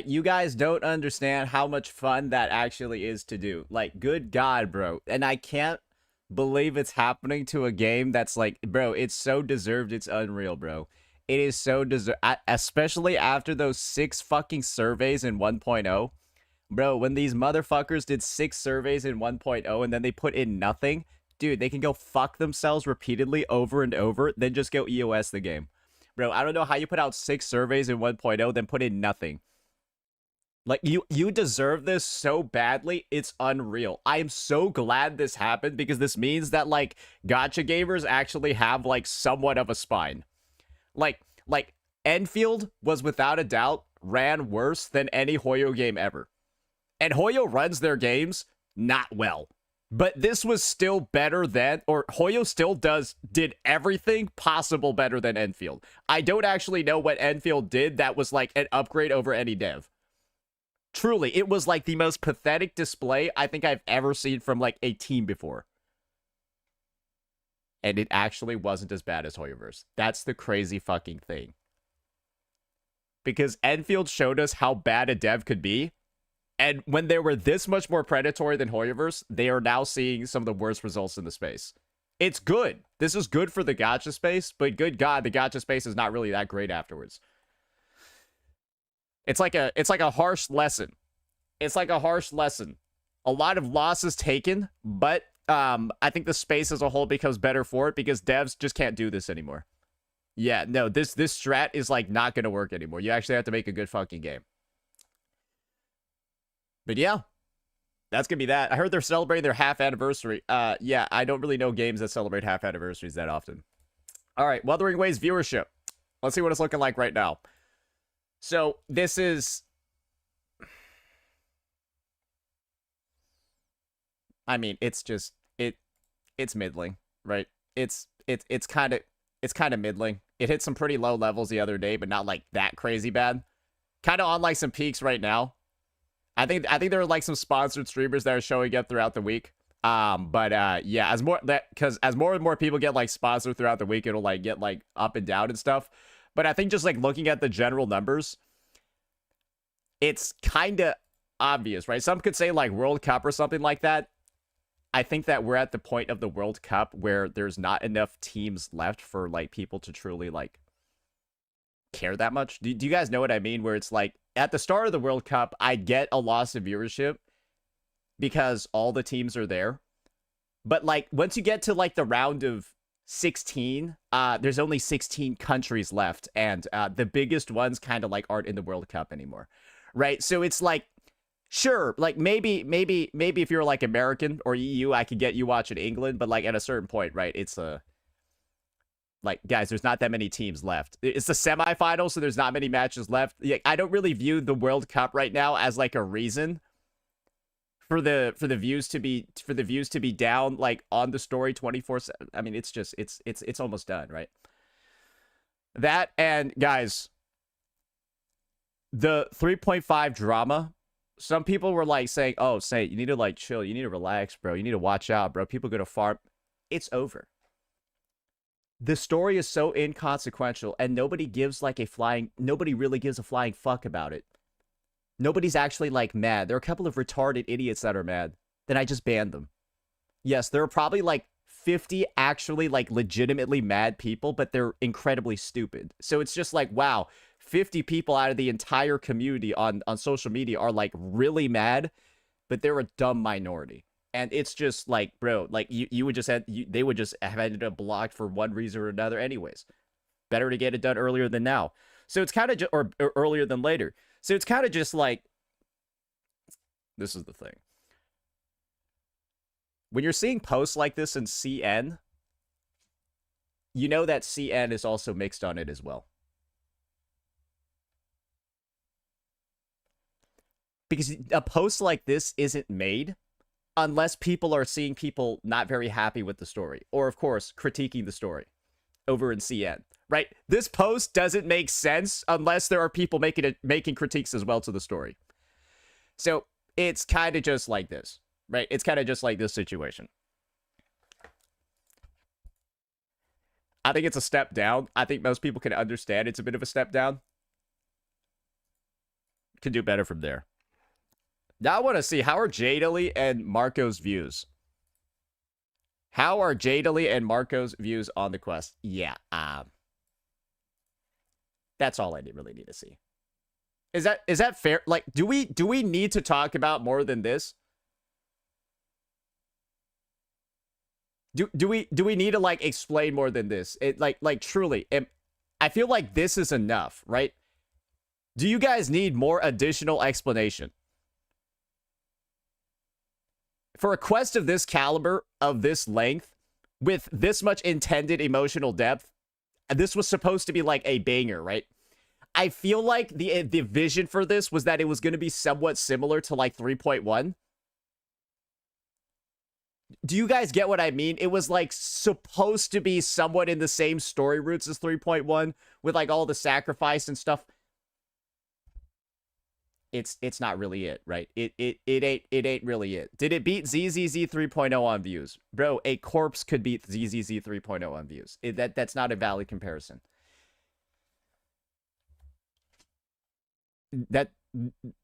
Like, you guys don't understand how much fun that actually is to do. Like, good God, bro. And I can't believe it's happening to a game that's like, bro, it's so deserved, it's unreal, bro. It is so deserved, especially after those 6 fucking surveys in 1.0. Bro, when these motherfuckers did 6 surveys in 1.0 and then they put in nothing, dude, they can go fuck themselves repeatedly over and over, then just go EOS the game. Bro, I don't know how you put out 6 surveys in 1.0, then put in nothing. Like, you deserve this so badly, it's unreal. I am so glad this happened because this means that, like, gacha gamers actually have, like, somewhat of a spine. Like, Enfield was without a doubt ran worse than any Hoyo game ever. And Hoyo runs their games not well. But this was still better than, or Hoyo still did everything possible better than Enfield. I don't actually know what Enfield did that was like an upgrade over any dev. Truly, it was like the most pathetic display I think I've ever seen from like a team before. And it actually wasn't as bad as Hoyoverse. That's the crazy fucking thing. Because Enfield showed us how bad a dev could be. And when they were this much more predatory than Hoyoverse, they are now seeing some of the worst results in the space. It's good. This is good for the gacha space, but good God, the gacha space is not really that great afterwards. It's like a harsh lesson. It's like a harsh lesson. A lot of losses taken, but I think the space as a whole becomes better for it because devs just can't do this anymore. Yeah, no, this strat is like not gonna work anymore. You actually have to make a good fucking game. But yeah, that's gonna be that. I heard they're celebrating their half anniversary. Yeah, I don't really know games that celebrate half anniversaries that often. All right, Wuthering Waves viewership. Let's see what it's looking like right now. So this is, I mean, it's just it's middling, right? It's kind of middling. It hit some pretty low levels the other day, but not like that crazy bad. Kind of on like some peaks right now. I think there are like some sponsored streamers that are showing up throughout the week. Yeah, as more and more people get like sponsored throughout the week, it'll like get like up and down and stuff. But I think just like looking at the general numbers, it's kind of obvious, right? Some could say like World Cup or something like that. I think that we're at the point of the World Cup where there's not enough teams left for like people to truly like care that much. Do you guys know what I mean? Where it's like at the start of the World Cup, I get a loss of viewership because all the teams are there. But like once you get to like the round of 16, there's only 16 countries left, and the biggest ones kind of like aren't in the World Cup anymore, right? So it's like, sure, like maybe if you're like American or EU, I could get you watching England, but like at a certain point, right? It's like, guys, there's not that many teams left. It's the semifinals, so there's not many matches left. Yeah, I don't really view the World Cup right now as like a reason for the views to be down like on the story 24/7. I mean, it's just it's almost done, right? That, and guys, the 3.5 drama. Some people were like saying, "Oh, say you need to like chill, you need to relax, bro. You need to watch out, bro. People go to farm." It's over. The story is so inconsequential, and nobody really gives a flying fuck about it. Nobody's actually, like, mad. There are a couple of retarded idiots that are mad. Then I just banned them. Yes, there are probably, like, 50 actually, like, legitimately mad people, but they're incredibly stupid. So it's just like, wow, 50 people out of the entire community on social media are, like, really mad, but they're a dumb minority. And it's just like, bro, like, they would just have ended up blocked for one reason or another anyways. Better to get it done earlier than now. So it's kind of or earlier than later. So it's kind of just like, this is the thing. When you're seeing posts like this in CN, you know that CN is also mixed on it as well. Because a post like this isn't made unless people are seeing people not very happy with the story. Or, of course, critiquing the story over in CN. Right? This post doesn't make sense unless there are people making critiques as well to the story. So it's kind of just like this, right? It's kind of just like this situation. I think it's a step down. I think most people can understand it's a bit of a step down. can do better from there. Now I want to see, how are Jadali and Marco's views? How are Jadali and Marco's views on the quest? Yeah, that's all I really need to see. Is that fair? Like, do we need to talk about more than this? Do we need to like explain more than this? It like truly, I feel like this is enough, right? Do you guys need more additional explanation? For a quest of this caliber, of this length, with this much intended emotional depth, this was supposed to be like a banger, right? I feel like the vision for this was that it was going to be somewhat similar to like 3.1. Do you guys get what I mean? It was like supposed to be somewhat in the same story roots as 3.1 with like all the sacrifice and stuff. It's not really it, right? It ain't really it. Did it beat ZZZ 3.0 on views? Bro, a corpse could beat ZZZ 3.0 on views. That's not a valid comparison.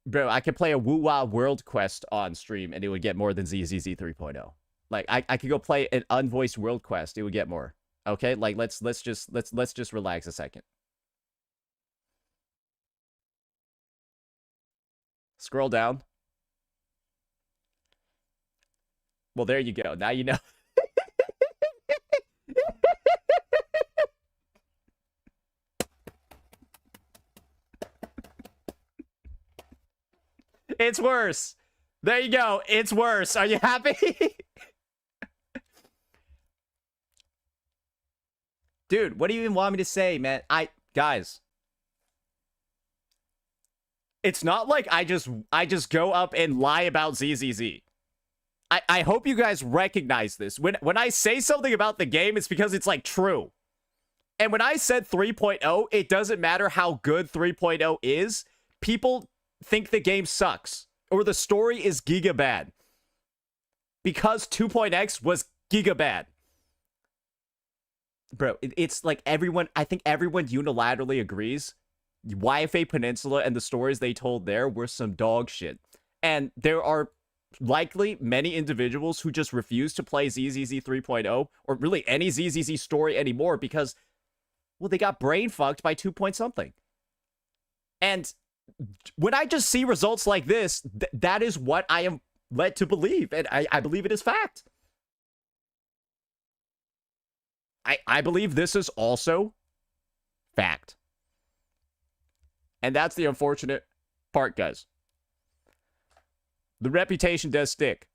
Bro, I could play a Whiwa world quest on stream and it would get more than ZZZ 3.0. Like I could go play an unvoiced world quest, it would get more. Okay? Like let's just relax a second. Scroll down. Well, there you go. Now you know. It's worse. There you go. It's worse. Are you happy? Dude, what do you even want me to say, man? Guys. It's not like I just go up and lie about ZZZ. I hope you guys recognize this. When I say something about the game, it's because it's like true. And when I said 3.0, it doesn't matter how good 3.0 is. People think the game sucks or the story is giga bad. Because 2.x was giga bad. Bro, it's like I think everyone unilaterally agrees YFA Peninsula and the stories they told there were some dog shit. And there are likely many individuals who just refuse to play ZZZ 3.0 or really any ZZZ story anymore because, well, they got brain fucked by 2 point something. And when I just see results like this, that is what I am led to believe. And I believe it is fact. I believe this is also fact. And that's the unfortunate part, guys. The reputation does stick.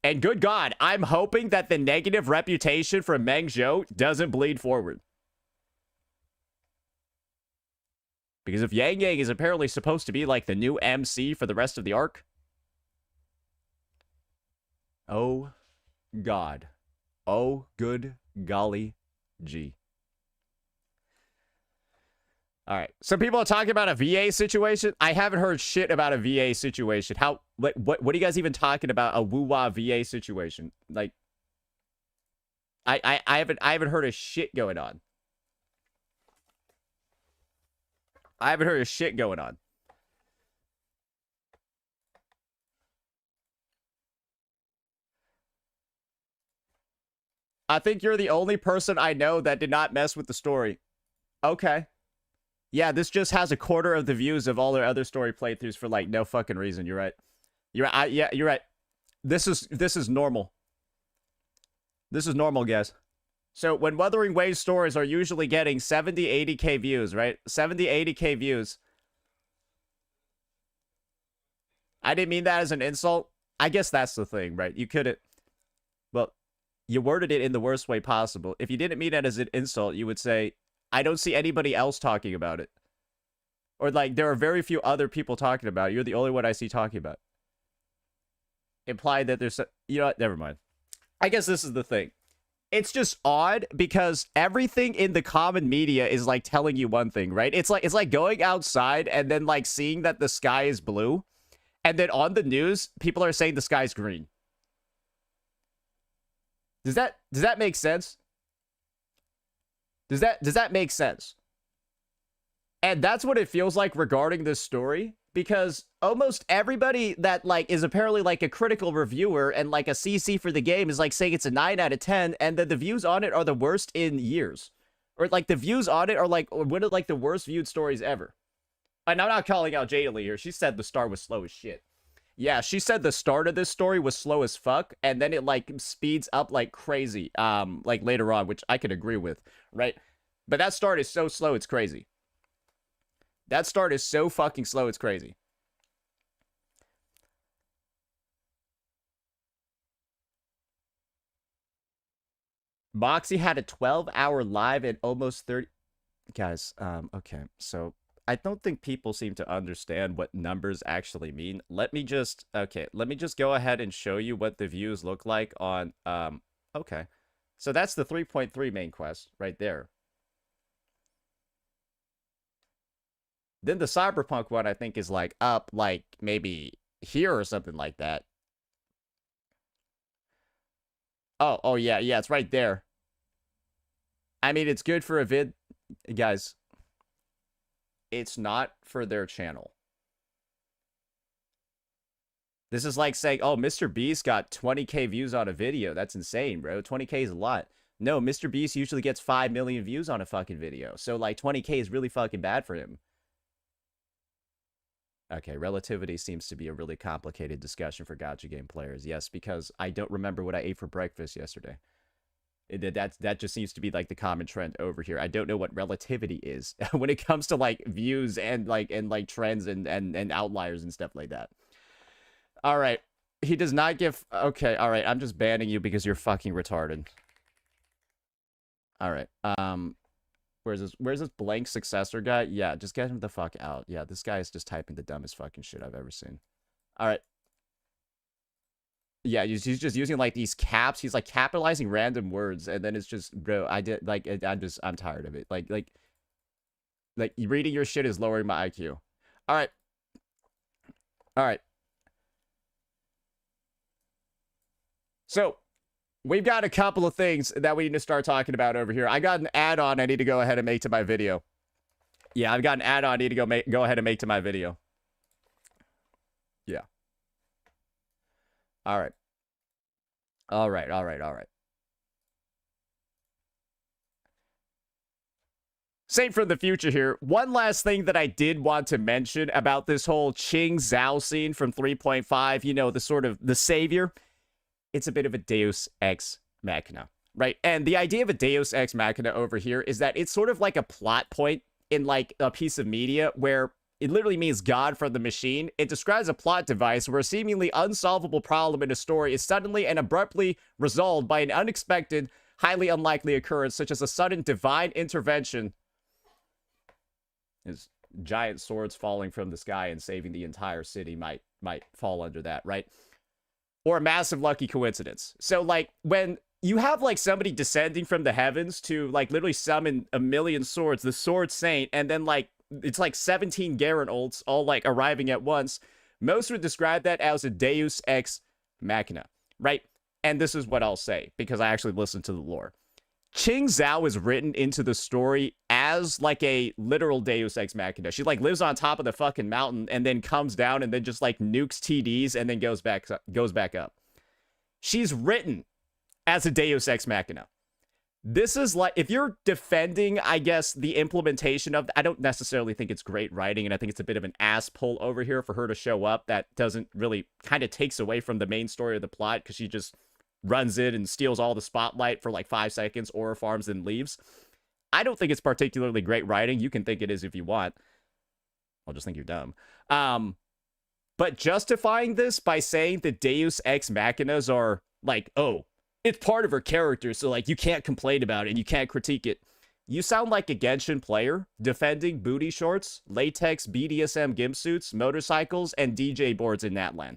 And good God, I'm hoping that the negative reputation from Meng Zhou doesn't bleed forward. Because if Yangyang is apparently supposed to be like the new MC for the rest of the arc. Oh, God. Oh, good golly gee. All right. Some people are talking about a VA situation. I haven't heard shit about a VA situation. What are you guys even talking about? A Whiwa VA situation? Like, I haven't heard a shit going on. I haven't heard a shit going on. I think you're the only person I know that did not mess with the story. Okay. Yeah, this just has a quarter of the views of all their other story playthroughs for like no fucking reason. You're right. You're right. Yeah, you're right. This is normal. This is normal, guys. So when Wuthering Waves stories are usually getting 70, 80k views, right? 70, 80k views. I didn't mean that as an insult. I guess that's the thing, right? You couldn't. Well, you worded it in the worst way possible. If you didn't mean that as an insult, you would say, I don't see anybody else talking about it. Or like, there are very few other people talking about it. You're the only one I see talking about it. Implied that there's... You know what? Never mind. I guess this is the thing. It's just odd because everything in the common media is like telling you one thing, right? It's like going outside and then like seeing that the sky is blue. And then on the news, people are saying the sky's green. Does that make sense? Does that make sense? And that's what it feels like regarding this story. because almost everybody that like is apparently like a critical reviewer and like a CC for the game is like saying it's a 9 out of 10, and that the views on it are the worst in years. Or like the views on it are like one of like the worst viewed stories ever. And I'm not calling out Jada Lee here. She said the start was slow as shit. Yeah, she said the start of this story was slow as fuck, and then it like speeds up like crazy, like later on, which I could agree with, right? But that start is so slow, it's crazy. That start is so fucking slow, it's crazy. Moxie had a 12-hour live at almost 30. Guys, okay, so I don't think people seem to understand what numbers actually mean. Let me just go ahead and show you what the views look like on, okay. So that's the 3.3 main quest right there. Then the Cyberpunk one, I think, is like up like maybe here or something like that. Oh yeah, it's right there. I mean, it's good for a vid, guys. It's not for their channel. This is like saying, oh, Mr. Beast got 20k views on a video. That's insane, bro. 20k is a lot. No, Mr. Beast usually gets 5 million views on a fucking video. So, like, 20k is really fucking bad for him. Okay, relativity seems to be a really complicated discussion for gacha game players. Yes, because I don't remember what I ate for breakfast yesterday. That just seems to be like the common trend over here. I don't know what relativity is when it comes to like views and like trends and outliers and stuff like that. All right, he does not give. Okay, all right, I'm just banning you because you're fucking retarded. All right, where's this blank successor guy? Yeah, just get him the fuck out. Yeah, this guy is just typing the dumbest fucking shit I've ever seen. All right. Yeah, he's just using like these caps. He's like capitalizing random words, and then it's just, bro. I'm tired of it. Like reading your shit is lowering my IQ. All right, all right. So we've got a couple of things that we need to start talking about over here. I got an add-on I need to go ahead and make to my video. Yeah, I've got an add-on I need to go ahead and make to my video. Yeah. All right. All right. Same for the future here. One last thing that I did want to mention about this whole Qing Zhao scene from 3.5, you know, the sort of the savior. It's a bit of a Deus Ex Machina, right? And the idea of a Deus Ex Machina over here is that it's sort of like a plot point in like a piece of media where it literally means God from the machine. It describes a plot device where a seemingly unsolvable problem in a story is suddenly and abruptly resolved by an unexpected, highly unlikely occurrence, such as a sudden divine intervention. His giant swords falling from the sky and saving the entire city might fall under that, right? Or a massive lucky coincidence. So, like, when you have, like, somebody descending from the heavens to, like, literally summon a million swords, the Sword Saint, and then, like, it's like 17 Geralt all like arriving at once. Most would describe that as a Deus Ex Machina, right? And this is what I'll say because I actually listened to the lore. Qing Zhao is written into the story as like a literal Deus Ex Machina. She like lives on top of the fucking mountain and then comes down and then just like nukes TDs and then goes back up. She's written as a Deus Ex Machina. This is like, if you're defending, I guess, the implementation of, I don't necessarily think it's great writing, and I think it's a bit of an ass pull over here for her to show up that doesn't really, kind of takes away from the main story of the plot, because she just runs it and steals all the spotlight for like 5 seconds, aura farms, and leaves. I don't think it's particularly great writing. You can think it is if you want. I'll just think you're dumb. But justifying this by saying that Deus Ex Machinas are like, oh, it's part of her character, so, like, you can't complain about it and you can't critique it. You sound like a Genshin player defending booty shorts, latex BDSM gimp suits, motorcycles, and DJ boards in Natlan.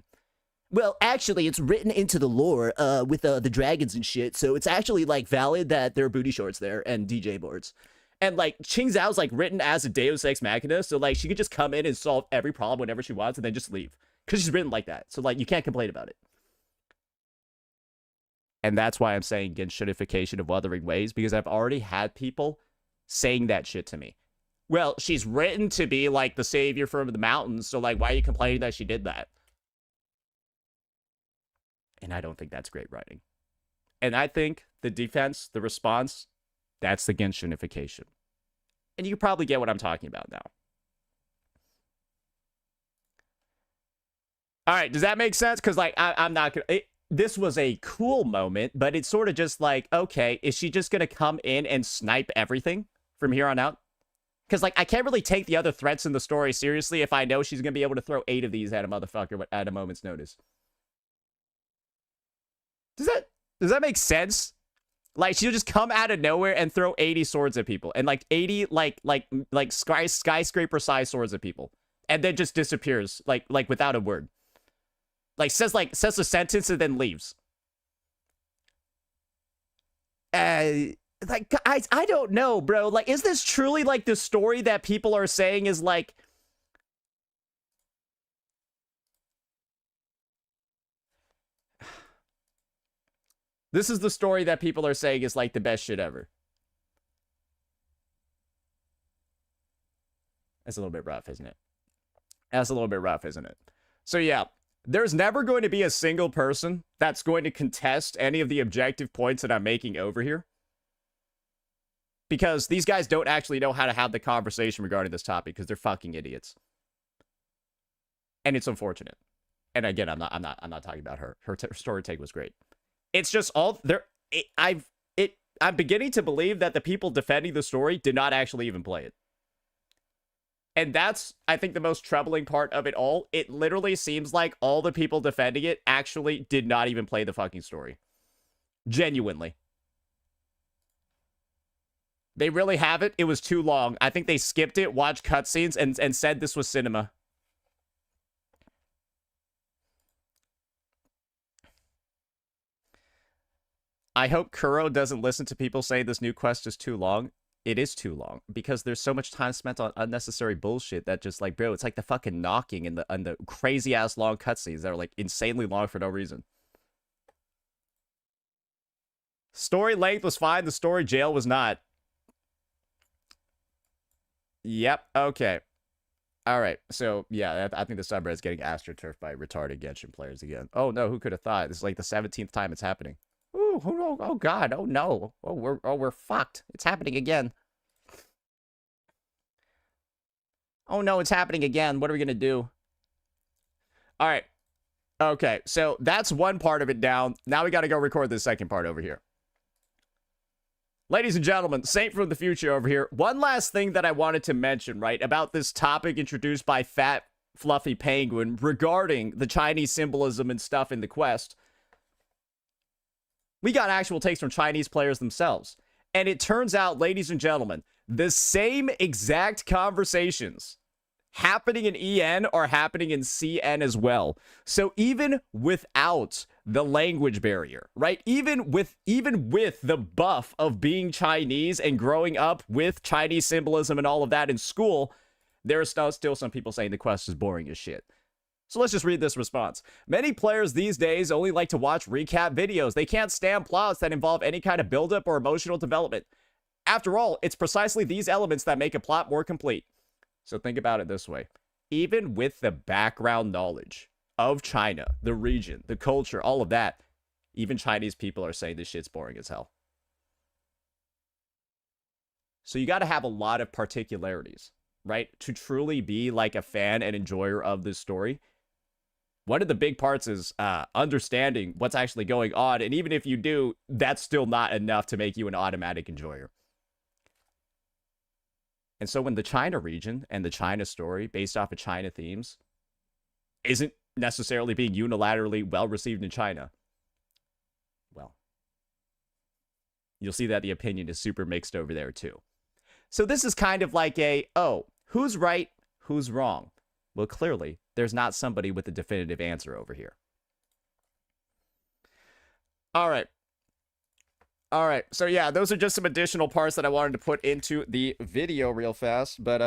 Well, actually, it's written into the lore with the dragons and shit, so it's actually, like, valid that there are booty shorts there and DJ boards. And, like, Qing Zhao's, like, written as a Deus Ex Machina, so, like, she could just come in and solve every problem whenever she wants and then just leave. Because she's written like that. So, like, you can't complain about it. And that's why I'm saying Genshinification of Wuthering Waves, because I've already had people saying that shit to me. Well, she's written to be like the savior from the mountains, so like, why are you complaining that she did that? And I don't think that's great writing. And I think the defense, the response, that's the Genshinification. And you probably get what I'm talking about now. All right, does that make sense? Because, like, I'm not going to... This was a cool moment, but it's sort of just like, okay, is she just going to come in and snipe everything from here on out? Because, like, I can't really take the other threats in the story seriously if I know she's going to be able to throw 8 of these at a motherfucker at a moment's notice. Does that make sense? Like, she'll just come out of nowhere and throw 80 swords at people. And, like, 80, like skyscraper-sized swords at people. And then just disappears, like without a word. Says a sentence and then leaves. Like, guys, I don't know, bro. Like, is this truly, like, the story that people are saying is, like... This is the story that people are saying is, like, the best shit ever. That's a little bit rough, isn't it? That's a little bit rough, isn't it? So, yeah. There's never going to be a single person that's going to contest any of the objective points that I'm making over here. Because these guys don't actually know how to have the conversation regarding this topic because they're fucking idiots. And it's unfortunate. And again, I'm not talking about her. Her story take was great. It's just all there. I'm beginning to believe that the people defending the story did not actually even play it. And that's, I think, the most troubling part of it all. It literally seems like all the people defending it actually did not even play the fucking story. Genuinely. They really haven't. It was too long. I think they skipped it, watched cutscenes, and said this was cinema. I hope Kuro doesn't listen to people say this new quest is too long. It is too long because there's so much time spent on unnecessary bullshit that just like, bro, it's like the fucking knocking and the crazy ass long cutscenes that are like insanely long for no reason. Story length was fine. The story jail was not. Yep. Okay. All right. So yeah, I think the subreddit's getting astroturfed by retarded Genshin players again. Oh no, who could have thought? This is like the 17th time it's happening. Ooh, oh god, oh no. We're fucked. It's happening again. Oh no, it's happening again. What are we gonna do? Alright. Okay, so that's one part of it down. Now we gotta go record the second part over here. Ladies and gentlemen, Saint from the future over here. One last thing that I wanted to mention, right, about this topic introduced by Fat Fluffy Penguin regarding the Chinese symbolism and stuff in the quest. We got actual takes from Chinese players themselves. And it turns out, ladies and gentlemen, the same exact conversations happening in EN are happening in CN as well. So even without the language barrier, right? Even with the buff of being Chinese and growing up with Chinese symbolism and all of that in school, there are still some people saying the quest is boring as shit. So let's just read this response. Many players these days only like to watch recap videos. They can't stand plots that involve any kind of buildup or emotional development. After all, it's precisely these elements that make a plot more complete. So think about it this way. Even with the background knowledge of China, the region, the culture, all of that, even Chinese people are saying this shit's boring as hell. So you got to have a lot of particularities, right? To truly be like a fan and enjoyer of this story. One of the big parts is understanding what's actually going on. And even if you do, that's still not enough to make you an automatic enjoyer. And so when the China region and the China story, based off of China themes, isn't necessarily being unilaterally well received in China, well, you'll see that the opinion is super mixed over there too. So this is kind of like who's right, who's wrong? Well, clearly, there's not somebody with a definitive answer over here. All right. So yeah, those are just some additional parts that I wanted to put into the video real fast. But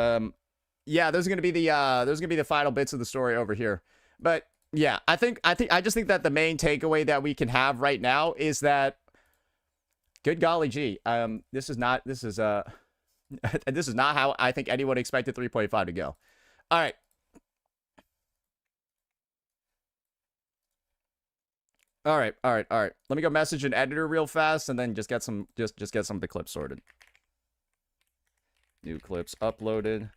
yeah, those are gonna be the final bits of the story over here. But yeah, I just think that the main takeaway that we can have right now is that, good golly gee, this is And this is not how I think anyone expected 3.5 to go. All right. All right. Let me go message an editor real fast and then just get some just get some of the clips sorted. New clips uploaded.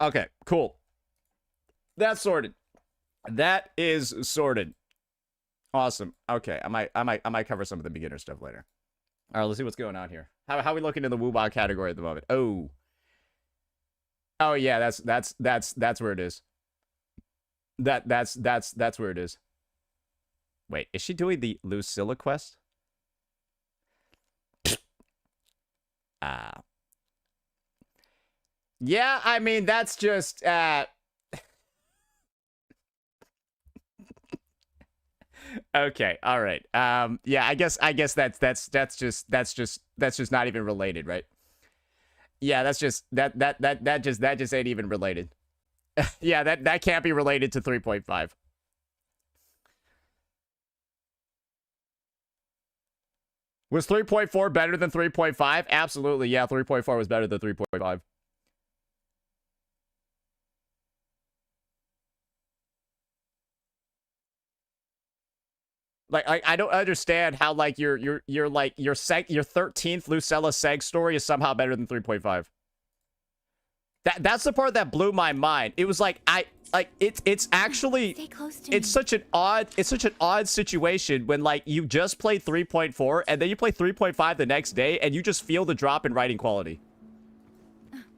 Okay, cool. That's sorted. That is sorted. Awesome. Okay, I might cover some of the beginner stuff later. All right, let's see what's going on here. How are we looking in the Whiwa category at the moment? Oh. Oh yeah, that's where it is. That's where it is. Wait, is she doing the Lucilla quest? Yeah, I mean that's just okay, all right. Yeah, I guess that's just not even related, right? Yeah, that's just that just ain't even related. Yeah, that can't be related to 3.5. Was 3.4 better than 3.5? Absolutely. Yeah, 3.4 was better than 3.5. Like I don't understand how like your 13th Lucella Seg story is somehow better than 3.5. That's the part that blew my mind. It was like it's actually it's such an odd situation when like you just played 3.4 and then you play 3.5 the next day and you just feel the drop in writing quality.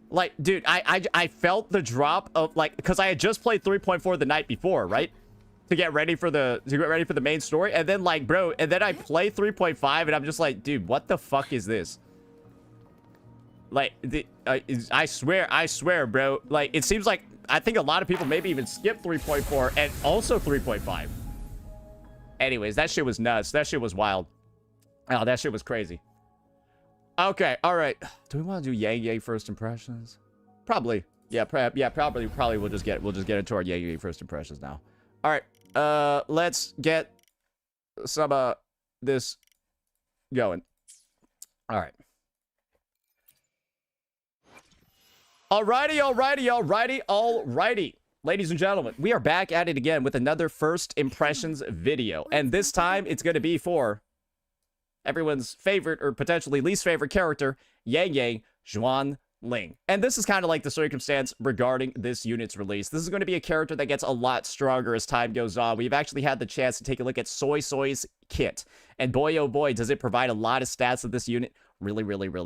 Like, dude, I felt the drop of like because I had just played 3.4 the night before, right? To get ready for the main story, and then like, bro, and then I play 3.5 and I'm just like, dude, what the fuck is this? Like, I swear, bro. Like, it seems like I think a lot of people maybe even skip 3.4 and also 3.5. Anyways, that shit was nuts. That shit was wild. Oh, that shit was crazy. Okay, all right. Do we want to do Yangyang first impressions? Probably. Yeah, probably. We'll just get into our Yangyang first impressions now. All right. Let's get some this going. All right. Alrighty. Ladies and gentlemen, we are back at it again with another first impressions video. And this time it's going to be for everyone's favorite or potentially least favorite character, Yangyang Zhuan Ling. And this is kind of like the circumstance regarding this unit's release. This is going to be a character that gets a lot stronger as time goes on. We've actually had the chance to take a look at Soy's kit. And boy, oh boy, does it provide a lot of stats that this unit really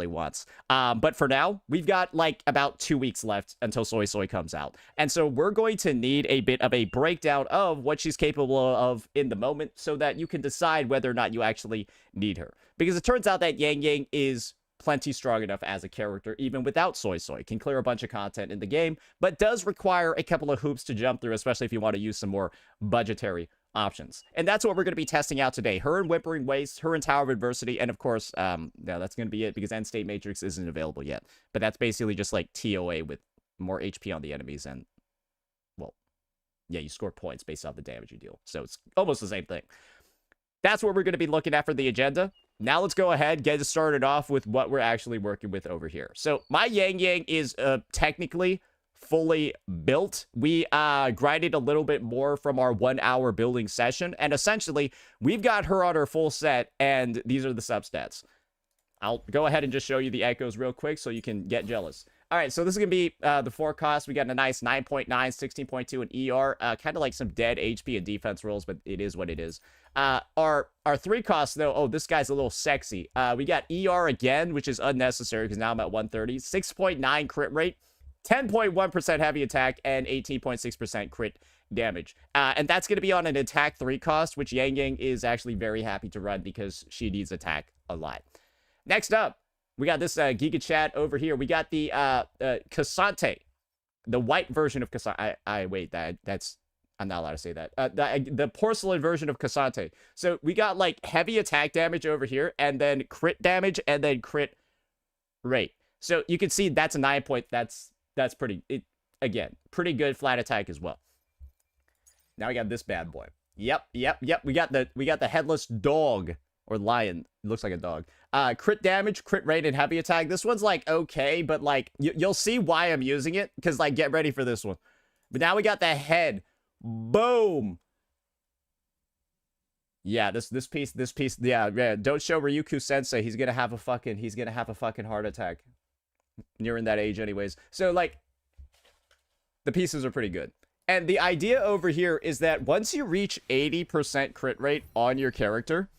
wants. But for now, we've got like about 2 weeks left until Soy comes out. And so we're going to need a bit of a breakdown of what she's capable of in the moment so that you can decide whether or not you actually need her. Because it turns out that Yangyang is plenty strong enough as a character, even without Soy. Can clear a bunch of content in the game, but does require a couple of hoops to jump through, especially if you want to use some more budgetary options. And that's what we're going to be testing out today. Her in Whimpering Waste, her in Tower of Adversity, and of course, no, that's going to be it because End State Matrix isn't available yet. But that's basically just like TOA with more HP on the enemies and, well, yeah, you score points based off the damage you deal. So it's almost the same thing. That's what we're going to be looking at for the agenda. Now let's go ahead, get it started off with what we're actually working with over here. So my Yangyang is technically fully built. We grinded a little bit more from our 1 hour building session, and essentially we've got her on her full set, and these are the substats. I'll go ahead and just show you the echoes real quick so you can get jealous. All right, so this is going to be the 4 costs. We got a nice 9.9, 16.2 in ER, kind of like some dead HP and defense rolls, but it is what it is. Our 3 costs, though, oh, this guy's a little sexy. We got ER again, which is unnecessary because now I'm at 130. 6.9 crit rate, 10.1% heavy attack, and 18.6% crit damage. And that's going to be on an attack 3 cost, which Yangyang is actually very happy to run because she needs attack a lot. Next up, We got this Giga Chat over here. We got the Cassante, the white version of Cassante. Wait, that's I'm not allowed to say that. The porcelain version of Cassante. So we got like heavy attack damage over here, and then crit damage, and then crit rate. So you can see that's a 9 point. That's pretty. Again, pretty good flat attack as well. Now we got this bad boy. Yep. We got the headless dog or lion. It looks like a dog. Crit damage, crit rate, and heavy attack. This one's like okay, but like you'll see why I'm using it, because like get ready for this one. But now we got the head. Boom. Yeah, this piece. Yeah. Don't show Ryuku Sensei. He's gonna have a fucking heart attack. Nearing that age, anyways. So like, the pieces are pretty good. And the idea over here is that once you reach 80% crit rate on your character,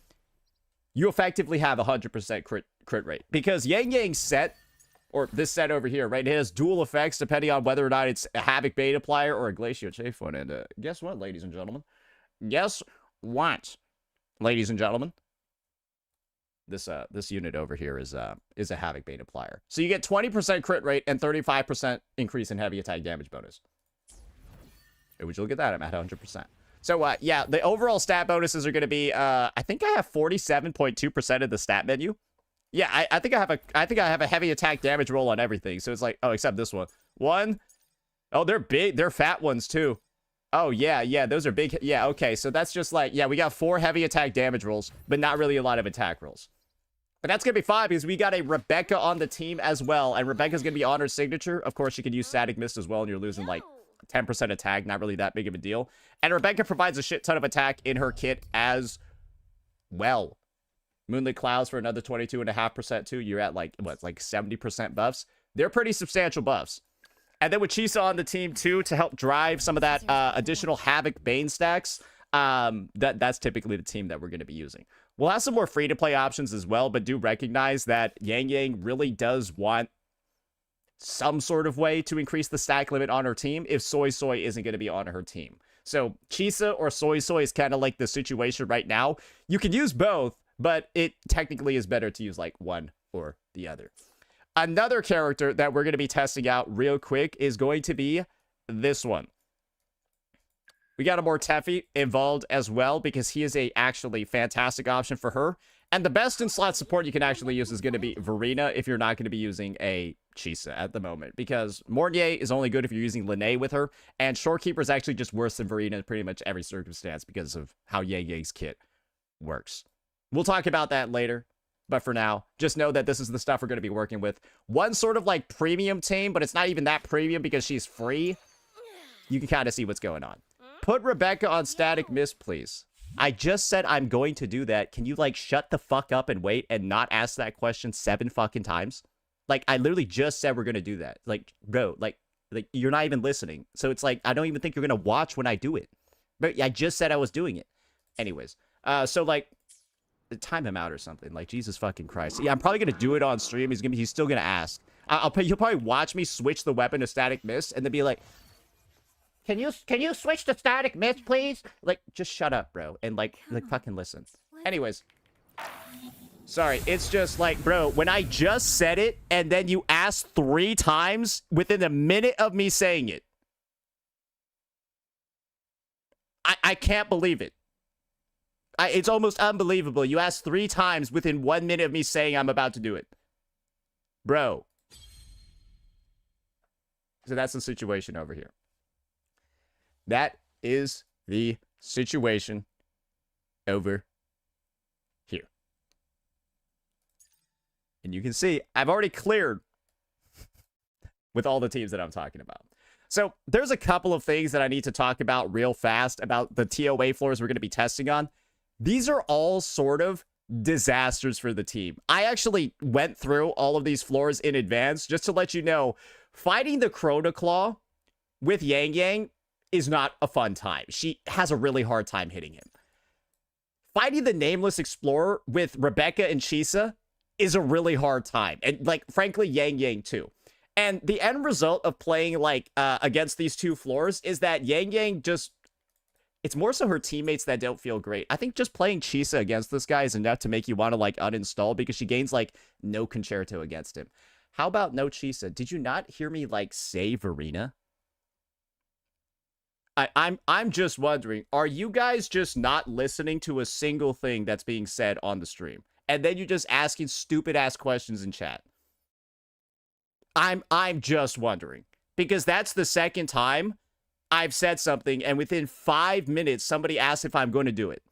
you effectively have 100% crit rate. Because Yangyang's set, or this set over here, right, it has dual effects depending on whether or not it's a Havoc Beta Plier or a Glacial Chafon. And guess what, ladies and gentlemen? Guess what, ladies and gentlemen? This unit over here is a Havoc Beta Plier. So you get 20% crit rate and 35% increase in heavy attack damage bonus. Would you look at that? I'm at 100%. So, yeah, the overall stat bonuses are going to be, I think I have 47.2% of the stat menu. Yeah, I think I have a heavy attack damage roll on everything. So it's like, oh, except this one. Oh, they're big. They're fat ones, too. Oh, yeah, those are big. Yeah, okay. So that's just like, yeah, we got 4 heavy attack damage rolls, but not really a lot of attack rolls. But that's going to be fine because we got a Rebecca on the team as well. And Rebecca's going to be on her signature. Of course, you could use Static Mist as well, and you're losing like 10% attack, not really that big of a deal. And Rebecca provides a shit ton of attack in her kit as well. Moonlit Clouds for another 22.5% too. You're at like, what, like 70% buffs? They're pretty substantial buffs. And then with Chisa on the team too to help drive some of that additional Havoc Bane stacks, that's typically the team that we're going to be using. We'll have some more free-to-play options as well, but do recognize that Yangyang really does want some sort of way to increase the stack limit on her team if Soy Soy isn't going to be on her team. So Chisa or Soy Soy is kind of like the situation right now. You can use both, but it technically is better to use like one or the other. Another character that we're going to be testing out real quick is going to be this one. We got a more Teffy involved as well because he is a actually fantastic option for her. And the best in slot support you can actually use is going to be Verena if you're not going to be using a Chisa at the moment. Because Mornier is only good if you're using Linné with her. And Shorekeeper is actually just worse than Verena in pretty much every circumstance because of how Yangyang's kit works. We'll talk about that later. But for now, just know that this is the stuff we're going to be working with. One sort of like premium team, but it's not even that premium because she's free. You can kind of see what's going on. Put Rebecca on Static Mist, please. I just said I'm going to do that. Can you, like, shut the fuck up and wait and not ask that question 7 fucking times? Like, I literally just said we're going to do that. Like, bro, like you're not even listening. So it's like, I don't even think you're going to watch when I do it. But I just said I was doing it. Anyways, so, like, time him out or something. Like, Jesus fucking Christ. Yeah, I'm probably going to do it on stream. He's still going to ask. He'll probably watch me switch the weapon to Static Mist and then be like, Can you switch to Static Mist, please? Like, just shut up, bro, and like fucking listen. Anyways, sorry, it's just like, bro, when I just said it and then you asked 3 times within a minute of me saying it, I can't believe it. It's almost unbelievable. You asked 3 times within 1 minute of me saying I'm about to do it, bro. So that's the situation over here. That is the situation over here. And you can see I've already cleared with all the teams that I'm talking about. So there's a couple of things that I need to talk about real fast about the TOA floors we're going to be testing on. These are all sort of disasters for the team. I actually went through all of these floors in advance just to let you know, fighting the Chrono Claw with Yangyang is not a fun time. She has a really hard time hitting him. Fighting the Nameless Explorer with Rebecca and Chisa is a really hard time. And, like, frankly, Yangyang too. And the end result of playing, like, against these 2 floors is that Yangyang just It's more so her teammates that don't feel great. I think just playing Chisa against this guy is enough to make you want to, like, uninstall because she gains, like, no concerto against him. How about no Chisa? Did you not hear me, like, say Verena? I'm just wondering, are you guys just not listening to a single thing that's being said on the stream? And then you're just asking stupid-ass questions in chat? I'm just wondering. Because that's the second time I've said something, and within 5 minutes, somebody asked if I'm going to do it.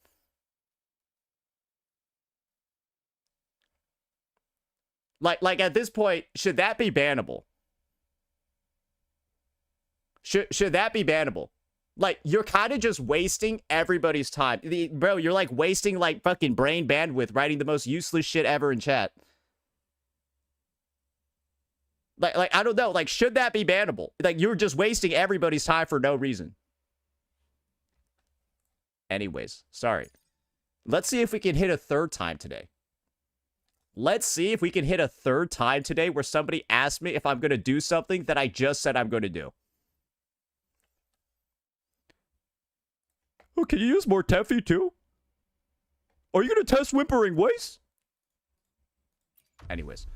Like at this point, should that be bannable? Should that be bannable? Like, you're kind of just wasting everybody's time. Bro, you're like wasting like fucking brain bandwidth writing the most useless shit ever in chat. Like I don't know. Like, should that be bannable? Like, you're just wasting everybody's time for no reason. Anyways, sorry. Let's see if we can hit a third time today. Let's see if we can hit a third time today where somebody asks me if I'm going to do something that I just said I'm going to do. Oh, can you use more Teffy too? Are you going to test Whimpering Waste? Anyways.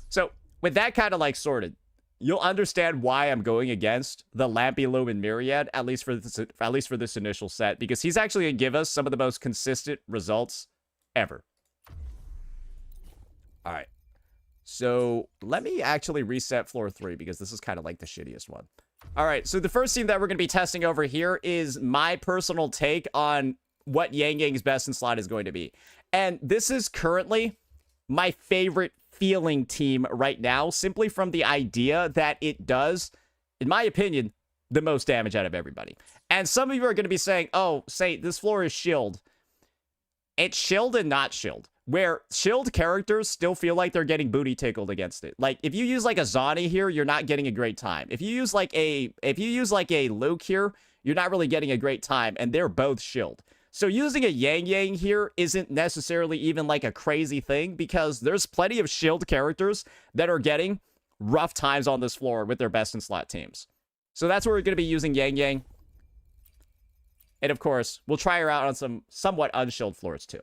So, with that kind of like sorted, you'll understand why I'm going against the Lampy Lumen Myriad, at least for this initial set, because he's actually going to give us some of the most consistent results ever. All right. So, let me actually reset floor 3, because this is kind of like the shittiest one. All right, so the first team that we're going to be testing over here is my personal take on what Yangyang's best in slot is going to be. And this is currently my favorite feeling team right now, simply from the idea that it does, in my opinion, the most damage out of everybody. And some of you are going to be saying, oh, say this floor is shield. It's shield and not shield, where shield characters still feel like they're getting booty tickled against it. Like, if you use like a Zani here, you're not getting a great time. If you use like a Luke here, you're not really getting a great time, and they're both shield. So using a Yangyang here isn't necessarily even like a crazy thing, because there's plenty of shield characters that are getting rough times on this floor with their best in slot teams. So that's where we're going to be using Yangyang. And of course, we'll try her out on some somewhat unshield floors too.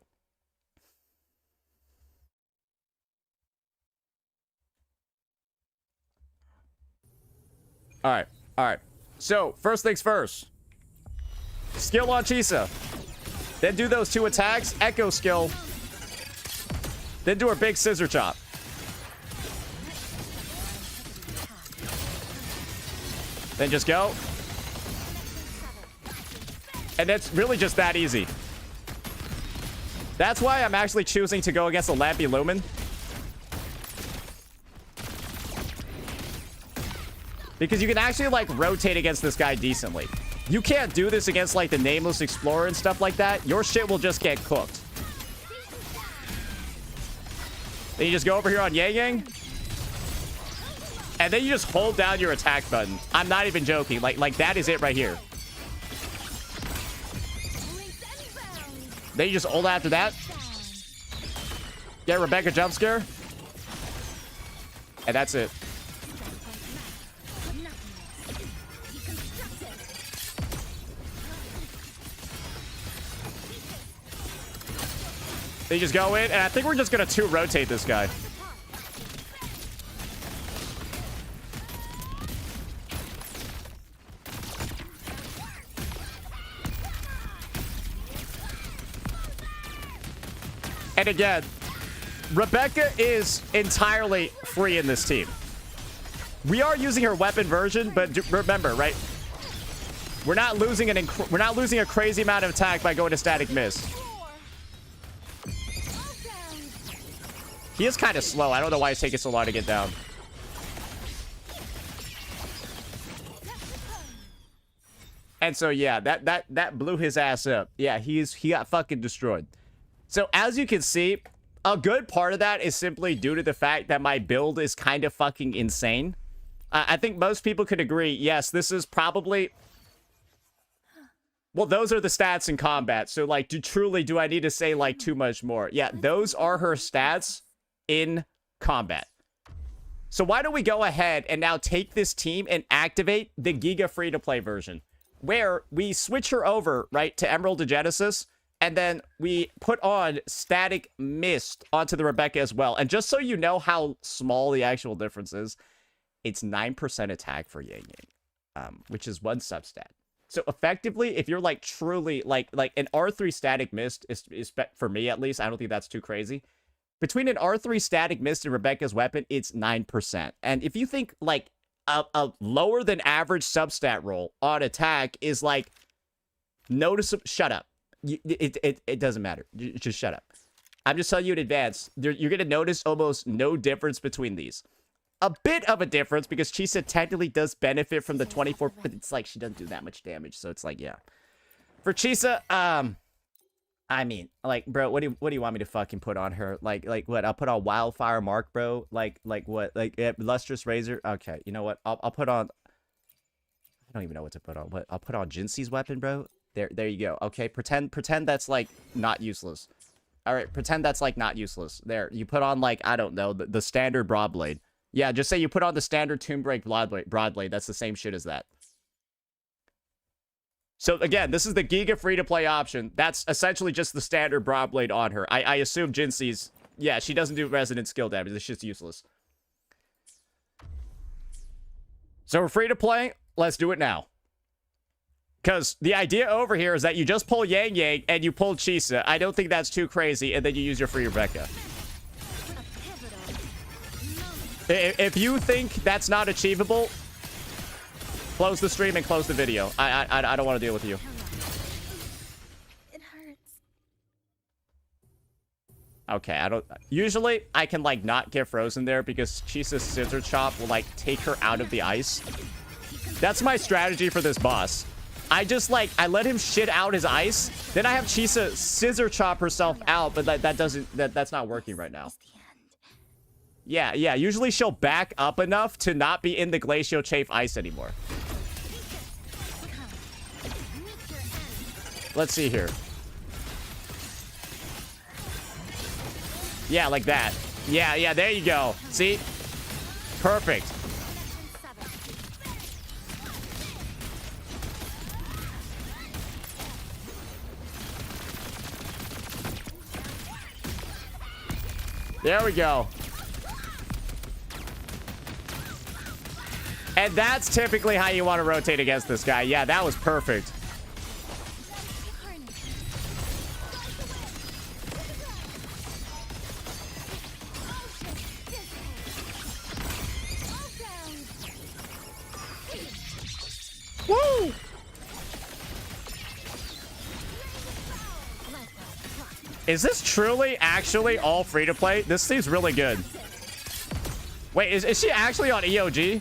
All right. So, first things first. Skill on Chisa. Then do those 2 attacks. Echo skill. Then do her big scissor chop. Then just go. And it's really just that easy. That's why I'm actually choosing to go against the Lampy Lumen. Because you can actually, like, rotate against this guy decently. You can't do this against, like, the Nameless Explorer and stuff like that. Your shit will just get cooked. Then you just go over here on Yangyang. And then you just hold down your attack button. I'm not even joking. Like that is it right here. Then you just hold after that. Get Rebecca jump scare. And that's it. They just go in, and I think we're just going to 2-rotate this guy. And again, Rebecca is entirely free in this team. We are using her weapon version, but remember, right? We're not losing a crazy amount of attack by going to static miss. He is kind of slow. I don't know why it's taking so long to get down. And so yeah, that blew his ass up. Yeah, he got fucking destroyed. So as you can see, a good part of that is simply due to the fact that my build is kind of fucking insane. I think most people could agree, yes, this is probably... Well, those are the stats in combat. So, like, do I need to say, like, too much more? Yeah, those are her stats in combat. So why don't we go ahead and now take this team and activate the Giga free-to-play version? where we switch her over, right, to Emerald to Genesis, and then we put on Static Mist onto the Rebecca as well. And just so you know how small the actual difference is, it's 9% attack for Yangyang, which is 1 substat. So effectively, if you're like truly like an R3 Static Mist is for me at least, I don't think that's too crazy. Between an R3 Static Mist and Rebecca's weapon, it's 9%. And if you think like a lower than average substat roll on attack is like noticeable, shut up. It doesn't matter. Just shut up. I'm just telling you in advance. You're gonna notice almost no difference between these. A bit of a difference because Chisa technically does benefit from the 24, but it's like she doesn't do that much damage. So it's like, yeah. For Chisa, I mean, like, bro, what do you want me to fucking put on her? Like what? I'll put on Wildfire Mark, bro. Like what? Like Lustrous Razor. Okay, you know what? I'll put on. I don't even know what to put on. What? I'll put on Jinxi's weapon, bro. There you go. Okay, pretend that's like not useless. All right, pretend that's like not useless. There, you put on like I don't know the standard Broadblade. Yeah, just say you put on the standard Tomb-Break Broadblade. That's the same shit as that. So again, this is the Giga free-to-play option. That's essentially just the standard Broadblade on her. I assume Jinxi's... Yeah, she doesn't do resonant skill damage. It's just useless. So we're free-to-play. Let's do it now. Because the idea over here is that you just pull Yangyang and you pull Chisa. I don't think that's too crazy. And then you use your free Rebecca. If you think that's not achievable, close the stream and close the video. I don't want to deal with you. It hurts. Okay, I don't... Usually, I can, like, not get frozen there because Chisa's Scissor Chop will, like, take her out of the ice. That's my strategy for this boss. I just, like, I let him shit out his ice. Then I have Chisa Scissor Chop herself out, but that's not working right now. Yeah, usually she'll back up enough to not be in the Glacial Chafe ice anymore. Let's see here. Yeah, like that. Yeah, there you go. See? Perfect. There we go. And that's typically how you want to rotate against this guy. Yeah, that was perfect. Woo! Is this truly actually all free to play? This seems really good. Wait, is she actually on EOG?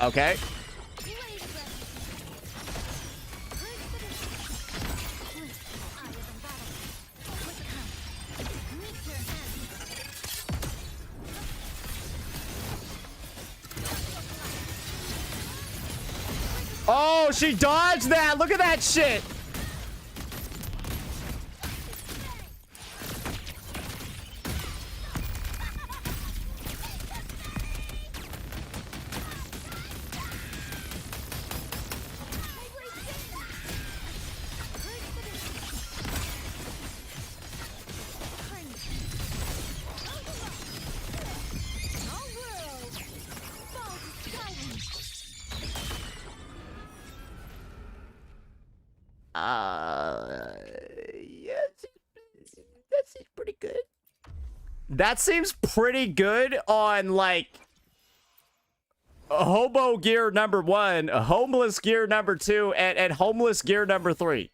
Okay. Oh, she dodged that. Look at that shit. Yeah, that seems pretty good. That seems pretty good on, like, hobo gear number 1, homeless gear number 2, and homeless gear number 3.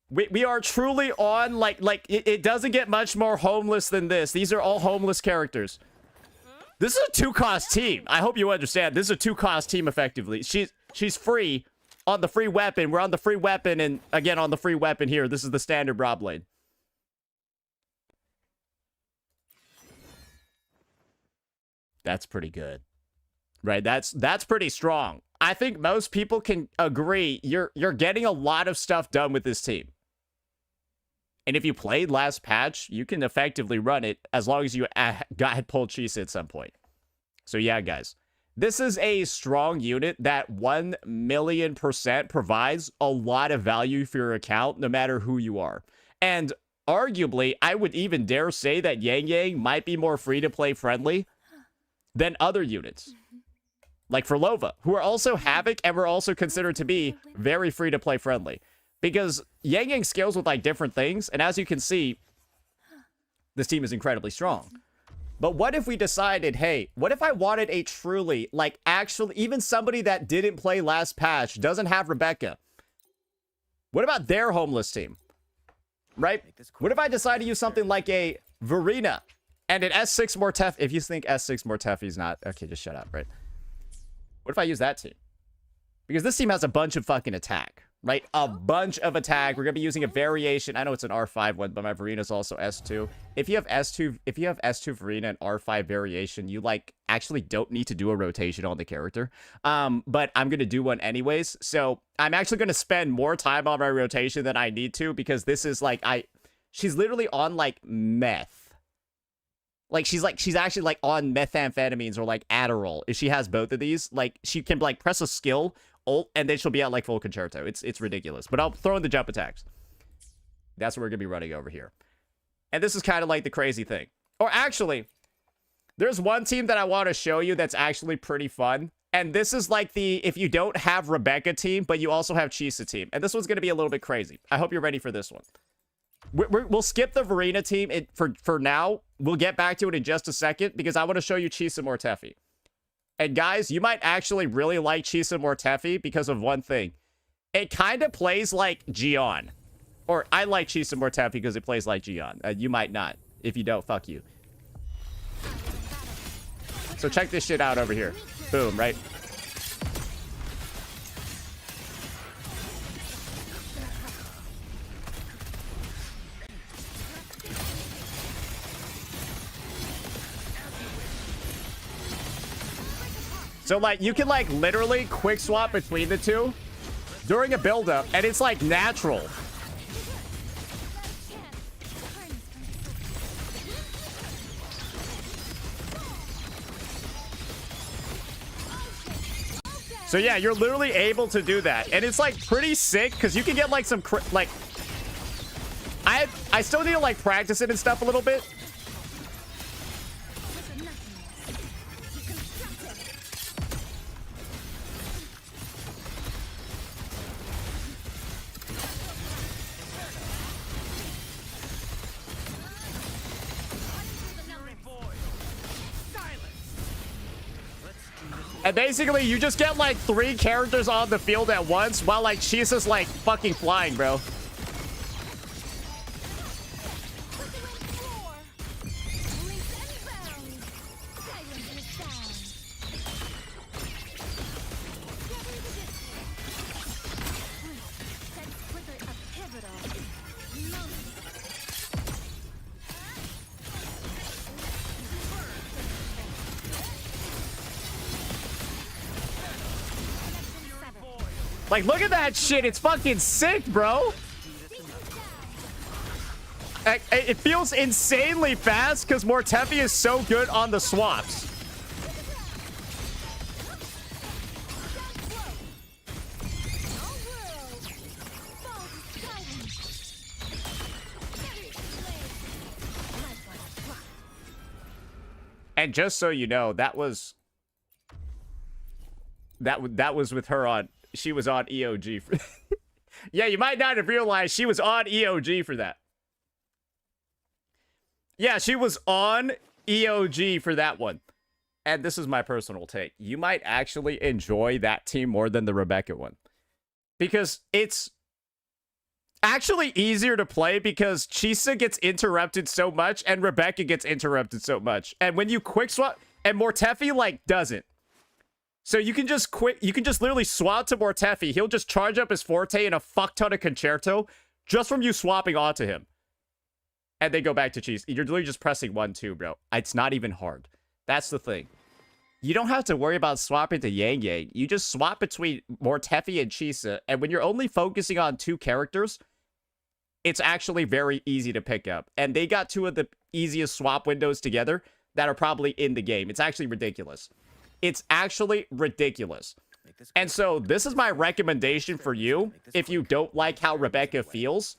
We are truly on, like it doesn't get much more homeless than this. These are all homeless characters. This is a 2-cost team. I hope you understand. This is a 2-cost team effectively. She's free on the free weapon. We're on the free weapon, and again on the free weapon here. This is the standard Rob lane. That's pretty good. Right? That's pretty strong. I think most people can agree you're getting a lot of stuff done with this team. And if you played last patch, you can effectively run it as long as you had pulled Chisa at some point. So yeah, guys. This is a strong unit that 1,000,000% provides a lot of value for your account, no matter who you are. And arguably, I would even dare say that Yangyang might be more free-to-play friendly than other units. Like for Lova, who are also Havoc and were also considered to be very free-to-play friendly. Because Yangyang scales with like different things, and as you can see, this team is incredibly strong. But what if we decided, hey, what if I wanted a truly, like actually, even somebody that didn't play last patch, doesn't have Rebecca? What about their homeless team? Right? What if I decide to use something like a Verena and an S6 Mortef? If you think S6 Mortefi's not, okay, just shut up, right? What if I use that team? Because this team has a bunch of fucking attack, right? A bunch of attack. We're going to be using a variation. I know it's an R5 one, but my Verena's also S2. If you have S2 Verena and R5 variation, you like actually don't need to do a rotation on the character. But I'm going to do one anyways. So I'm actually going to spend more time on my rotation than I need to, because this is like, she's literally on like meth. Like, she's actually, like, on methamphetamines or, like, Adderall. If she has both of these, like, she can, like, press a skill, ult, and then she'll be at, like, full concerto. It's ridiculous. But I'll throw in the jump attacks. That's what we're going to be running over here. And this is kind of, like, the crazy thing. Or, actually, there's one team that I want to show you that's actually pretty fun. And this is, like, the if you don't have Rebecca team, but you also have Chisa team. And this one's going to be a little bit crazy. I hope you're ready for this one. We'll skip the Verena team for now. We'll get back to it in just a second, because I want to show you Chisa Mortefi. And guys, you might actually really like Chisa Mortefi because of one thing. It kind of plays like Gion. Or I like Chisa Mortefi because it plays like Gion. You might not. If you don't, fuck you. So check this shit out over here. Boom, right? So, like, you can, like, literally quick swap between the two during a build-up, and it's, like, natural. So, yeah, you're literally able to do that. And it's, like, pretty sick, because you can get, like, some, like... I still need to, like, practice it and stuff a little bit. And basically, you just get, like, 3 characters on the field at once, while, like, Chisa's, like, fucking flying, bro. Like, look at that shit. It's fucking sick, bro. It feels insanely fast because Mortefi is so good on the swaps. And just so you know, that was with her on. She was on EOG for yeah, you might not have realized she was on EOG for that. Yeah, she was on EOG for that one. And this is my personal take. You might actually enjoy that team more than the Rebecca one. Because it's actually easier to play because Chisa gets interrupted so much and Rebecca gets interrupted so much. And when you quick swap, And Mortefi, like, doesn't. So you can just literally swap to Mortefi. He'll just charge up his Forte and a fuck ton of Concerto just from you swapping onto him. And they go back to Cheese. You're literally just pressing 1-2, bro. It's not even hard. That's the thing. You don't have to worry about swapping to Yangyang. You just swap between Mortefi and Chisa. And when you're only focusing on 2 characters, it's actually very easy to pick up. And they got 2 of the easiest swap windows together that are probably in the game. It's actually ridiculous. It's actually ridiculous. And so this is my recommendation for you if you don't like how Rebecca feels.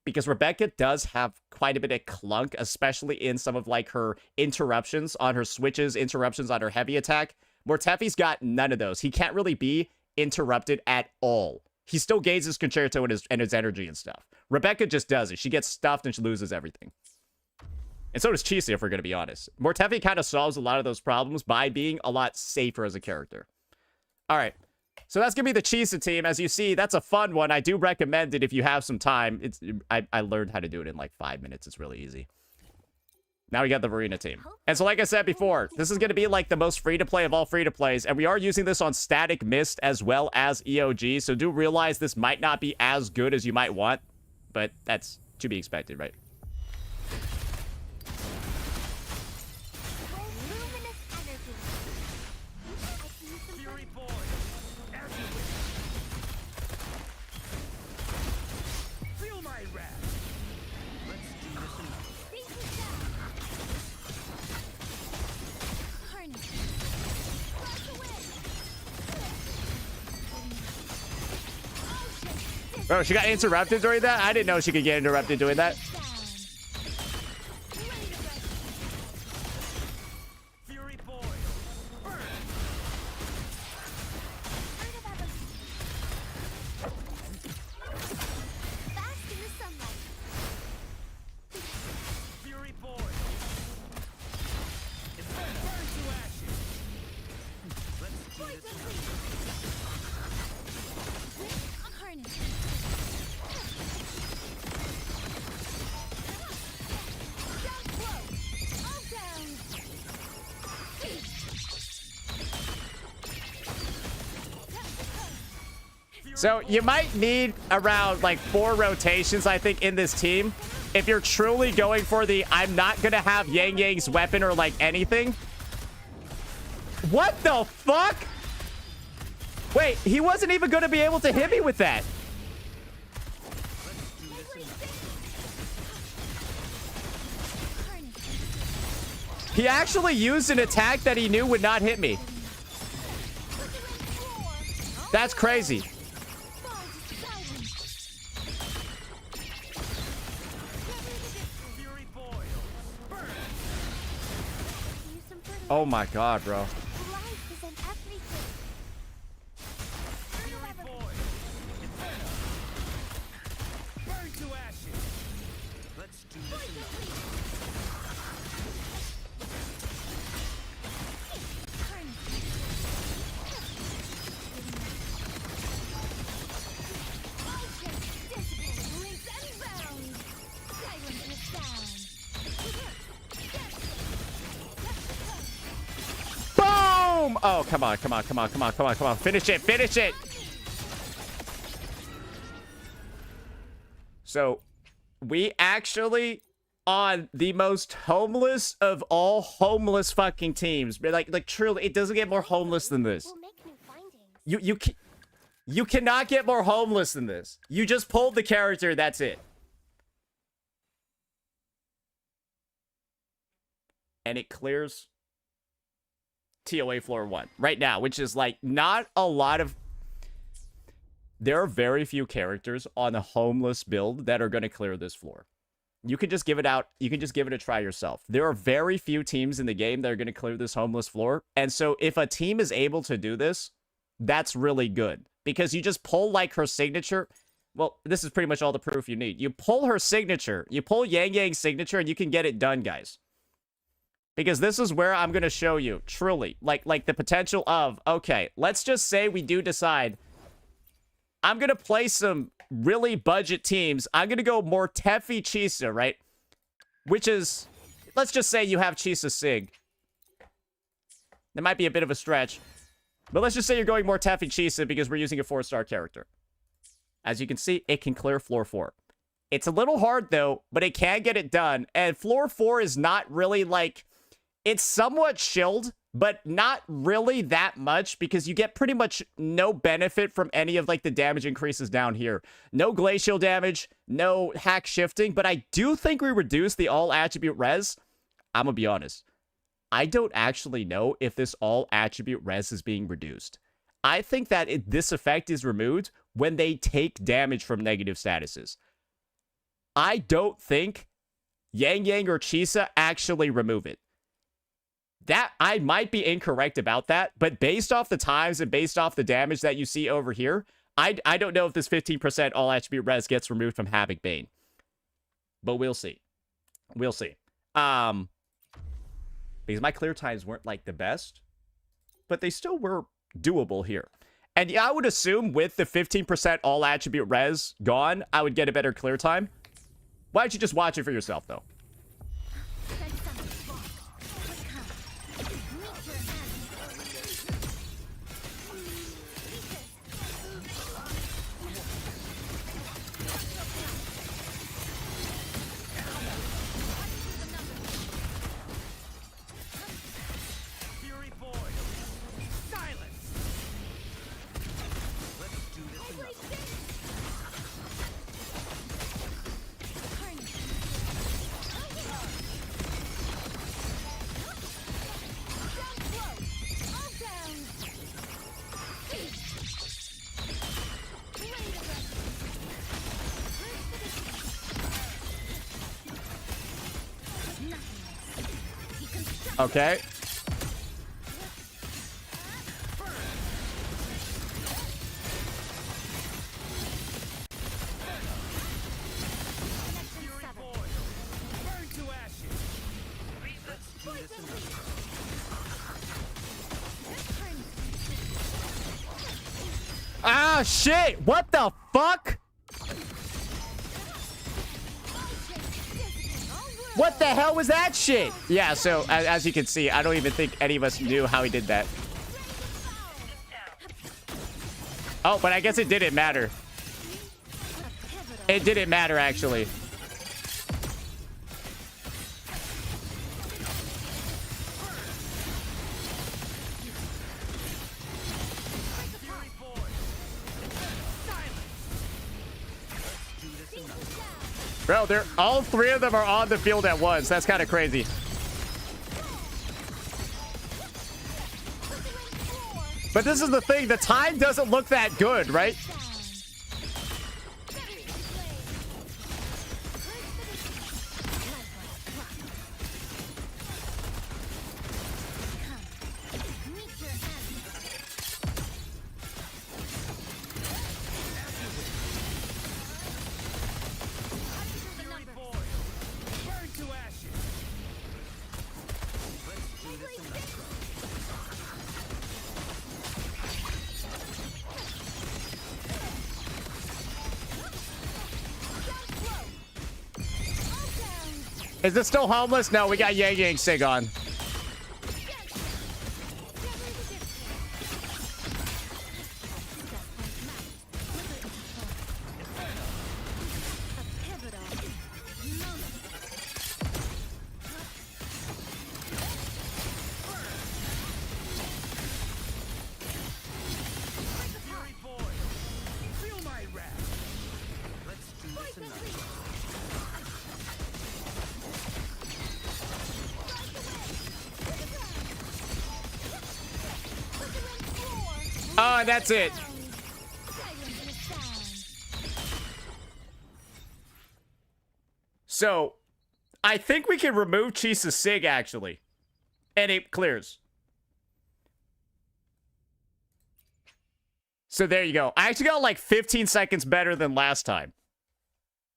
Because Rebecca does have quite a bit of clunk, especially in some of like her interruptions on her switches, interruptions on her heavy attack. Mortefi's got none of those. He can't really be interrupted at all. He still gains his Concerto and his energy and stuff. Rebecca just does it. She gets stuffed and she loses everything. And so does Chisa, if we're going to be honest. Mortefi kind of solves a lot of those problems by being a lot safer as a character. All right. So that's going to be the Chisa team. As you see, that's a fun one. I do recommend it if you have some time. I learned how to do it in like 5 minutes. It's really easy. Now we got the Marina team. And so like I said before, this is going to be like the most free-to-play of all free-to-plays. And we are using this on Static Mist as well as EOG. So do realize this might not be as good as you might want. But that's to be expected, right? Oh, she got interrupted during that? I didn't know she could get interrupted doing that. So you might need around like 4 rotations, I think, in this team. If you're truly going for the, I'm not going to have Yangyang's weapon or like anything. What the fuck? Wait, he wasn't even going to be able to hit me with that. He actually used an attack that he knew would not hit me. That's crazy. Oh my god, bro. Oh, come on, come on, come on, come on, come on, come on. Finish it, finish it. So, we actually on the most homeless of all homeless fucking teams. Like truly, it doesn't get more homeless than this. You cannot get more homeless than this. You just pulled the character, that's it. And it clears TOA floor 1 right now, which is like not a lot of. There are very few characters on a homeless build that are going to clear this floor. You can just give it out. You can just give it a try yourself. There are very few teams in the game that are going to clear this homeless floor. And so if a team is able to do this, that's really good because you just pull like her signature. Well, this is pretty much all the proof you need. You pull her signature, you pull Yangyang's signature, and you can get it done, guys. Because this is where I'm going to show you, truly, like the potential of, okay, let's just say we do decide, I'm going to play some really budget teams. I'm going to go more Tefi Chisa, right? Which is, let's just say you have Chisa Sig. That might be a bit of a stretch. But let's just say you're going more Taffy Chisa because we're using a 4-star character. As you can see, it can clear floor 4. It's a little hard, though, but it can get it done. And floor 4 is not really, like... It's somewhat chilled, but not really that much because you get pretty much no benefit from any of, like, the damage increases down here. No glacial damage, no hack shifting, but I do think we reduce the all-attribute res. I'm gonna be honest. I don't actually know if this all-attribute res is being reduced. I think that this effect is removed when they take damage from negative statuses. I don't think Yangyang or Chisa actually remove it. That I might be incorrect about that, but based off the times and based off the damage that you see over here, I don't know if this 15% all attribute res gets removed from Havoc Bane. But we'll see. We'll see. Because my clear times weren't like the best, but they still were doable here. And yeah, I would assume with the 15% all attribute res gone, I would get a better clear time. Why don't you just watch it for yourself, though? Okay. Ah, shit! What the fuck? What the hell was that shit? Yeah, so as you can see, I don't even think any of us knew how he did that. Oh, but I guess it didn't matter. It didn't matter, actually. Bro, all three of them are on the field at once. That's kind of crazy. But this is the thing. The time doesn't look that good, right? Is it still homeless? No, we got Yangyang Sig on. Oh, that's it. So, I think we can remove Chisa's Sig, actually. And it clears. So there you go. I actually got like 15 seconds better than last time.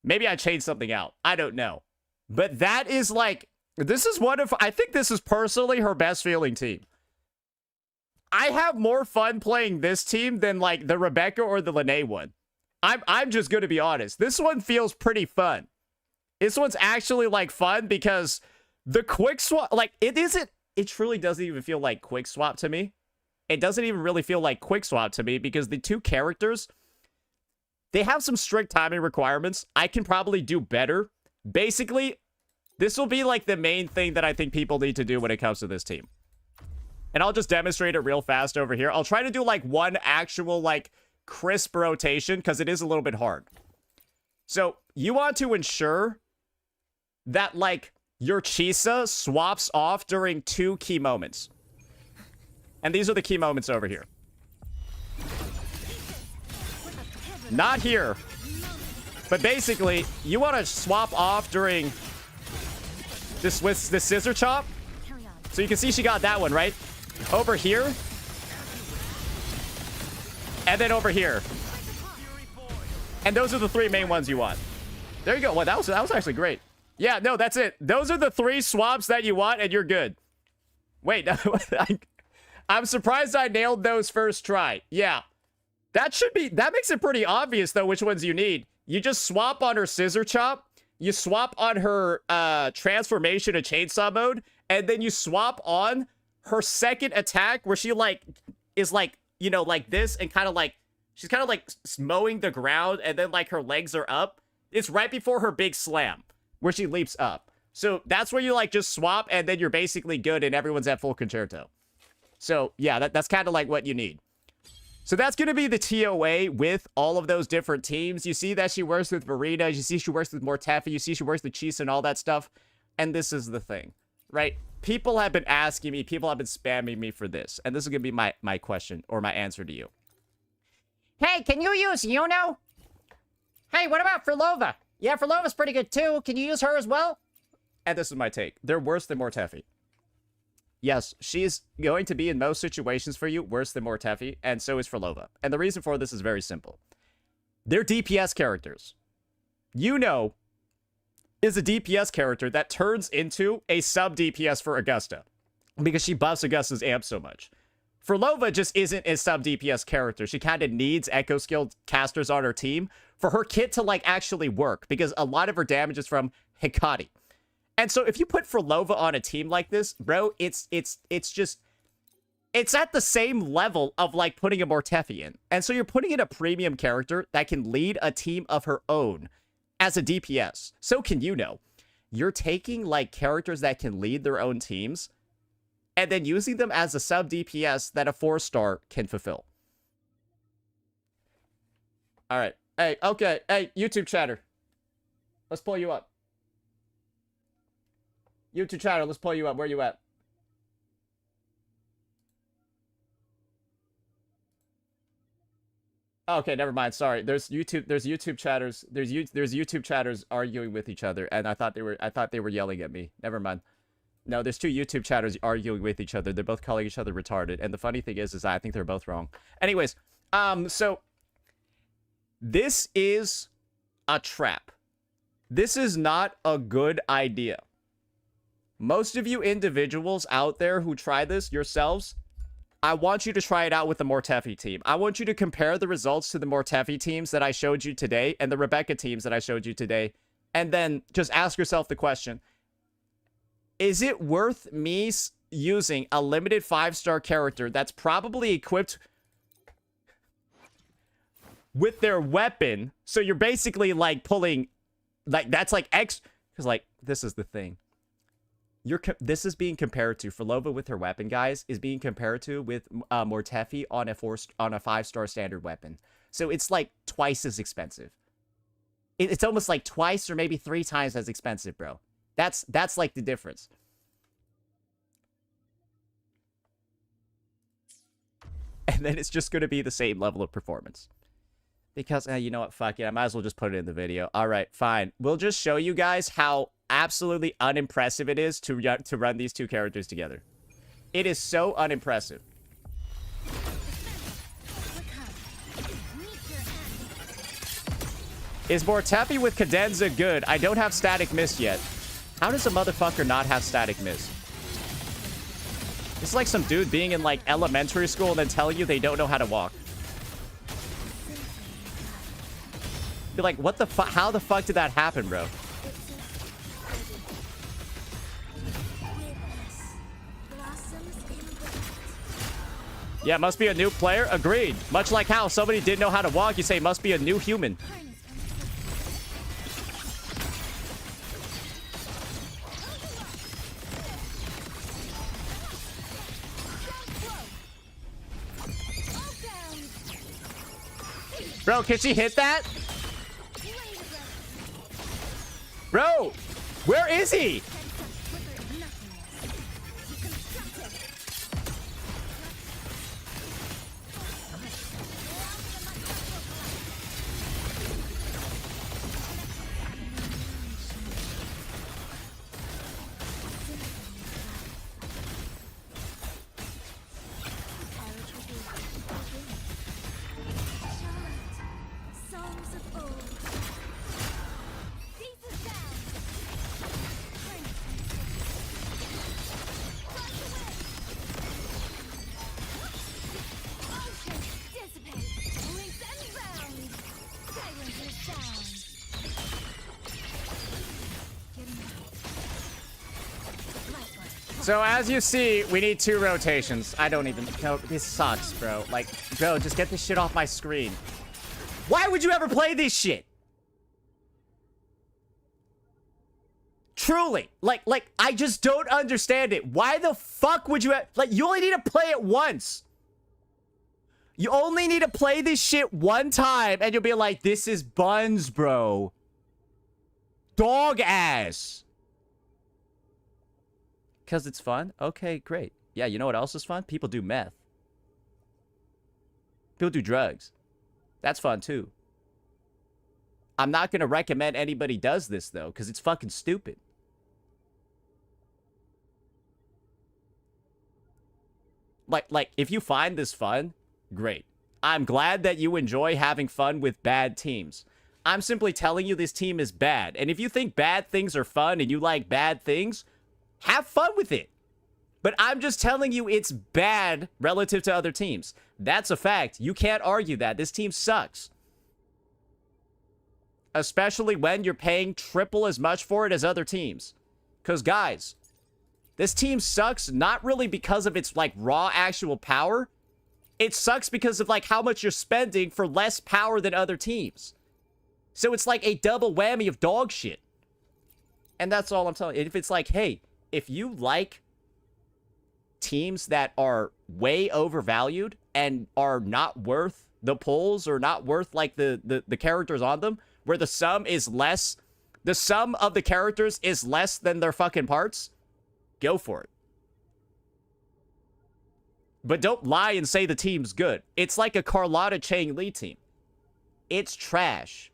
Maybe I changed something out. I don't know. But that is like, this is one of, I think this is personally her best feeling team. I have more fun playing this team than like the Rebecca or the Lene one. I'm just going to be honest. This one feels pretty fun. This one's actually like fun because the quick swap, like it isn't it truly doesn't even feel like quick swap to me. It doesn't even really feel like quick swap to me because the two characters, they have some strict timing requirements. I can probably do better. Basically, this will be like the main thing that I think people need to do when it comes to this team. And I'll just demonstrate it real fast over here. I'll try to do like one actual like crisp rotation because it is a little bit hard. So you want to ensure that like your Chisa swaps off during 2 key moments. And these are the key moments over here. Not here. But basically, you want to swap off during this with this scissor chop. So you can see she got that one, right? Over here. And then over here. And those are the 3 main ones you want. There you go. Well, that was actually great. Yeah, no, that's it. Those are the 3 swaps that you want, and you're good. Wait, I'm surprised I nailed those first try. Yeah. That makes it pretty obvious, though, which ones you need. You just swap on her scissor chop. You swap on her transformation to chainsaw mode. And then you swap on her second attack where she, like, is, like, you know, like this. And kind of, like, she's kind of, like, mowing the ground. And then, like, her legs are up. It's right before her big slam where she leaps up. So that's where you, like, just swap. And then you're basically good and everyone's at full concerto. So, yeah, that's kind of, like, what you need. So that's going to be the TOA with all of those different teams. You see that she works with Verena. You see she works with Mortefi. You see she works with Chisa and all that stuff. And this is the thing, right? People have been asking me. People have been spamming me for this. And this is going to be my question or my answer to you. Hey, can you use Yuno? Hey, what about Furlova? Yeah, Furlova's pretty good too. Can you use her as well? And this is my take. They're worse than Mortefi. Yes, she's going to be in most situations for you worse than Mortefi, and so is Furlova. And the reason for this is very simple. They're DPS characters. Yuno is a DPS character that turns into a sub-DPS for Augusta because she buffs Augusta's amp so much. Furlova just isn't a sub-DPS character. She kind of needs Echo Skill casters on her team for her kit to, like, actually work because a lot of her damage is from Hikari. And so if you put Furlova on a team like this, bro, it's at the same level of, like, putting a Mortefi in. And so you're putting in a premium character that can lead a team of her own as a DPS. So can Yuno. You're taking, like, characters that can lead their own teams and then using them as a sub DPS that a 4-star can fulfill. All right. Hey, okay. Hey, YouTube chatter. Let's pull you up. YouTube chatter, let's pull you up. Where you at? Okay, never mind. Sorry. There's YouTube chatters. There's YouTube chatters arguing with each other, and I thought they were yelling at me. Never mind. No, there's 2 YouTube chatters arguing with each other. They're both calling each other retarded. And the funny thing is I think they're both wrong. Anyways, so this is a trap. This is not a good idea. Most of you individuals out there who try this yourselves, I want you to try it out with the Mortefi team. I want you to compare the results to the Mortefi teams that I showed you today and the Rebecca teams that I showed you today. And then just ask yourself the question, is it worth me using a limited 5-star character that's probably equipped with their weapon? So you're basically, like, pulling, like, that's like X, because, like, this is the thing. This is being compared to Furlova with her weapon, guys, is being compared to with Mortefi on a 5-star standard weapon. So it's like twice as expensive. It's almost like twice or maybe 3 times as expensive, bro. That's like the difference. And then it's just going to be the same level of performance. Because, you know what, fuck it, I might as well just put it in the video. All right, fine. We'll just show you guys how absolutely unimpressive it is to run these 2 characters together. It is so unimpressive. Is Mortefi with Cadenza good? I don't have Static Mist yet. How does a motherfucker not have Static Mist? It's like some dude being in, like, elementary school and then telling you they don't know how to walk. Be like, what the fuck? How the fuck did that happen, bro? Yeah, must be a new player. Agreed. Much like how somebody didn't know how to walk, you say must be a new human. Bro, can she hit that? Bro, where is he? So as you see, we need 2 rotations. I don't even know. This sucks, bro. Like, bro, just get this shit off my screen. Why would you ever play this shit? Truly. Like, I just don't understand it. Why the fuck would you... Like, you only need to play it once. You only need to play this shit one time, and you'll be like, this is buns, bro. Dog ass. Because it's fun? Okay, great. Yeah, you know what else is fun? People do meth. People do drugs. That's fun, too. I'm not going to recommend anybody does this, though, because it's fucking stupid. Like, if you find this fun, great. I'm glad that you enjoy having fun with bad teams. I'm simply telling you this team is bad. And if you think bad things are fun and you like bad things... have fun with it. But I'm just telling you it's bad relative to other teams. That's a fact. You can't argue that. This team sucks. Especially when you're paying triple as much for it as other teams. Because, guys, this team sucks not really because of its, like, raw actual power. It sucks because of, like, how much you're spending for less power than other teams. So it's like a double whammy of dog shit. And that's all I'm telling you. If it's like, hey... if you like teams that are way overvalued and are not worth the pulls or not worth like the characters on them, where the sum is less, the sum of the characters is less than their fucking parts, go for it. But don't lie and say the team's good. It's like a Carlotta Chang Li team. It's trash.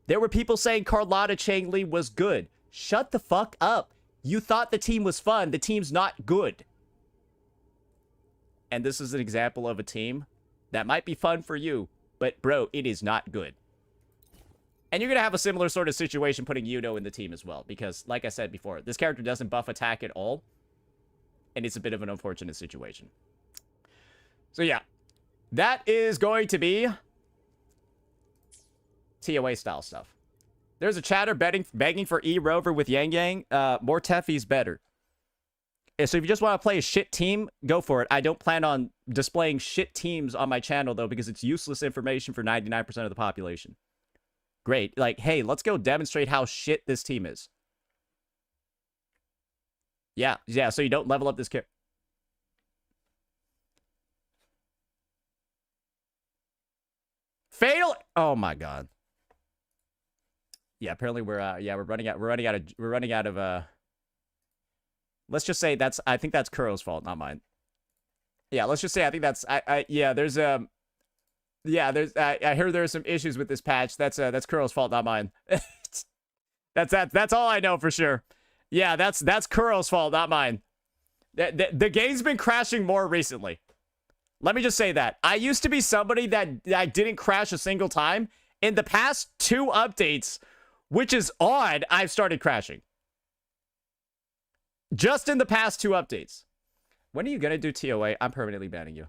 There were people saying Carlotta Chang Li was good. Shut the fuck up. You thought the team was fun. The team's not good. And this is an example of a team that might be fun for you, but bro, it is not good. And you're going to have a similar sort of situation putting Yuno in the team as well, because like I said before, this character doesn't buff attack at all, and it's a bit of an unfortunate situation. So yeah, that is going to be TOA style stuff. There's a chatter begging for Rover with Yangyang. More Teffy's better. So if you just want to play a shit team, go for it. I don't plan on displaying shit teams on my channel, though, because it's useless information for 99% of the population. Great. Like, hey, let's go demonstrate how shit this team is. Yeah, so you don't level up this character. Fatal. Oh my god. Yeah, apparently we're running out of let's just say I think that's Kuro's fault, not mine. Yeah, let's just say I think that's I heard there's some issues with this patch. That's Kuro's fault, not mine. That's all I know for sure. Yeah, that's Kuro's fault, not mine. The game's been crashing more recently. Let me just say that. I used to be somebody that I didn't crash a single time. In the past 2 updates, which is odd, I've started crashing. Just in the past 2 updates. When are you going to do TOA? I'm permanently banning you.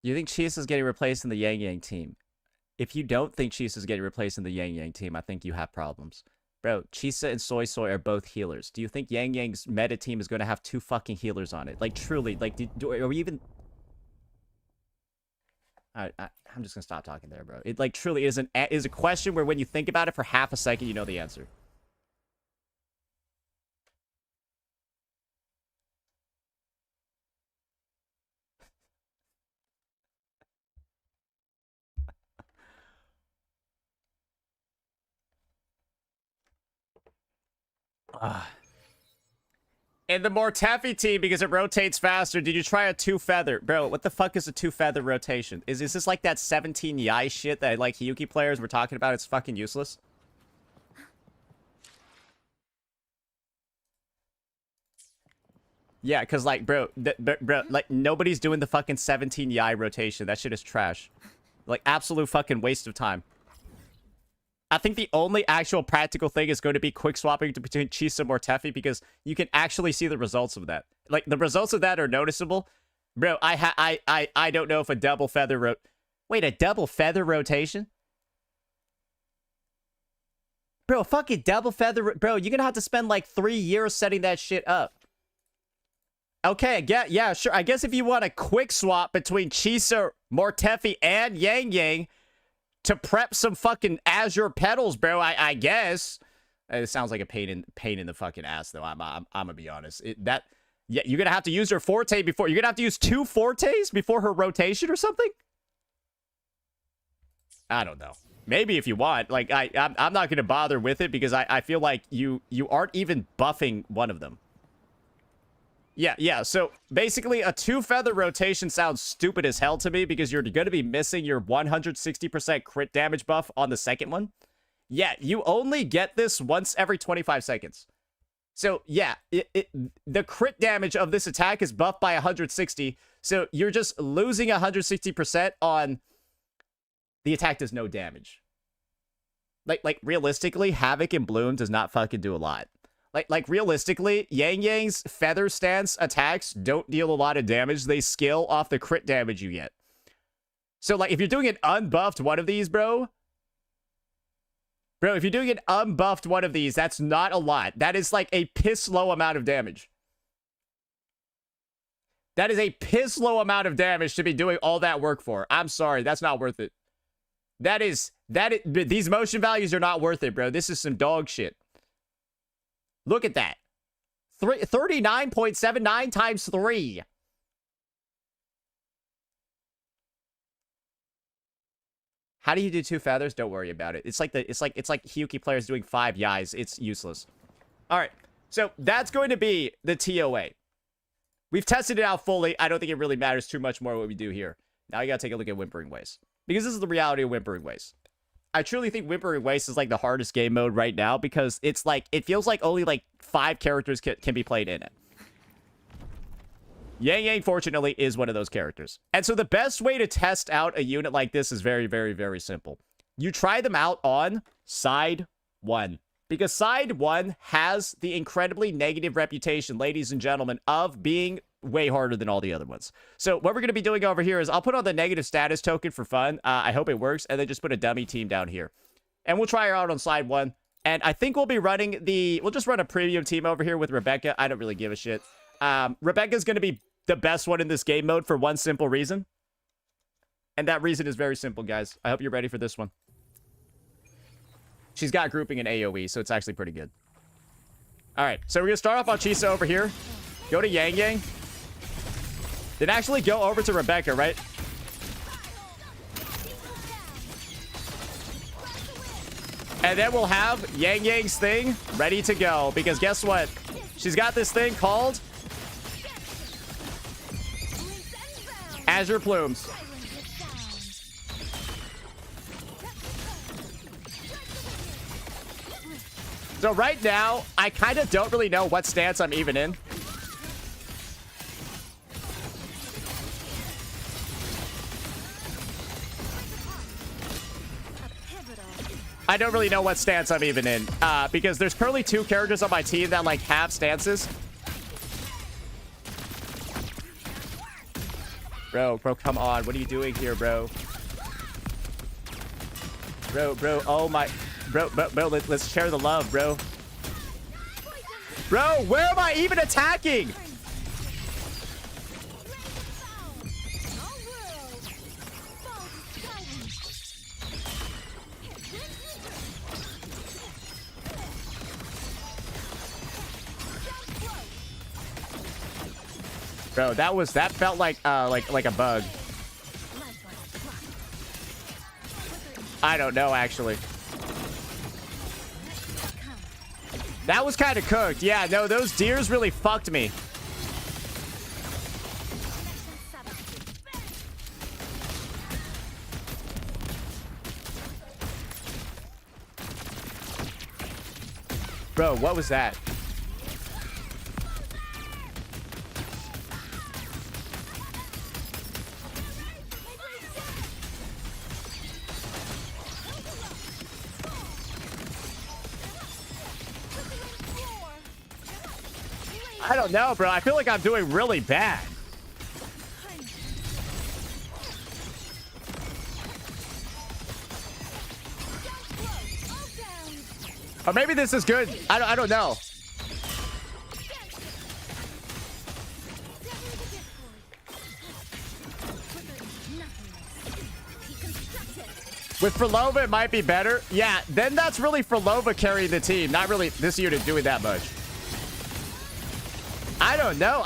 You think Chisa is getting replaced in the Yangyang team? If you don't think Chisa is getting replaced in the Yangyang team, I think you have problems. Bro, Chisa and Soy Soy are both healers. Do you think Yangyang's meta team is going to have 2 fucking healers on it? Like, truly, like, are we even... I'm just going to stop talking there, bro. It, like, truly is a question where when you think about it for half a second, you know the answer. In the Mortefi team, because it rotates faster, did you try a 2-feather? Bro, what the fuck is a 2-feather rotation? Is this like that 17 Yai shit that like Hiyuki players were talking about? It's fucking useless. Yeah, because like, bro, like nobody's doing the fucking 17 Yai rotation. That shit is trash. Like, absolute fucking waste of time. I think the only actual practical thing is going to be quick swapping between Chisa and Mortefi because you can actually see the results of that. Like, the results of that are noticeable. Bro, I don't know if a double feather Wait, a double feather rotation? Bro, a fucking double feather... Bro, you're gonna have to spend like 3 years setting that shit up. Okay, yeah, sure. I guess if you want a quick swap between Chisa, Mortefi, and Yangyang to prep some fucking Azure petals, bro, I guess. It sounds like a pain in the fucking ass, though. I'm gonna be honest. Yeah, you're gonna have to use her forte before. You're gonna have to use 2 fortes before her rotation or something. I don't know. Maybe if you want. Like, I'm not gonna bother with it because I feel like you aren't even buffing one of them. Yeah, so basically a 2-feather rotation sounds stupid as hell to me because you're going to be missing your 160% crit damage buff on the second one. Yeah, you only get this once every 25 seconds. So, yeah, the crit damage of this attack is buffed by 160, so you're just losing 160% on... The attack does no damage. Like realistically, Havoc and Bloom does not fucking do a lot. Like realistically, Yangyang's feather stance attacks don't deal a lot of damage. They scale off the crit damage you get. So, like, if you're doing an unbuffed one of these, bro, if you're doing an unbuffed one of these, that's not a lot. That is, like, a piss-low amount of damage. That is a piss-low amount of damage to be doing all that work for. I'm sorry, that's not worth it. These motion values are not worth it, bro. This is some dog shit. Look at that. 39.79 times 3. How do you do 2 feathers? Don't worry about it. It's like Hiyuki players doing 5 Yais. It's useless. All right. So that's going to be the TOA. We've tested it out fully. I don't think it really matters too much more what we do here. Now you got to take a look at Whimpering Waste. Because this is the reality of Whimpering Waste. I truly think Whimpering Waste is like the hardest game mode right now because it's like, it feels like only like 5 characters can be played in it. Yangyang, fortunately, is one of those characters. And so the best way to test out a unit like this is very, very, very simple. You try them out on side 1. Because side 1 has the incredibly negative reputation, ladies and gentlemen, of being way harder than all the other ones. So what we're going to be doing over here is I'll put on the negative status token for fun. I hope it works. And then just put a dummy team down here. And we'll try her out on side 1. And I think we'll be running we'll just run a premium team over here with Rebecca. I don't really give a shit. Rebecca's going to be the best one in this game mode for one simple reason. And that reason is very simple, guys. I hope you're ready for this one. She's got grouping in AoE, so it's actually pretty good. All right, so we're going to start off on Chisa over here. Go to Yangyang. Then actually go over to Rebecca, right? And then we'll have Yangyang's thing ready to go. Because guess what? She's got this thing called Azure Plumes. So right now, I kind of don't really know what stance I'm even in. I don't really know what stance I'm even in, because there's currently 2 characters on my team that, like, have stances. Bro, come on. What are you doing here, bro? Bro, oh my... Bro, let's share the love, bro. Bro, where am I even attacking? Bro, that felt like a bug. I don't know, actually. That was kind of cooked. Yeah, no, those deers really fucked me. Bro, what was that? I don't know, bro. I feel like I'm doing really bad. Or maybe this is good. I don't know. With Frolova, it might be better. Yeah, then that's really Frolova carrying the team. Not really this unit doing that much. I don't know.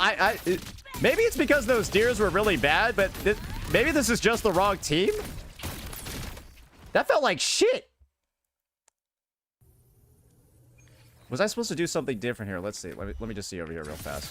Maybe it's because those deers were really bad, but maybe this is just the wrong team. That felt like shit. Was I supposed to do something different here? Let's see. Let me just see over here real fast.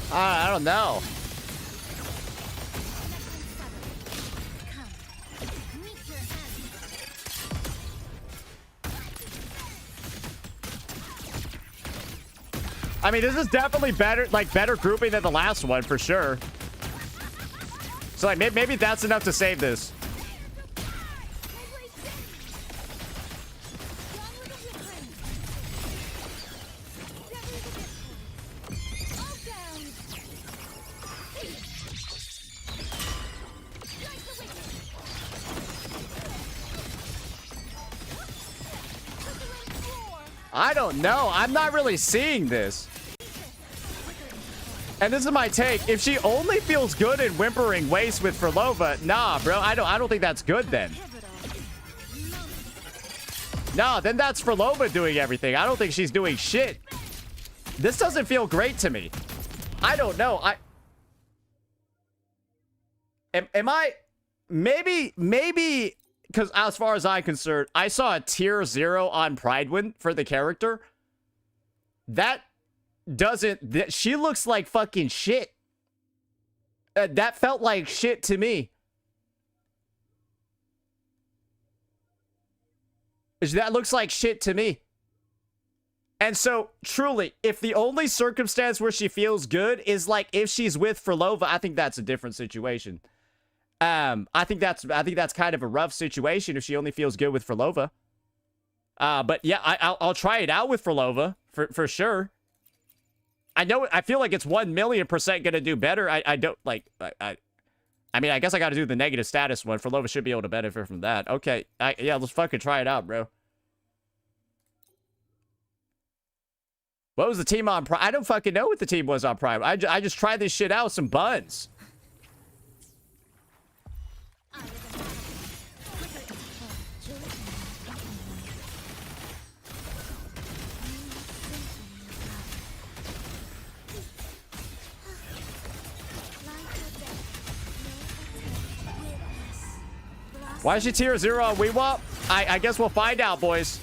I don't know. I mean, this is definitely better grouping than the last one for sure. So like maybe that's enough to save this. I don't know. I'm not really seeing this. And this is my take. If she only feels good in Whimpering Waste with Frolova, nah, bro. I don't think that's good then. Nah, then that's Frolova doing everything. I don't think she's doing shit. This doesn't feel great to me. I don't know. Am I... Maybe... Because as far as I'm concerned, I saw a tier 0 on Pridewin for the character. That doesn't... She looks like fucking shit. That felt like shit to me. That looks like shit to me. And so, truly, if the only circumstance where she feels good is like if she's with Frolova, I think that's a different situation. I think that's kind of a rough situation if she only feels good with Frolova. But yeah, I'll try it out with Frolova for sure. I feel like it's 1,000,000% gonna do better. I don't like. I mean, I guess I got to do the negative status one. Frolova should be able to benefit from that. Okay, yeah, let's fucking try it out, bro. What was the team on Prime? I don't fucking know what the team was on Prime. I just tried this shit out with some buns. Why is she tier 0 on Whiwa? I guess we'll find out, boys.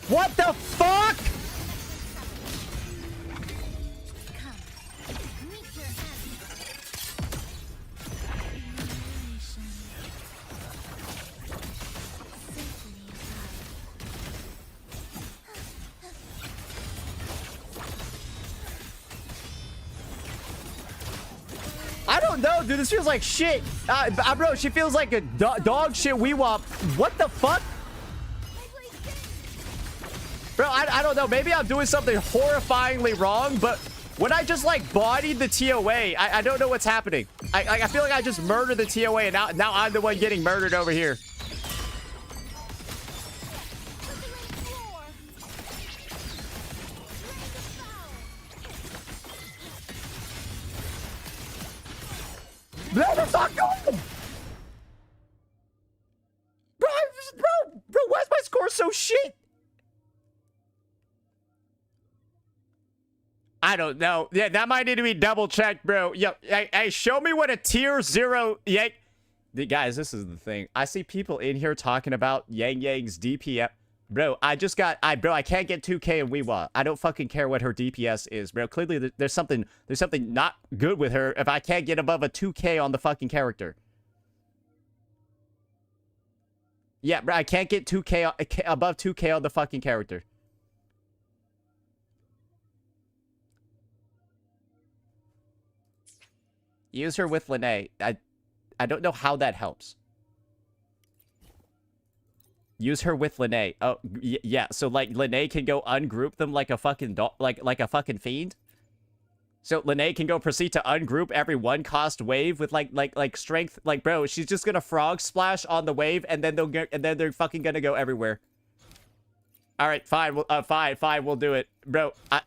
What the fuck? I don't know, dude. This feels like shit. Bro, she feels like a dog shit Whiwa. What the fuck? Bro, I don't know. Maybe I'm doing something horrifyingly wrong, but when I just, like, bodied the TOA, I don't know what's happening. I feel like I just murdered the TOA, and now I'm the one getting murdered over here. No, that's not good! Bro, why is my score so shit? I don't know. Yeah, that might need to be double checked, bro. Yo, hey, show me what a tier 0 Yang... Guys, this is the thing. I see people in here talking about Yangyang's DPS. Bro, I can't get 2K in Whiwa. I don't fucking care what her DPS is, bro. Clearly, there's something not good with her if I can't get above a 2K on the fucking character. Yeah, bro, I can't get 2K above 2K on the fucking character. Use her with Lene. I don't know how that helps. Use her with Lene. Oh, yeah. So, like, Lene can go ungroup them like a fucking dog, like a fucking fiend. So, Lene can go proceed to ungroup every 1-cost wave with, like strength. Like, bro, she's just gonna frog splash on the wave, and then they're fucking gonna go everywhere. All right, fine. Fine. We'll do it, bro. How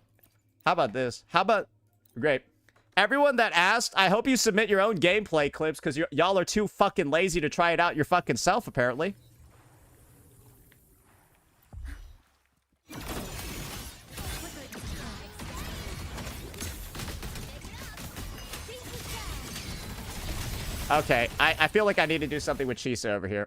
about this? How about... Great. Everyone that asked, I hope you submit your own gameplay clips, because y'all are too fucking lazy to try it out your fucking self, apparently. Okay, I feel like I need to do something with Chisa over here.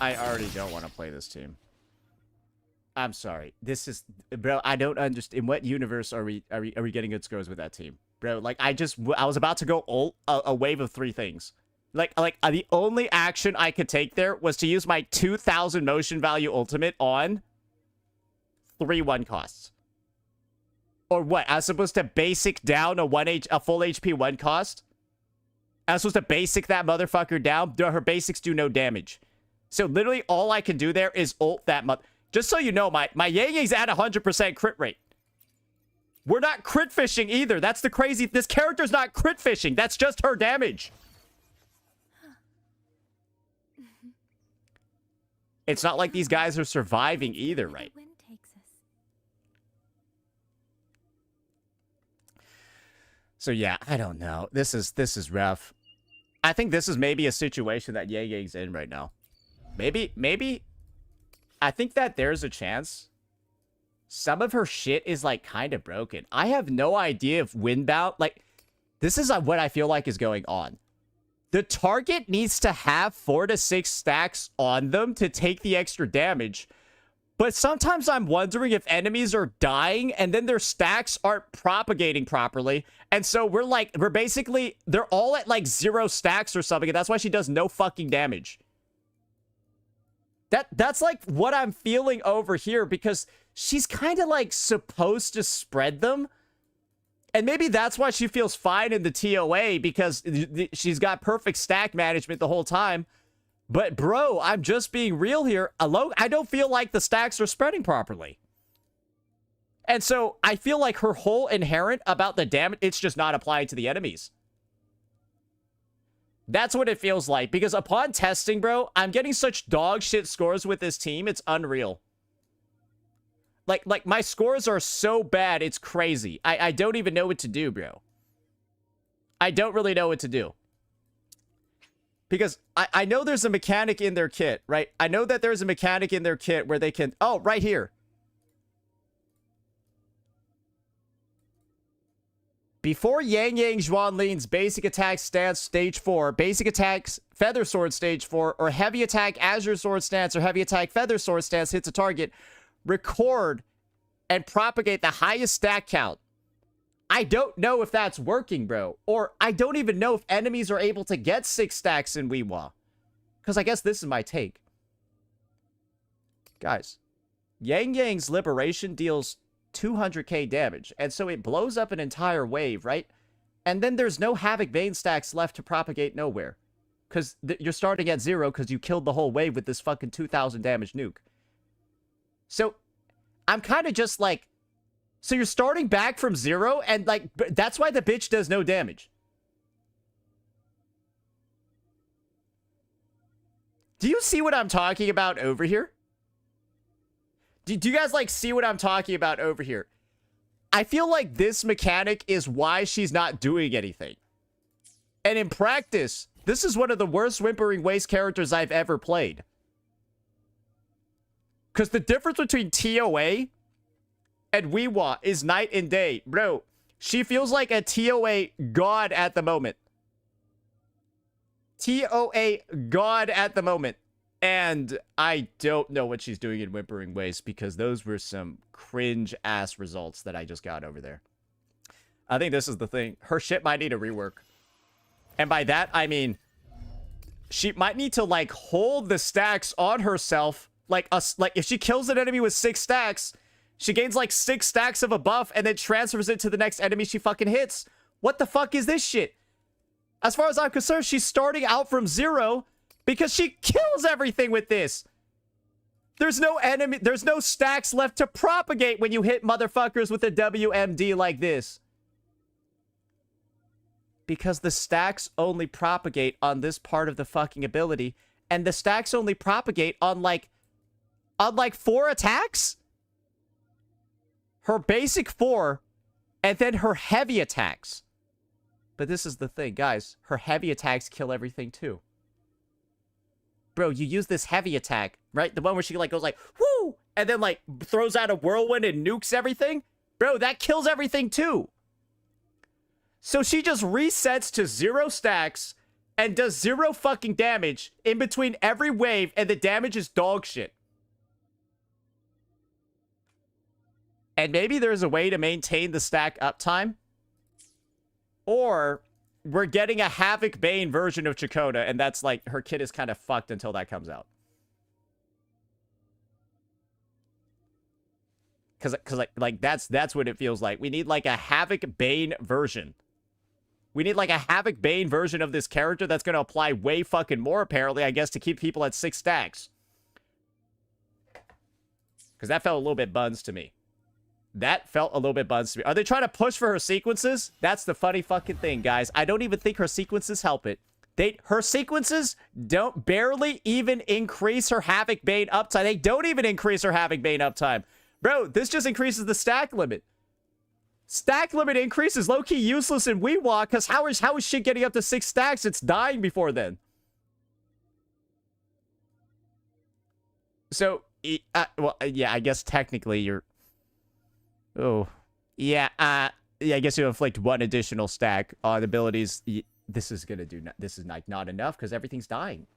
I already don't want to play this team. I'm sorry. This is... Bro, I don't understand. In what universe are we getting good scores with that team? Bro, like, I was about to go ult a wave of 3 things. Like, the only action I could take there was to use my 2,000 motion value ultimate on 3 1-costs. Or what? I was supposed to basic down a full HP 1-cost? I was supposed to basic that motherfucker down? Her basics do no damage. So literally all I can do there is ult that just so you know, my Yangyang's at 100% crit rate. We're not crit fishing either. That's the crazy... This character's not crit fishing. That's just her damage. It's not like these guys are surviving either, right? So yeah, I don't know. This is rough. I think this is maybe a situation that Yangyang's in right now. Maybe, I think that there's a chance some of her shit is, like, kind of broken. I have no idea if Windbound, like, this is what I feel like is going on. The target needs to have 4 to 6 stacks on them to take the extra damage. But sometimes I'm wondering if enemies are dying and then their stacks aren't propagating properly. And so we're basically, they're all at, like, 0 stacks or something. And that's why she does no fucking damage. That's like what I'm feeling over here, because she's kind of like supposed to spread them. And maybe that's why she feels fine in the TOA, because she's got perfect stack management the whole time. But bro, I'm just being real here. I don't feel like the stacks are spreading properly. And so I feel like her whole inherent about the damage, it's just not applied to the enemies. That's what it feels like, because upon testing, bro, I'm getting such dog shit scores with this team. It's unreal. Like my scores are so bad, it's crazy. I don't even know what to do, bro. I don't really know what to do. Because I know there's a mechanic in their kit, right? I know that there's a mechanic in their kit where they can... Oh, right here. Before Yangyang Zhuanlin's basic attack stance stage 4, basic attacks feather sword stage 4, or heavy attack azure sword stance or heavy attack feather sword stance hits a target, record and propagate the highest stack count. I don't know if that's working, bro. Or I don't even know if enemies are able to get 6 stacks in Whiwa. Because I guess this is my take. Guys, Yangyang's liberation deals 200k damage. And so it blows up an entire wave, right? And then there's no Havoc Bane stacks left to propagate nowhere. Because you're starting at 0 because you killed the whole wave with this fucking 2000 damage nuke. So I'm kind of just like... So you're starting back from 0, and, like, that's why the bitch does no damage. Do you see what I'm talking about over here? Do you guys, like, see what I'm talking about over here? I feel like this mechanic is why she's not doing anything. And in practice, this is one of the worst Whimpering Waste characters I've ever played. Because the difference between TOA... and Whiwa is night and day. Bro, she feels like a TOA god at the moment. TOA god at the moment. And I don't know what she's doing in Whimpering Waste because those were some cringe-ass results that I just got over there. I think this is the thing. Her shit might need a rework. And by that, I mean... she might need to, like, hold the stacks on herself. Like, if she kills an enemy with 6 stacks... she gains like 6 stacks of a buff and then transfers it to the next enemy she fucking hits. What the fuck is this shit? As far as I'm concerned, she's starting out from 0 because she kills everything with this. There's no enemy, there's no stacks left to propagate when you hit motherfuckers with a WMD like this. Because the stacks only propagate on this part of the fucking ability, and the stacks only propagate on like 4 attacks? Her basic 4, and then her heavy attacks. But this is the thing, guys. Her heavy attacks kill everything, too. Bro, you use this heavy attack, right? The one where she, like, goes like, whoo! And then, like, throws out a whirlwind and nukes everything. Bro, that kills everything, too. So she just resets to 0 stacks and does 0 fucking damage in between every wave, and the damage is dog shit. And maybe there's a way to maintain the stack uptime. Or we're getting a Havoc Bane version of Chakota, and that's like, her kit is kind of fucked until that comes out. Because like that's what it feels like. We need like a Havoc Bane version. We need like a Havoc Bane version of this character that's going to apply way fucking more, apparently, I guess, to keep people at 6 stacks. Because that felt a little bit buns to me. That felt a little bit buns to me. Are they trying to push for her sequences? That's the funny fucking thing, guys. I don't even think her sequences help it. Her sequences don't barely even increase her Havoc Bane uptime. They don't even increase her Havoc Bane uptime. Bro, this just increases the stack limit. Stack limit increase is low-key useless in Whiwa, because how is shit getting up to 6 stacks? It's dying before then. So, well, yeah, I guess technically you're... Oh, yeah, I guess you inflict 1 additional stack on abilities. This is gonna do, this is like not enough because everything's dying.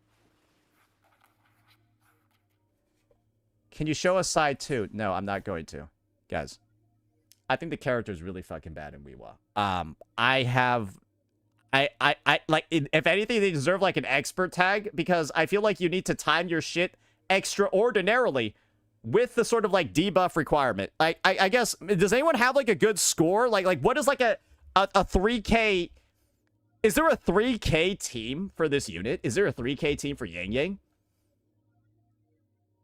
Can you show us side 2? No, I'm not going to. Guys, I think the character is really fucking bad in Whiwa. Like, if anything, they deserve like an expert tag because I feel like you need to time your shit extraordinarily with the sort of like debuff requirement. I guess, does anyone have like a good score? Like what is like a 3K? Is there a 3K team for this unit? Is there a 3K team for Yangyang?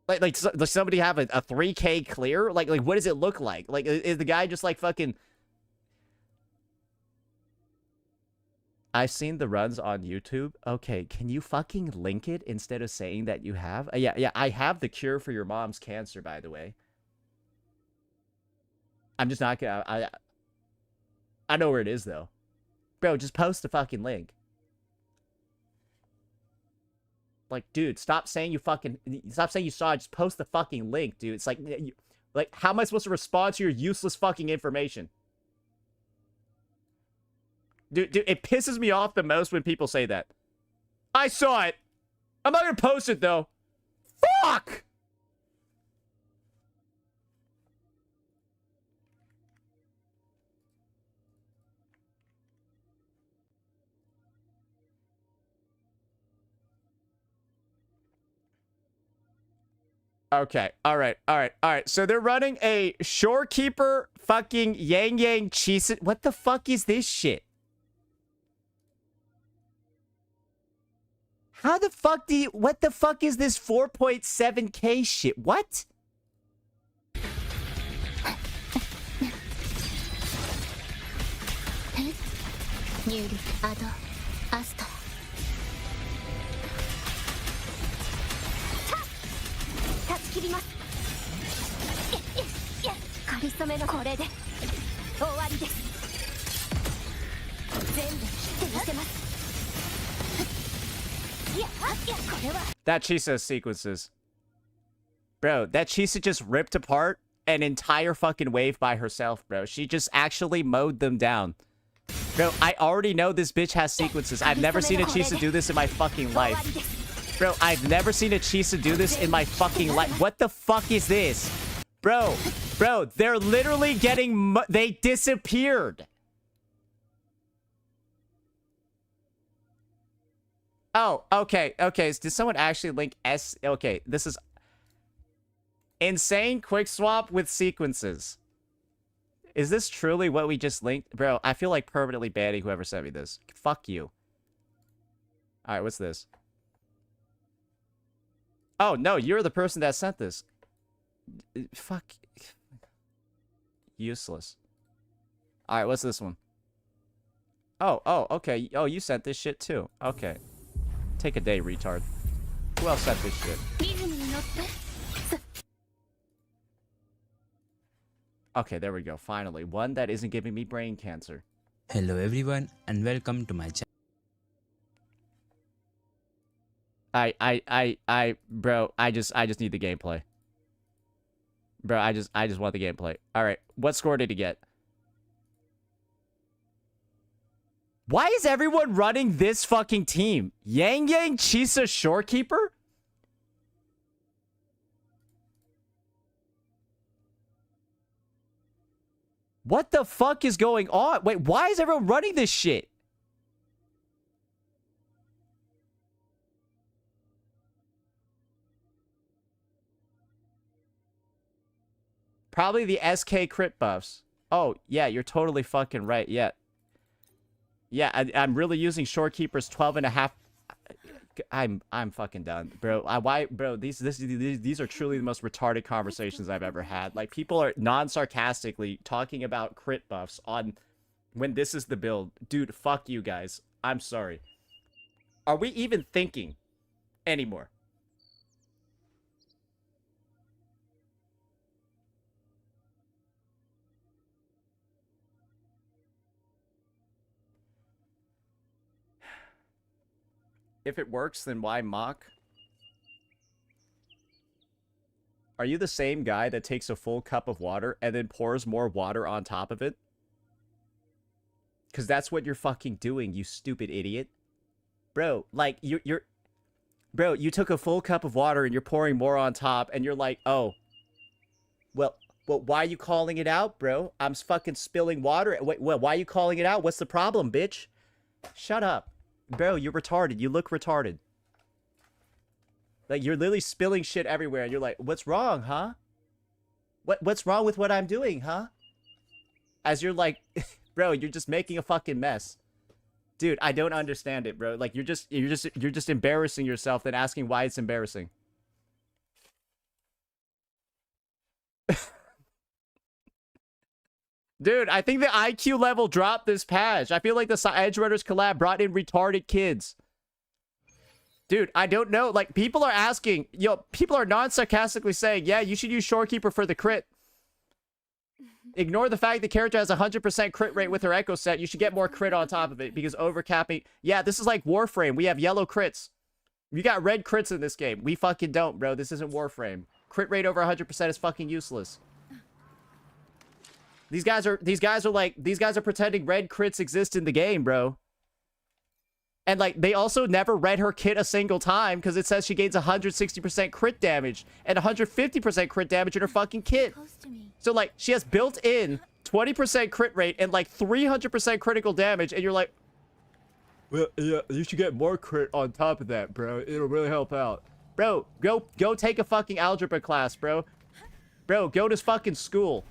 Like does somebody have a 3K clear? Like what does it look like? Like, is the guy just like fucking... I've seen the runs on YouTube. Okay, can you fucking link it instead of saying that you have? Yeah, I have the cure for your mom's cancer, by the way. I'm just not gonna. I know where it is though, bro. Just post the fucking link. Like, dude, stop saying you saw it. Just post the fucking link, dude. It's like, how am I supposed to respond to your useless fucking information? Dude, it pisses me off the most when people say that. I saw it. I'm not gonna post it though. Fuck! Okay, alright. So they're running a Shorekeeper fucking Yangyang cheese. What the fuck is this shit? How the fuck do you... What the fuck is this 4.7k shit? What? That Chisa sequences. Bro, that Chisa just ripped apart an entire fucking wave by herself, bro. She just actually mowed them down. Bro, I already know this bitch has sequences. I've never seen a Chisa do this in my fucking life. Bro, I've never seen a Chisa do this in my fucking life. What the fuck is this? Bro, they're literally getting... They disappeared. Oh, okay. Did someone actually link S? Okay, this is... Insane quick swap with sequences. Is this truly what we just linked? Bro, I feel like permanently banning whoever sent me this. Fuck you. Alright, what's this? Oh, no, you're the person that sent this. Fuck. Useless. Alright, what's this one? Oh, okay. Oh, you sent this shit too. Okay. Take a day, retard. Who else sent this shit? Okay, there we go. Finally. One that isn't giving me brain cancer. Hello everyone and welcome to my channel. Bro, I just need the gameplay. Bro, I just want the gameplay. Alright, what score did he get? Why is everyone running this fucking team? Yangyang Chisa Shorekeeper? What the fuck is going on? Wait, why is everyone running this shit? Probably the SK crit buffs. Oh, yeah, you're totally fucking right. Yeah. Yeah, I'm really using Shorekeeper's 12.5. I'm fucking done, bro. Bro? These are truly the most retarded conversations I've ever had. Like, people are non-sarcastically talking about crit buffs on when this is the build. Dude, fuck you guys. I'm sorry. Are we even thinking anymore? If it works, then why mock? Are you the same guy that takes a full cup of water and then pours more water on top of it? Because that's what you're fucking doing, you stupid idiot. Bro, like, Bro, you took a full cup of water and you're pouring more on top and you're like, oh. Well, why are you calling it out, bro? I'm fucking spilling water. Wait, why are you calling it out? What's the problem, bitch? Shut up. Bro, you're retarded. You look retarded. Like, you're literally spilling shit everywhere, and you're like, what's wrong, huh? What's wrong with what I'm doing, huh? As you're like, bro, you're just making a fucking mess. Dude, I don't understand it, bro. Like, you're just embarrassing yourself and asking why it's embarrassing. Dude, I think the IQ level dropped this patch. I feel like the Edge Runners collab brought in retarded kids. Dude, I don't know. Like, people are asking, people are non-sarcastically saying, yeah, you should use Shorekeeper for the crit. Ignore the fact the character has 100% crit rate with her echo set. You should get more crit on top of it because overcapping. Yeah, this is like Warframe. We have yellow crits. You got red crits in this game. We fucking don't, bro. This isn't Warframe. Crit rate over 100% is fucking useless. These guys are pretending red crits exist in the game, bro. And like they also never read her kit a single time because it says she gains 160% crit damage and 150% crit damage in her fucking kit. So like she has built-in 20% crit rate and like 300% critical damage, and you're like, well, yeah, you should get more crit on top of that, bro. It'll really help out. Bro, go take a fucking algebra class, bro. Bro, go to fucking school.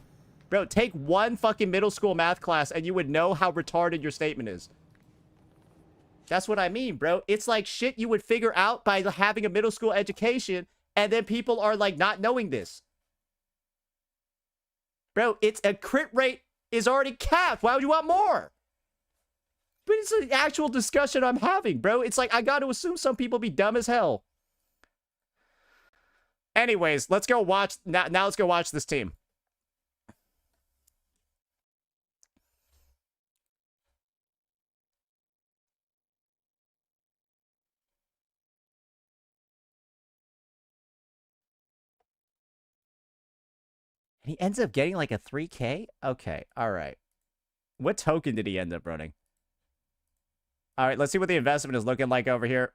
Bro, take one fucking middle school math class and you would know how retarded your statement is. That's what I mean, bro. It's like shit you would figure out by having a middle school education, and then people are like not knowing this. Bro, it's a crit rate is already capped. Why would you want more? But it's an actual discussion I'm having, bro. It's like I got to assume some people be dumb as hell. Anyways, let's go watch. Now let's go watch this team. And he ends up getting like a 3K? Okay, all right. What token did he end up running? All right, let's see what the investment is looking like over here.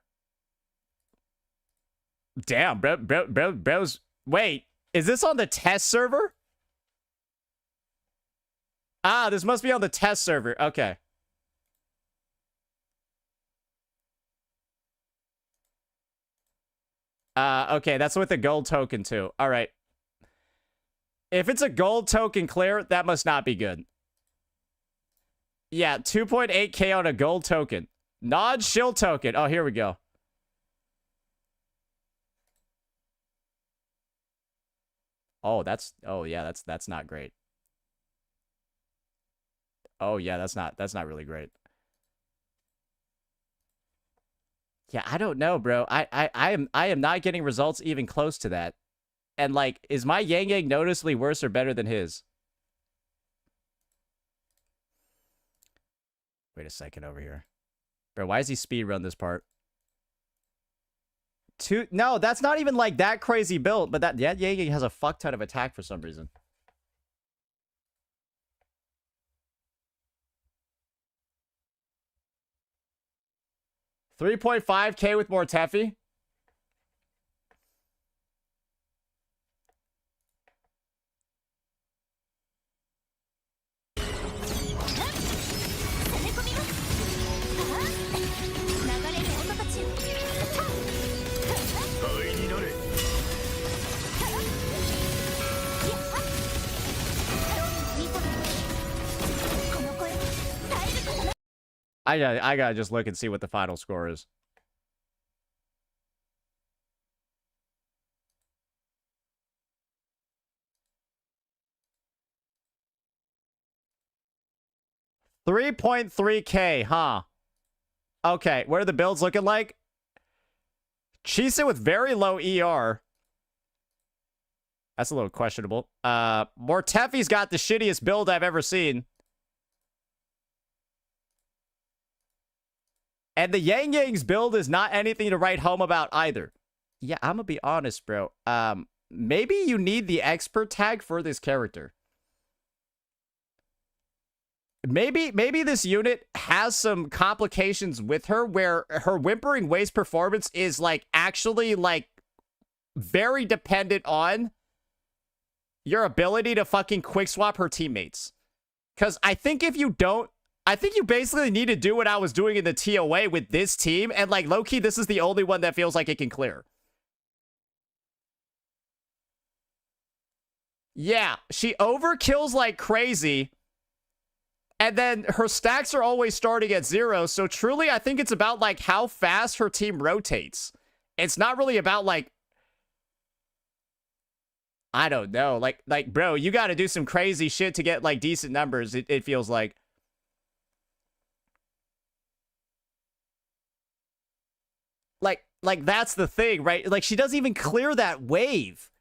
Damn, bro's... Wait, is this on the test server? Ah, this must be on the test server. Okay. Okay, that's with the gold token too. All right. If it's a gold token clear, that must not be good. Yeah, 2.8k on a gold token. Nod shill token. Oh, here we go. Oh, yeah, that's not great. Oh, yeah, that's not really great. Yeah, I don't know, bro. I am not getting results even close to that. And like, is my Yangyang noticeably worse or better than his? Wait a second over here. Bro, why is he speed run this part? No, that's not even like that crazy build, but that Yangyang has a fuck ton of attack for some reason. $3.5k with more Teffy. I gotta just look and see what the final score is. $3.3k, huh? Okay, what are the builds looking like? Chisa with very low ER. That's a little questionable. Morteffi's got the shittiest build I've ever seen. And the Yangyang's build is not anything to write home about either. Yeah, I'm gonna be honest, bro. Maybe you need the expert tag for this character. Maybe this unit has some complications with her where her Whimpering Waste performance is like actually like very dependent on your ability to fucking quick swap her teammates. Because I think if you don't, I think you basically need to do what I was doing in the TOA with this team. And like low-key, this is the only one that feels like it can clear. Yeah, she overkills like crazy. And then her stacks are always starting at 0. So truly, I think it's about like how fast her team rotates. It's not really about like, I don't know. Like bro, you got to do some crazy shit to get like decent numbers. It feels like. Like that's the thing, right? Like she doesn't even clear that wave.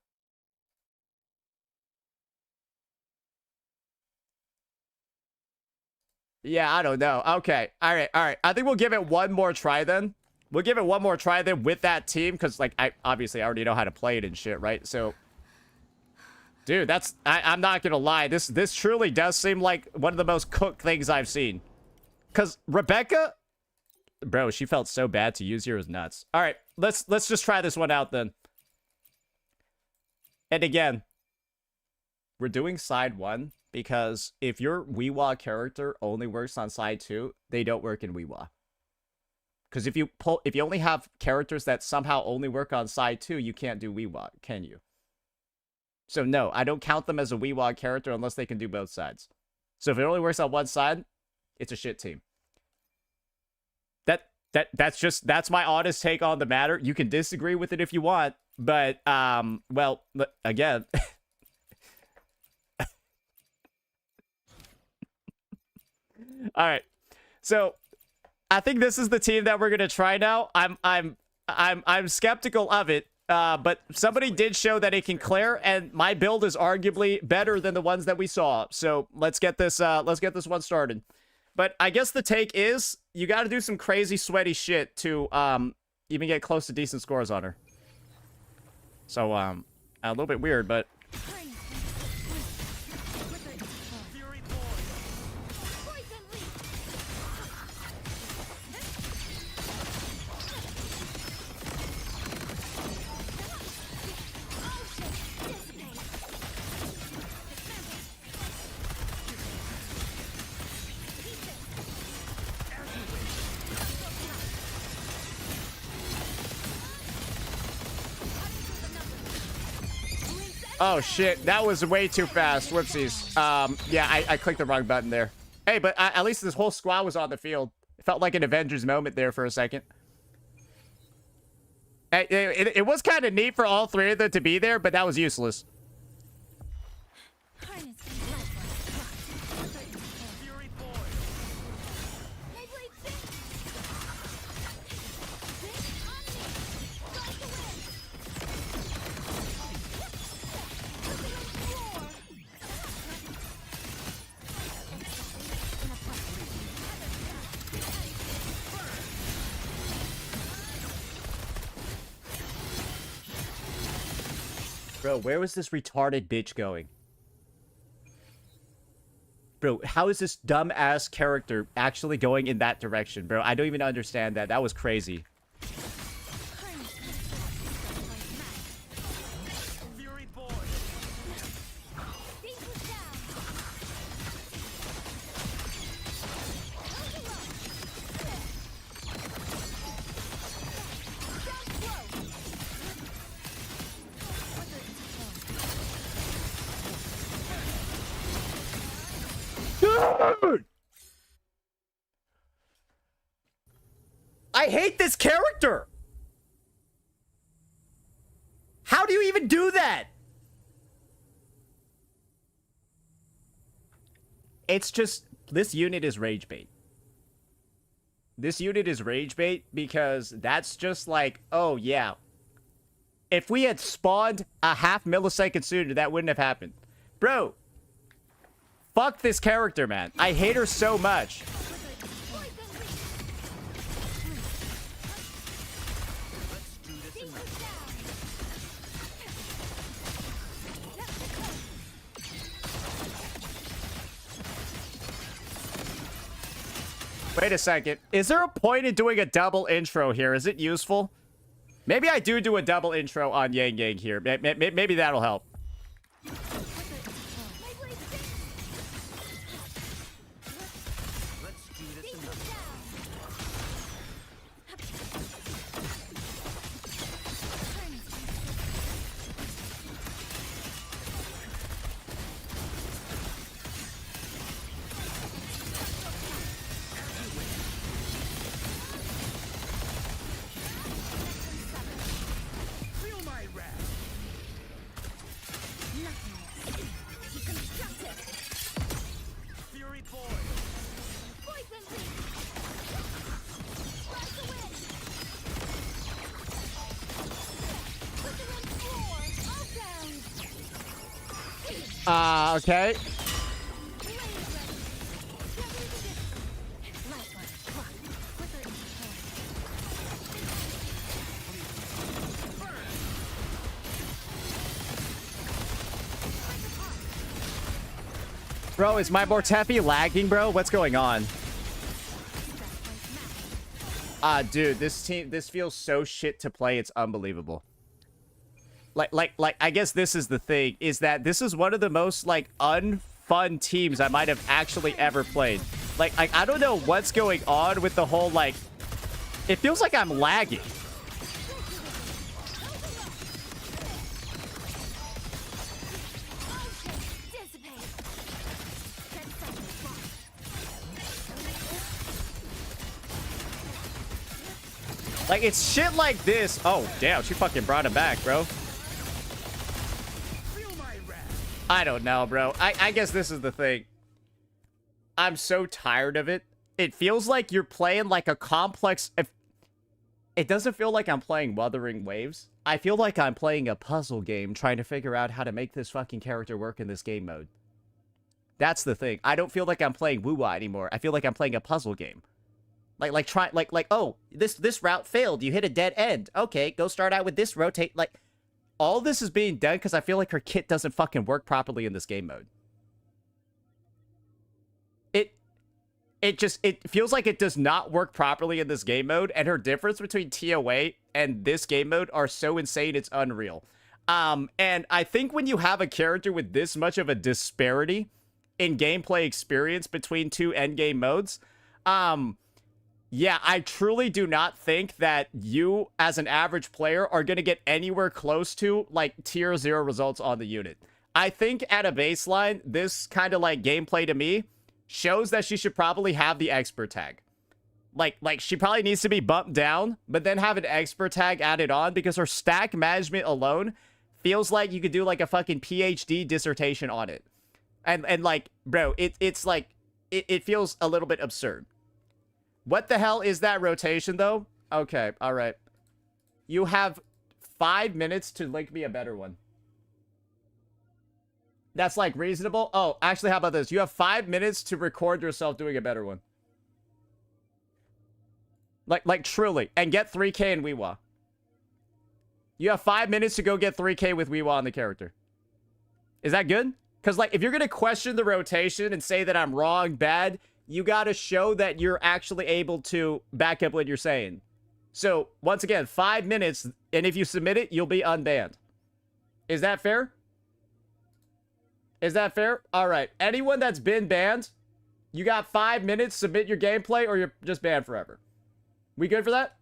Yeah, I don't know. Okay. All right. All right. I think we'll give it one more try then. We'll give it one more try then with that team because, like, I obviously already know how to play it and shit, right? So, dude, I'm not gonna lie. This truly does seem like one of the most cooked things I've seen. Cause Rebecca, bro, she felt so bad to use here. It was nuts. All right, let's just try this one out then. And again, we're doing side 1 because if your Whiwa character only works on side 2, they don't work in Whiwa. Because if you only have characters that somehow only work on side 2, you can't do Whiwa, can you? So no, I don't count them as a Whiwa character unless they can do both sides. So if it only works on one side, it's a shit team. That's my honest take on the matter. You can disagree with it if you want, but well, again. All right. So I think this is the team that we're gonna try now. I'm skeptical of it, but somebody did show that it can clear, and my build is arguably better than the ones that we saw. So let's get this one started. But I guess the take is you got to do some crazy sweaty shit to even get close to decent scores on her. So a little bit weird, but. Oh shit, that was way too fast. Whoopsies. Yeah, I clicked the wrong button there. Hey, but at least this whole squad was on the field. It felt like an Avengers moment there for a second. It was kind of neat for all 3 of them to be there, but that was useless. Bro, where was this retarded bitch going? Bro, how is this dumb-ass character actually going in that direction, bro? I don't even understand that. That was crazy. Dude! I hate this character! How do you even do that? It's just, this unit is rage bait. This unit is rage bait because that's just like, oh yeah. If we had spawned a half millisecond sooner, that wouldn't have happened. Bro. Fuck this character, man. I hate her so much. Wait a second. Is there a point in doing a double intro here? Is it useful? Maybe I do a double intro on Yangyang here. Maybe that'll help. Okay. Bro, is my Mortefi lagging, bro? What's going on? Dude, this feels so shit to play. It's unbelievable. Like, I guess this is the thing, is that this is one of the most, like, unfun teams I might have actually ever played. Like, I don't know what's going on with the whole, like, it feels like I'm lagging. Like, it's shit like this. Oh, damn, she fucking brought him back, bro. I don't know, bro. I guess this is the thing. I'm so tired of it. It feels like you're playing like a complex... It doesn't feel like I'm playing Wuthering Waves. I feel like I'm playing a puzzle game trying to figure out how to make this fucking character work in this game mode. That's the thing. I don't feel like I'm playing Whiwa anymore. I feel like I'm playing a puzzle game. Oh, this route failed. You hit a dead end. Okay, go start out with this rotate. Like, all this is being done because I feel like her kit doesn't fucking work properly in this game mode. It feels like it does not work properly in this game mode, and her difference between TOA and this game mode are so insane, it's unreal. And I think when you have a character with this much of a disparity in gameplay experience between two endgame modes, yeah, I truly do not think that you, as an average player, are going to get anywhere close to, like, tier 0 results on the unit. I think at a baseline, this kind of, like, gameplay to me shows that she should probably have the expert tag. Like, she probably needs to be bumped down, but then have an expert tag added on, because her stack management alone feels like you could do, like, a fucking PhD dissertation on it. And like, bro, it's like, it feels a little bit absurd. What the hell is that rotation, though? Okay, all right. You have 5 minutes to link me a better one. That's, like, reasonable? Oh, actually, how about this? You have 5 minutes to record yourself doing a better one. Like truly. And get 3K in Whiwa. You have 5 minutes to go get 3K with Whiwa on the character. Is that good? Because, like, if you're going to question the rotation and say that I'm wrong, bad... You gotta show that you're actually able to back up what you're saying. So, once again, 5 minutes, and if you submit it, you'll be unbanned. Is that fair? Is that fair? Alright, anyone that's been banned, you got 5 minutes, submit your gameplay, or you're just banned forever. We good for that?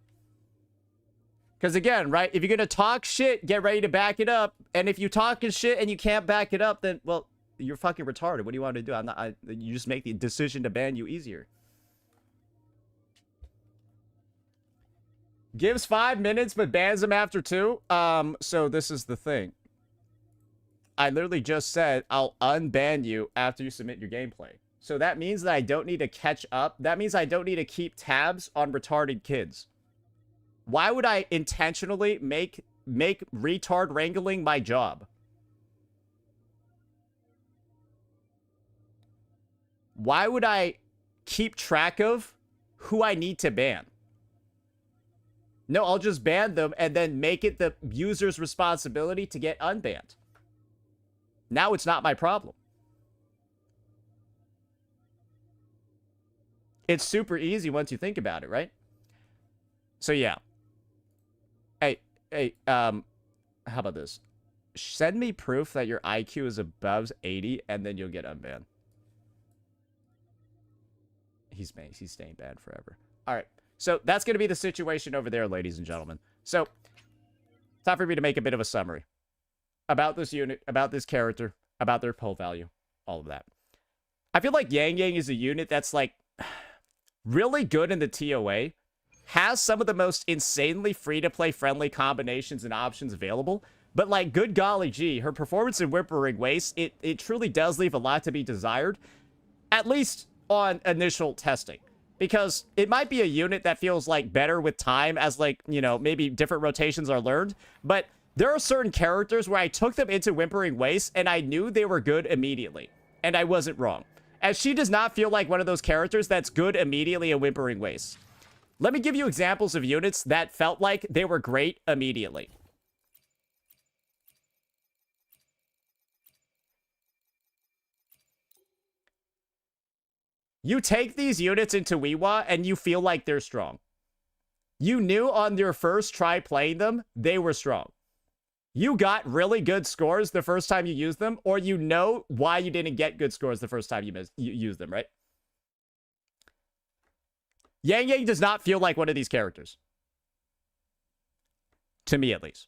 Because again, right, if you're gonna talk shit, get ready to back it up. And if you talking shit and you can't back it up, then, well... You're fucking retarded. What do you want to do? You just make the decision to ban you easier. Gives 5 minutes, but bans him after 2. So this is the thing. I literally just said, I'll unban you after you submit your gameplay. So that means that I don't need to catch up. That means I don't need to keep tabs on retarded kids. Why would I intentionally make retard wrangling my job? Why would I keep track of who I need to ban? No, I'll just ban them and then make it the user's responsibility to get unbanned. Now it's not my problem. It's super easy once you think about it, right? So yeah. Hey, how about this? Send me proof that your IQ is above 80 and then you'll get unbanned. He's staying banned forever. All right. So that's going to be the situation over there, ladies and gentlemen. So time for me to make a bit of a summary about this unit, about this character, about their pull value, all of that. I feel like Yangyang is a unit that's like really good in the TOA, has some of the most insanely free-to-play friendly combinations and options available, but like, good golly gee, her performance in Whimpering Waste, it truly does leave a lot to be desired, at least on initial testing, because it might be a unit that feels like better with time as, like, you know, maybe different rotations are learned, but there are certain characters where I took them into Whimpering Waste and I knew they were good immediately, and I wasn't wrong, as she does not feel like one of those characters that's good immediately in Whimpering Waste. Let me give you examples of units that felt like they were great immediately. You take these units into Whiwa and you feel like they're strong. You knew on your first try playing them, they were strong. You got really good scores the first time you used them, or you know why you didn't get good scores the first time you used them, right? Yangyang does not feel like one of these characters. To me, at least.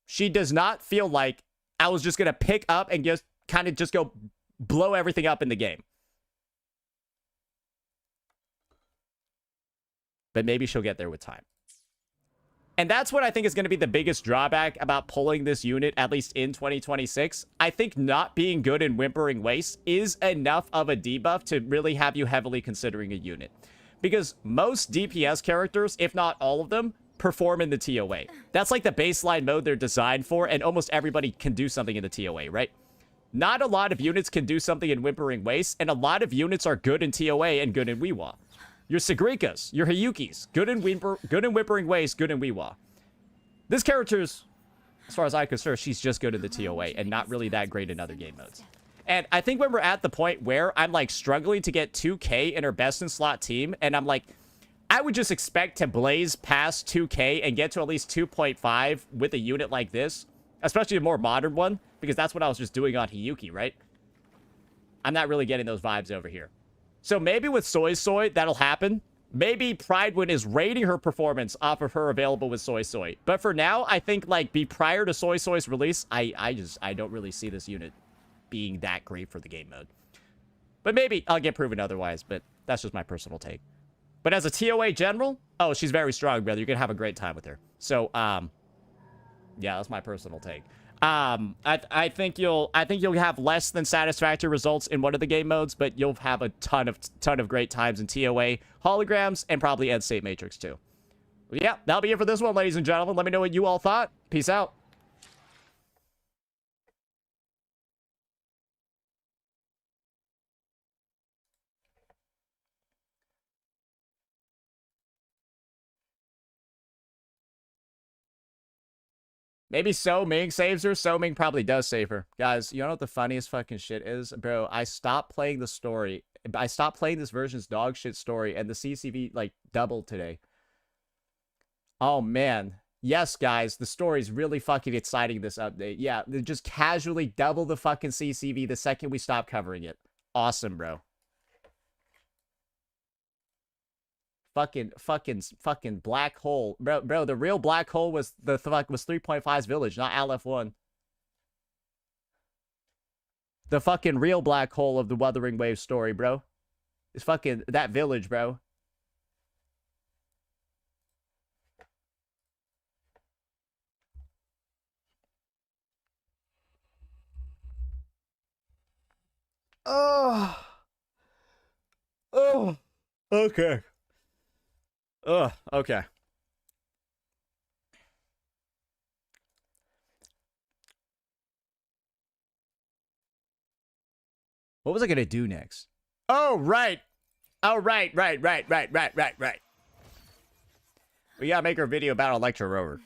She does not feel like I was just going to pick up and just kind of just go blow everything up in the game. But maybe she'll get there with time. And that's what I think is going to be the biggest drawback about pulling this unit, at least in 2026. I think not being good in Whimpering Waste is enough of a debuff to really have you heavily considering a unit. Because most DPS characters, if not all of them, perform in the TOA. That's like the baseline mode they're designed for, and almost everybody can do something in the TOA, right? Not a lot of units can do something in Whimpering Waste, and a lot of units are good in TOA and good in Whiwa. Your Sigrikas, your Hiyukis, good in Whimpering Waste, good in Whiwa. This character's, as far as I'm concerned, she's just good in the TOA and not really that great in other game modes. And I think when we're at the point where I'm like struggling to get 2K in her best in slot team, and I'm like, I would just expect to blaze past 2K and get to at least 2.5 with a unit like this, especially a more modern one, because that's what I was just doing on Hiyuki, right? I'm not really getting those vibes over here. So maybe with Soy Soy, that'll happen. Maybe Pridewind is rating her performance off of her available with Soy Soy. But for now, I think, like, prior to Soy Soy's release, I don't really see this unit being that great for the game mode. But maybe I'll get proven otherwise, but that's just my personal take. But as a TOA general, oh, she's very strong, brother. You're going to have a great time with her. So, yeah, that's my personal take. I think you'll have less than satisfactory results in one of the game modes, but you'll have a ton of great times in TOA, holograms, and probably End State Matrix too. Yeah, that'll be it for this one, ladies and gentlemen. Let me know what you all thought. Peace out. Maybe So Ming saves her. So Ming probably does save her. Guys, you know what the funniest fucking shit is? Bro, I stopped playing the story. I stopped playing this version's dog shit story, and the CCV, like, doubled today. Oh, man. Yes, guys, the story's really fucking exciting this update. Yeah, they just casually double the fucking CCV the second we stop covering it. Awesome, bro. Fucking black hole. Bro, the real black hole was was 3.5's village, not LF1. The fucking real black hole of the Wuthering Waves story, bro. It's fucking that village, bro. Oh. Oh. Okay. Ugh, okay. What was I gonna do next? Oh, right. Oh, right. We gotta make our video about Electro Rover.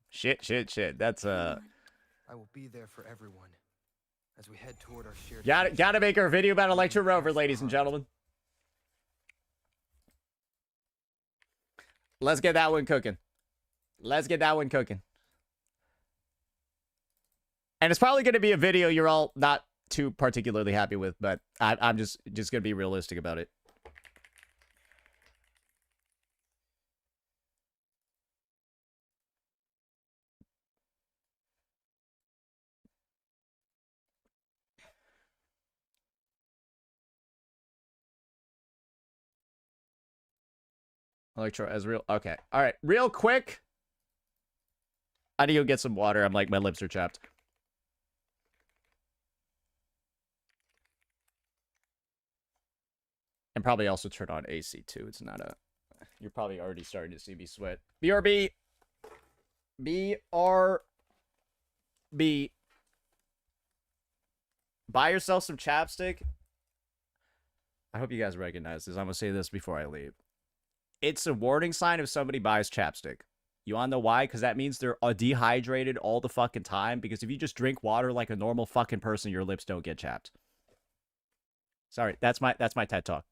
Shit. That's, I will be there for everyone as we head toward our shared... Gotta make our video about Electro Rover, ladies and gentlemen. Let's get that one cooking. And it's probably going to be a video you're all not too particularly happy with, but I'm just going to be realistic about it. Electro as real. Okay. All right. Real quick. I need to go get some water. I'm like, my lips are chapped. And probably also turn on AC too. It's not a... You're probably already starting to see me sweat. BRB. BRB. Buy yourself some chapstick. I hope you guys recognize this. I'm going to say this before I leave. It's a warning sign if somebody buys chapstick. You wanna know why? Because that means they're dehydrated all the fucking time. Because if you just drink water like a normal fucking person, your lips don't get chapped. Sorry, that's my TED Talk.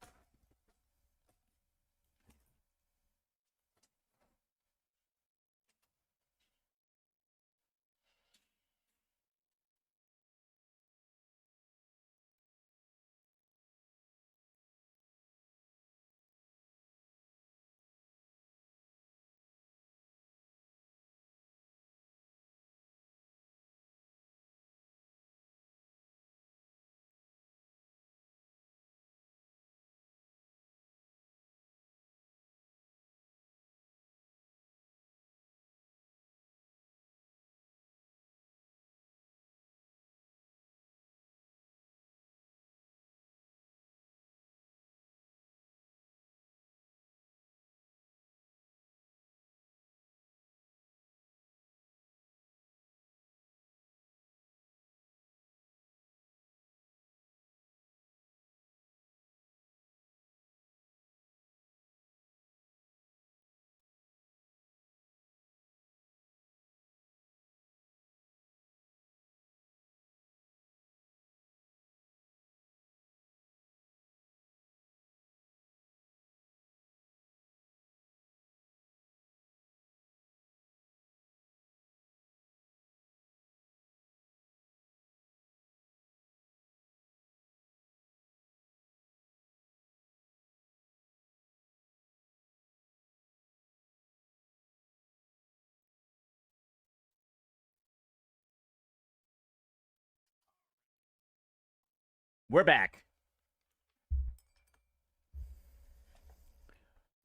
We're back.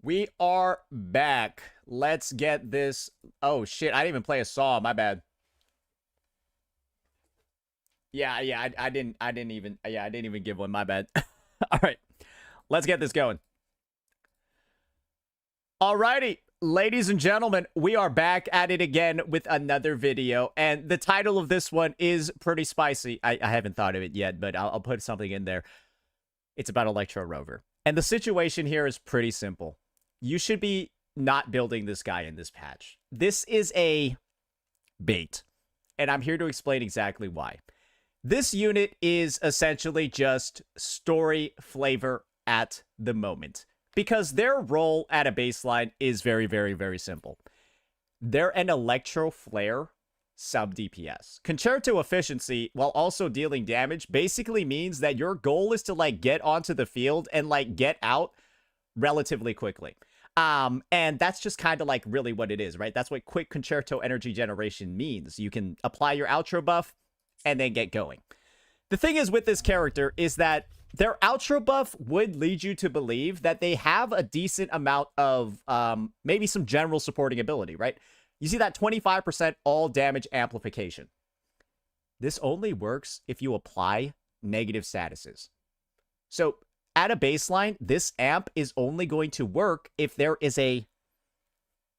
We are back. Let's get this. Oh shit! I didn't even play a saw. My bad. Yeah. I didn't even give one. My bad. All right. Let's get this going. Alrighty, ladies and gentlemen, we are back at it again with another video, and the title of this one is pretty spicy. I haven't thought of it yet, but I'll put something in there. It's about Electro Rover, and the situation here is pretty simple. You should be not building this guy in this patch. This is a bait, and I'm here to explain exactly why. This unit is essentially just story flavor at the moment, because their role at a baseline is very, very, very simple. They're an Electro Flare sub DPS. Concerto efficiency, while also dealing damage, basically means that your goal is to, like, get onto the field and, like, get out relatively quickly. And that's just kind of, like, really what it is, right? That's what quick Concerto energy generation means. You can apply your outro buff and then get going. The thing is with this character is that their outro buff would lead you to believe that they have a decent amount of maybe some general supporting ability, right? You see that 25% all damage amplification. This only works if you apply negative statuses. So at a baseline, this amp is only going to work if there is a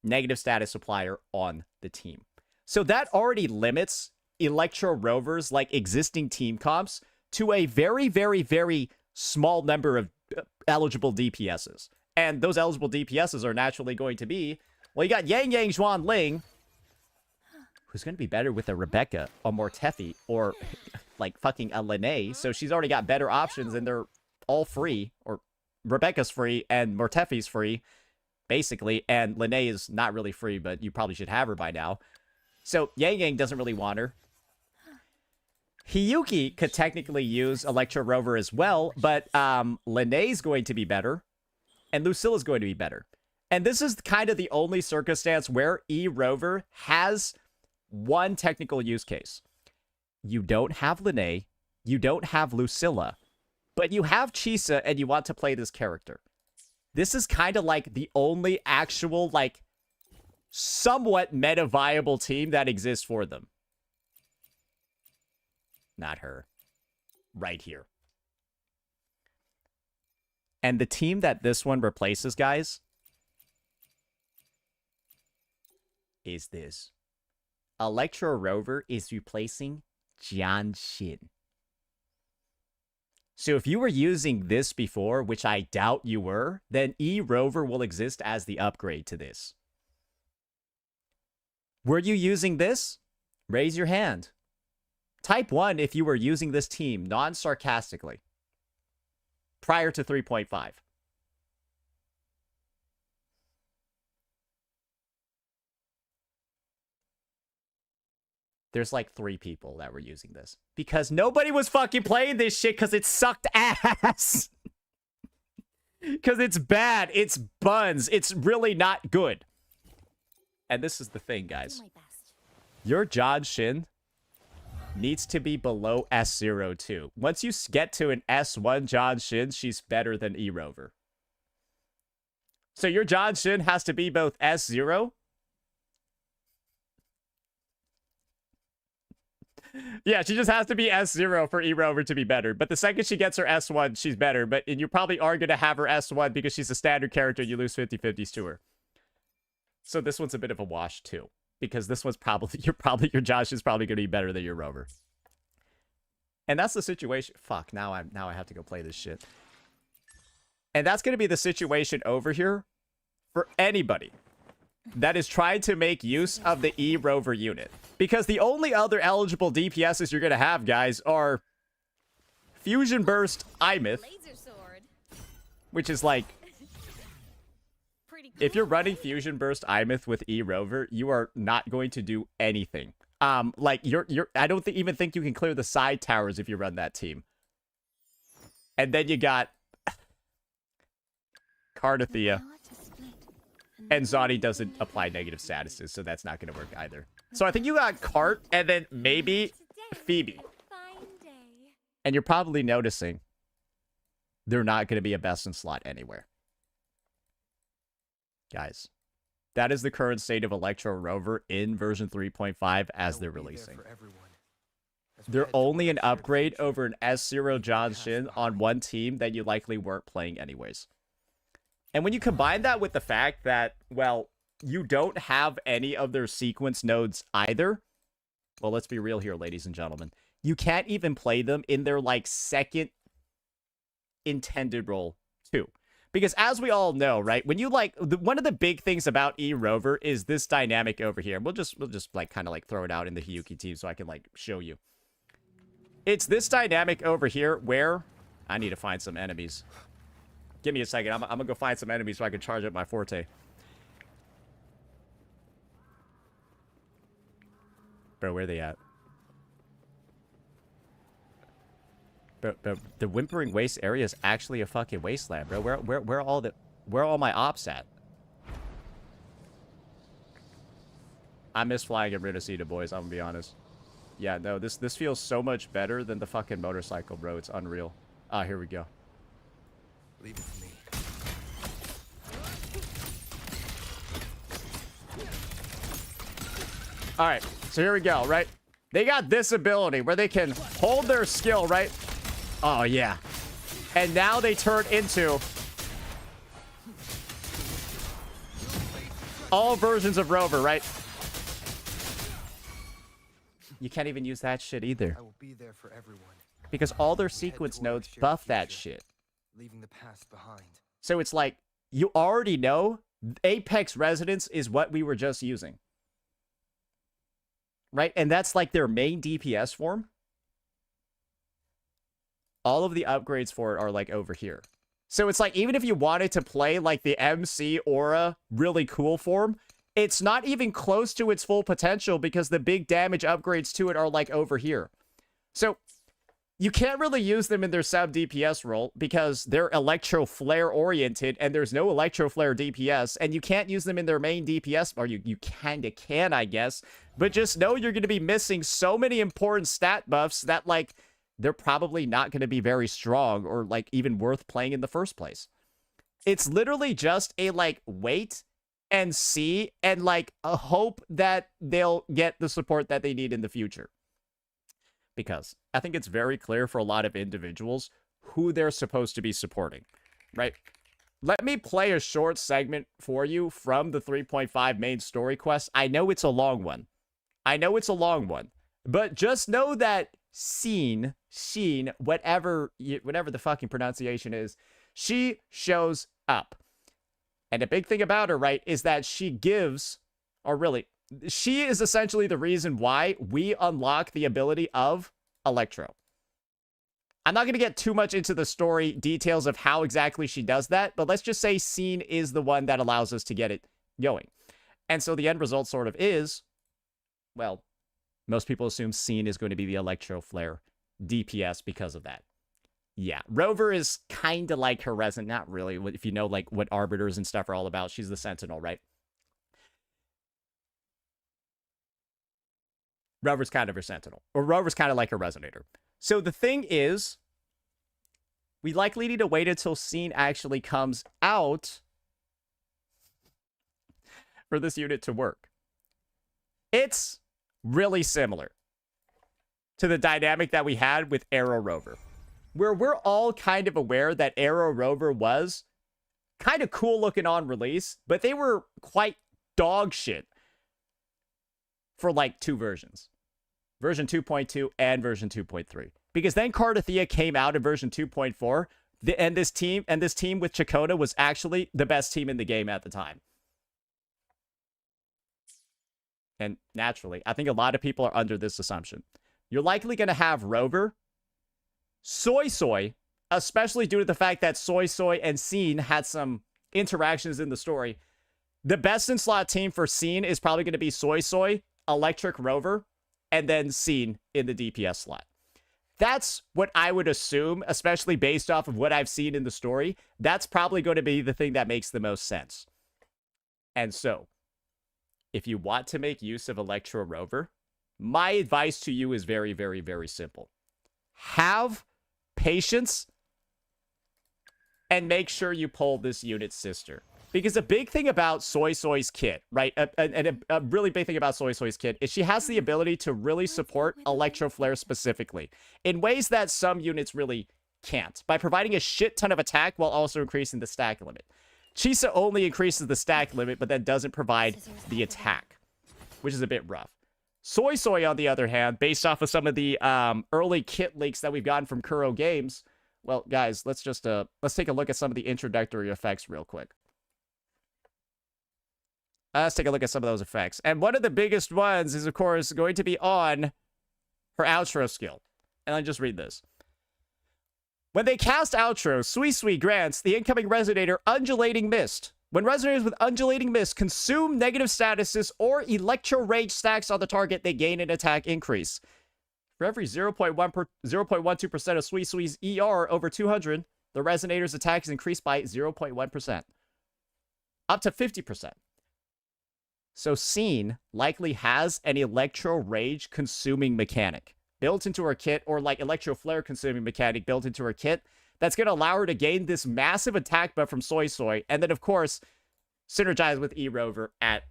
negative status applier on the team. So that already limits Electro Rover's like existing team comps to a very, very, very small number of eligible DPSs. And those eligible DPSs are naturally going to be, well, you got Yangyang Zhuan Ling, who's going to be better with a Rebecca, a Mortefi, or like fucking a Lene. So she's already got better options and they're all free, or Rebecca's free and Mortefi's free, basically. And Lene is not really free, but you probably should have her by now. So Yangyang doesn't really want her. Hiyuki could technically use Electro Rover as well, but Lene's going to be better, and Lucilla's going to be better. And this is kind of the only circumstance where E-Rover has one technical use case. You don't have Lene, you don't have Lucilla, but you have Chisa and you want to play this character. This is kind of like the only actual, like, somewhat meta-viable team that exists for them. Not her. Right here. And the team that this one replaces, guys, is this. Electro Rover is replacing Jian Xin. So if you were using this before, which I doubt you were, then E-Rover will exist as the upgrade to this. Were you using this? Raise your hand. Type 1 if you were using this team, non-sarcastically, prior to 3.5. There's like 3 people that were using this. Because nobody was fucking playing this shit because it sucked ass. Because it's bad. It's buns. It's really not good. And this is the thing, guys. Your John Shin needs to be below S0 too. Once you get to an S1 John Shin, she's better than E-Rover. So your John Shin has to be both S0. Yeah, she just has to be S0 for E-Rover to be better. But the second she gets her S1, she's better. And you probably are going to have her S1 because she's a standard character. You lose 50-50s to her. So this one's a bit of a wash too. Because this one's your Josh is probably going to be better than your Rover. And that's the situation. Fuck, now I have to go play this shit. And that's going to be the situation over here for anybody that is trying to make use of the E-Rover unit. Because the only other eligible DPSs you're going to have, guys, are Fusion Burst Imith, which is like, if you're running Fusion Burst Imith with E-Rover, you are not going to do anything. Like I don't even think you can clear the side towers if you run that team. And then you got Cardathea. And Zani doesn't apply negative statuses, so that's not going to work either. So I think you got Cart and then maybe Phoebe. And you're probably noticing they're not going to be a best in slot anywhere. Guys, that is the current state of Electro Rover in version 3.5 as they're releasing. They're only an upgrade over an S0 John Shin on one team that you likely weren't playing anyways. And when you combine that with the fact that, well, you don't have any of their sequence nodes either, well, let's be real here, ladies and gentlemen. You can't even play them in their, like, second intended role, too. Because as we all know, right, when you, like, one of the big things about E-Rover is this dynamic over here. We'll just like, kind of, like, throw it out in the Hiyuki team so I can, like, show you. It's this dynamic over here where I need to find some enemies. Give me a second. I'm gonna go find some enemies so I can charge up my forte. Bro, where are they at? Bro, the Whimpering Waste area is actually a fucking wasteland, bro. Where are all my ops at? I miss flying at Ridacita, boys. I'm gonna be honest. Yeah, no, this feels so much better than the fucking motorcycle, bro. It's unreal. Ah, here we go. Leave it to me. All right, so here we go, right? They got this ability where they can hold their skill, right? Oh, yeah. And now they turn into all versions of Rover, right? You can't even use that shit either. I will be there for everyone. Because all their sequence nodes buff that shit. Leaving the past behind. So it's like, you already know Apex Resonance is what we were just using. Right? And that's like their main DPS form. All of the upgrades for it are like over here. So it's like, even if you wanted to play like the MC Aura really cool form, it's not even close to its full potential because the big damage upgrades to it are like over here. So you can't really use them in their sub DPS role because they're Electro Flare oriented and there's no Electro Flare DPS, and you can't use them in their main DPS, or you kinda can, I guess, but just know you're going to be missing so many important stat buffs that, like, they're probably not going to be very strong or, like, even worth playing in the first place. It's literally just a, like, wait and see and, like, a hope that they'll get the support that they need in the future. Because I think it's very clear for a lot of individuals who they're supposed to be supporting, right? Let me play a short segment for you from the 3.5 main story quest. I know it's a long one. But just know that Sheen, whatever the fucking pronunciation is, she shows up. And a big thing about her, right, is that she gives, or really, she is essentially the reason why we unlock the ability of Electro. I'm not going to get too much into the story details of how exactly she does that, but let's just say Sheen is the one that allows us to get it going. And so the end result sort of is, well, most people assume Sheen is going to be the Electro Flare DPS because of that. Yeah, Rover is kind of like her resin, not really, if you know like what Arbiters and stuff are all about. She's the Sentinel, right? Rover's kind of her Sentinel. Or Rover's kind of like her Resonator. So the thing is, we likely need to wait until Sheen actually comes out for this unit to work. It's really similar to the dynamic that we had with Arrow Rover, where we're all kind of aware that Arrow Rover was kind of cool looking on release, but they were quite dog shit for like two versions. Version 2.2 and version 2.3. Because then Cardathea came out in version 2.4, and this team with Chakota was actually the best team in the game at the time. And naturally, I think a lot of people are under this assumption. You're likely going to have Rover, Soy, especially due to the fact that Soy and Sheen had some interactions in the story. The best in slot team for Sheen is probably going to be Soy, Electric Rover, and then Sheen in the DPS slot. That's what I would assume, especially based off of what I've seen in the story. That's probably going to be the thing that makes the most sense. And so, if you want to make use of Electro Rover, my advice to you is very, very, very simple. Have patience and make sure you pull this unit's sister. Because a big thing about Soy Soy's kit, right? A really big thing about Soy Soy's kit is she has the ability to really support Electro Flare specifically in ways that some units really can't, by providing a shit ton of attack while also increasing the stack limit. Chisa only increases the stack limit, but then doesn't provide the attack, which is a bit rough. Soy Soy, on the other hand, based off of some of the early kit leaks that we've gotten from Kuro Games, well, guys, let's take a look at some of the introductory effects real quick. Let's take a look at some of those effects. And one of the biggest ones is, of course, going to be on her outro skill. And I'll just read this. When they cast outro, Sui Sui grants the incoming Resonator Undulating Mist. When Resonators with Undulating Mist consume negative statuses or Electro Rage stacks on the target, they gain an attack increase. For every 0.12% of Sui Sui's ER over 200, the Resonator's attack is increased by 0.1%. Up to 50%. So Scene likely has an Electro Rage consuming mechanic built into her kit, or like Electro Flare consuming mechanic built into her kit, that's going to allow her to gain this massive attack buff from Soy Soy, and then, of course, synergize with E-Rover at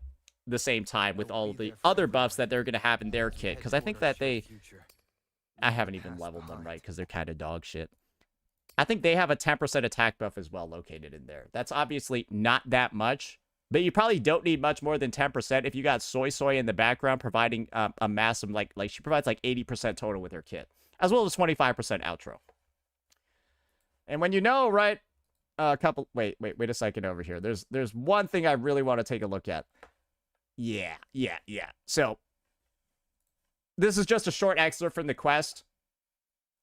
the same time with all the other buffs that they're going to have in their kit. Because I think that I haven't even leveled them, right? Because they're kind of dog shit. I think they have a 10% attack buff as well located in there. That's obviously not that much, but you probably don't need much more than 10% if you got Soy Soy in the background providing a massive, like she provides like 80% total with her kit, as well as 25% outro. And when you know, right, wait a second over here. There's one thing I really want to take a look at. Yeah. So, this is just a short excerpt from the quest.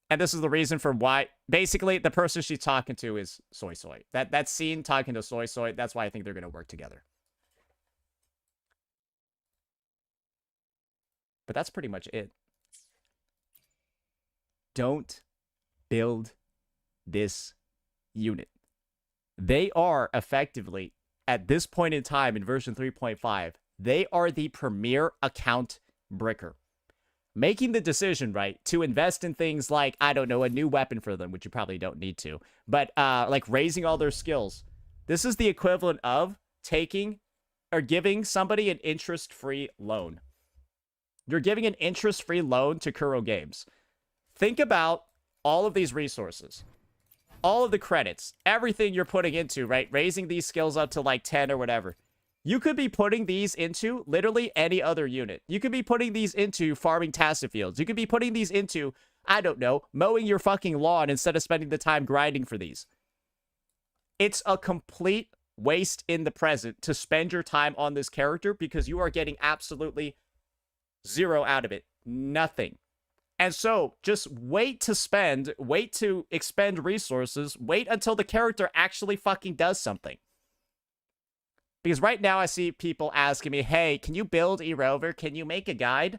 And this is the reason for why, basically, the person she's talking to is Soy Soy. That scene talking to Soy Soy, that's why I think they're going to work together. But that's pretty much it. Don't build this unit. They are effectively, at this point in time in version 3.5, they are the premier account bricker. Making the decision, right, to invest in things like, I don't know, a new weapon for them, which you probably don't need to, but like raising all their skills. This is the equivalent of taking or giving somebody an interest-free loan. You're giving an interest-free loan to Kuro Games. Think about all of these resources, all of the credits, everything you're putting into, right, raising these skills up to like 10 or whatever. You could be putting these into literally any other unit. You could be putting these into farming Tacit Fields. You could be putting these into, I don't know, mowing your fucking lawn instead of spending the time grinding for these. It's a complete waste in the present to spend your time on this character because you are getting absolutely zero out of it. Nothing. And so just wait to expend resources, wait until the character actually fucking does something. Because right now I see people asking me, hey, can you build E-Rover? Can you make a guide?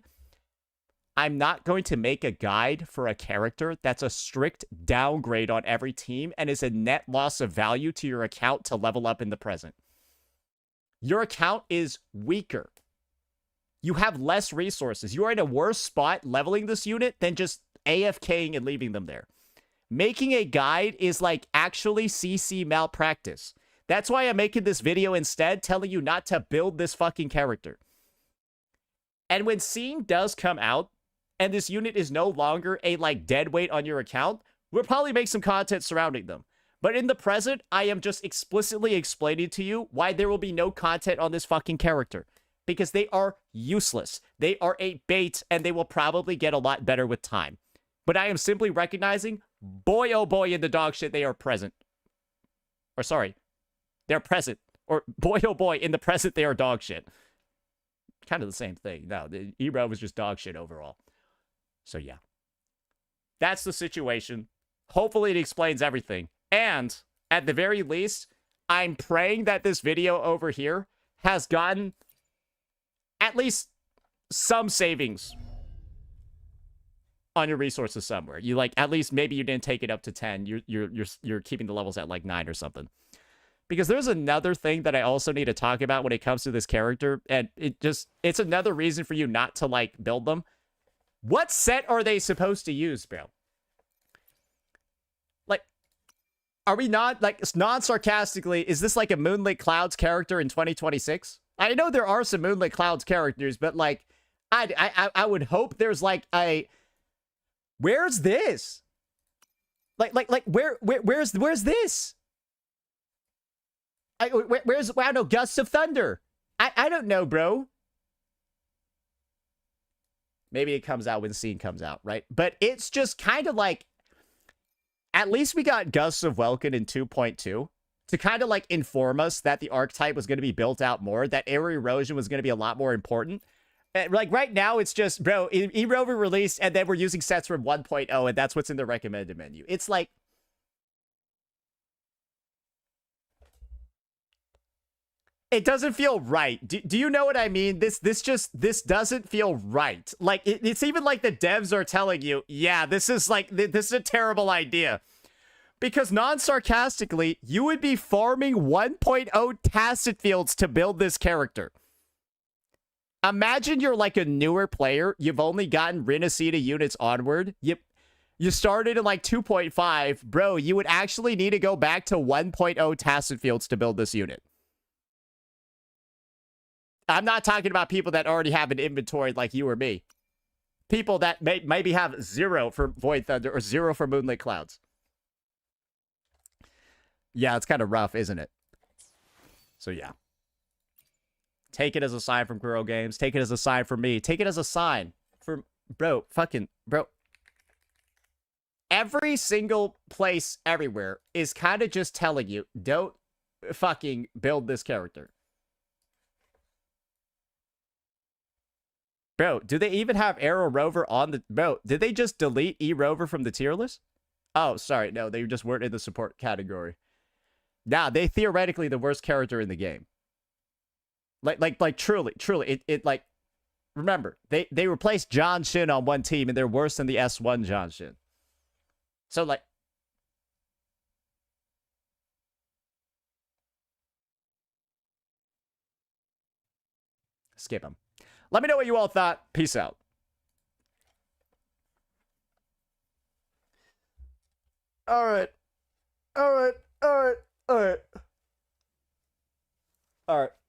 I'm not going to make a guide for a character that's a strict downgrade on every team and is a net loss of value to your account to level up in the present. Your account is weaker. You have less resources. You are in a worse spot leveling this unit than just AFKing and leaving them there. Making a guide is like actually CC malpractice. That's why I'm making this video instead, telling you not to build this fucking character. And when Scene does come out, and this unit is no longer a, like, dead weight on your account, we'll probably make some content surrounding them. But in the present, I am just explicitly explaining to you why there will be no content on this fucking character. Because they are useless. They are a bait, and they will probably get a lot better with time. But I am simply recognizing, boy oh boy in the dog shit, they are present. Or sorry. They're present. Or, boy, oh boy, in the present, they are dog shit. Kind of the same thing. No, the E-Rover was just dog shit overall. So, yeah. That's the situation. Hopefully, it explains everything. And, at the very least, I'm praying that this video over here has gotten at least some savings on your resources somewhere. You, like, at least maybe you didn't take it up to 10. You're keeping the levels at, like, 9 or something. Because there's another thing that I also need to talk about when it comes to this character, and it's another reason for you not to, like, build them. What set are they supposed to use, bro? Are we not, like, non-sarcastically, is this like a Moonlit Clouds character in 2026? I know there are some Moonlit Clouds characters, but, like, I would hope there's, like, a... Where's this? Where's this? Where's, I don't know, Gusts of Thunder? I don't know, bro. Maybe it comes out when Scene comes out, right? But it's just kind of like, at least we got Gusts of Welkin in 2.2 to kind of like inform us that the archetype was going to be built out more, that area erosion was going to be a lot more important. Like right now, it's just, bro, Rover released, and then we're using sets from 1.0, and that's what's in the recommended menu. It's like, it doesn't feel right. Do you know what I mean? This doesn't feel right. Like, it's even like the devs are telling you, yeah, this is a terrible idea. Because non-sarcastically, you would be farming 1.0 tacit fields to build this character. Imagine you're like a newer player. You've only gotten Rinacita units onward. You started in like 2.5. Bro, you would actually need to go back to 1.0 tacit fields to build this unit. I'm not talking about people that already have an inventory like you or me. People that maybe have 0 for Void Thunder or 0 for Moonlit Clouds. Yeah, it's kind of rough, isn't it? So yeah. Take it as a sign from Girl Games. Take it as a sign from me. Take it as a sign from... Bro. Every single place everywhere is kind of just telling you, don't fucking build this character. Bro, do they even have Arrow Rover on the... Bro, did they just delete E-Rover from the tier list? Oh, sorry. No, they just weren't in the support category. Nah, they theoretically the worst character in the game. Like truly, it like... Remember, they replaced John Shin on one team, and they're worse than the S1 John Shin. So, like... Skip him. Let me know what you all thought. Peace out. All right.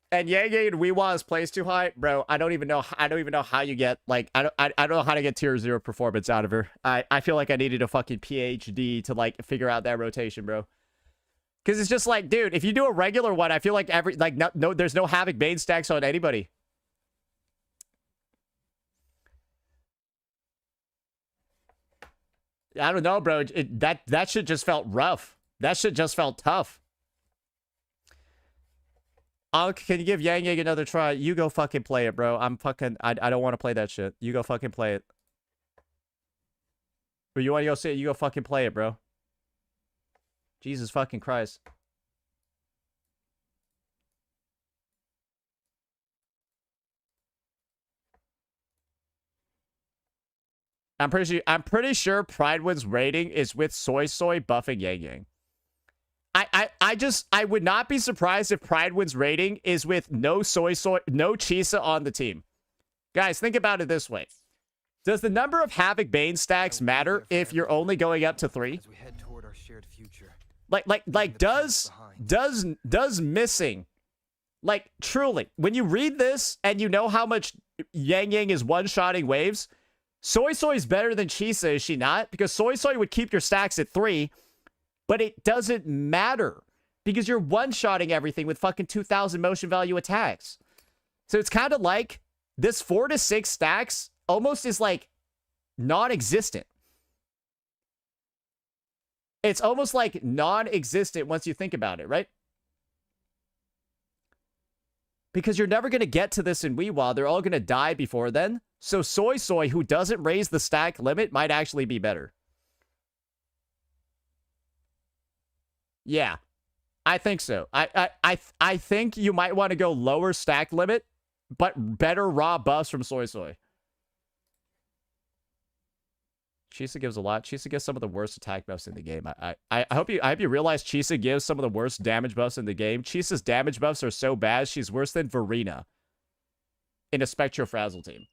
And Yangyang and Whiwa is placed too high, bro. I don't even know how you get, like, I don't know how to get tier 0 performance out of her. I feel like I needed a fucking PhD to like figure out that rotation, bro. Because it's just like, dude, if you do a regular one, I feel like there's no Havoc Bane stacks on anybody. I don't know, bro. That shit just felt rough. That shit just felt tough. Can you give Yangyang another try? You go fucking play it, bro. I don't want to play that shit. You go fucking play it. But you want to go see it? You go fucking play it, bro. Jesus fucking Christ. I'm pretty sure Pridewind's rating is with Soy buffing Yangyang. I would not be surprised if Pridewind's rating is with no Chisa on the team. Guys, think about it this way. Does the number of Havoc Bane stacks matter if you're only going up to 3? As we head toward our shared future. Does missing, like, truly, when you read this and you know how much Yangyang is one-shotting waves, Soy is better than Chisa, is she not? Because Soy would keep your stacks at 3, but it doesn't matter because you're one-shotting everything with fucking 2,000 motion value attacks. So it's kind of like this 4 to 6 stacks almost is like non-existent. It's almost like non-existent once you think about it, right? Because you're never going to get to this in Whiwa. They're all going to die before then. So Soy, who doesn't raise the stack limit, might actually be better. Yeah, I think so. I think you might want to go lower stack limit, but better raw buffs from Soy. Chisa gives a lot. Chisa gives some of the worst attack buffs in the game. I hope you realize Chisa gives some of the worst damage buffs in the game. Chisa's damage buffs are so bad, she's worse than Verena in a Spectro Frazzle team.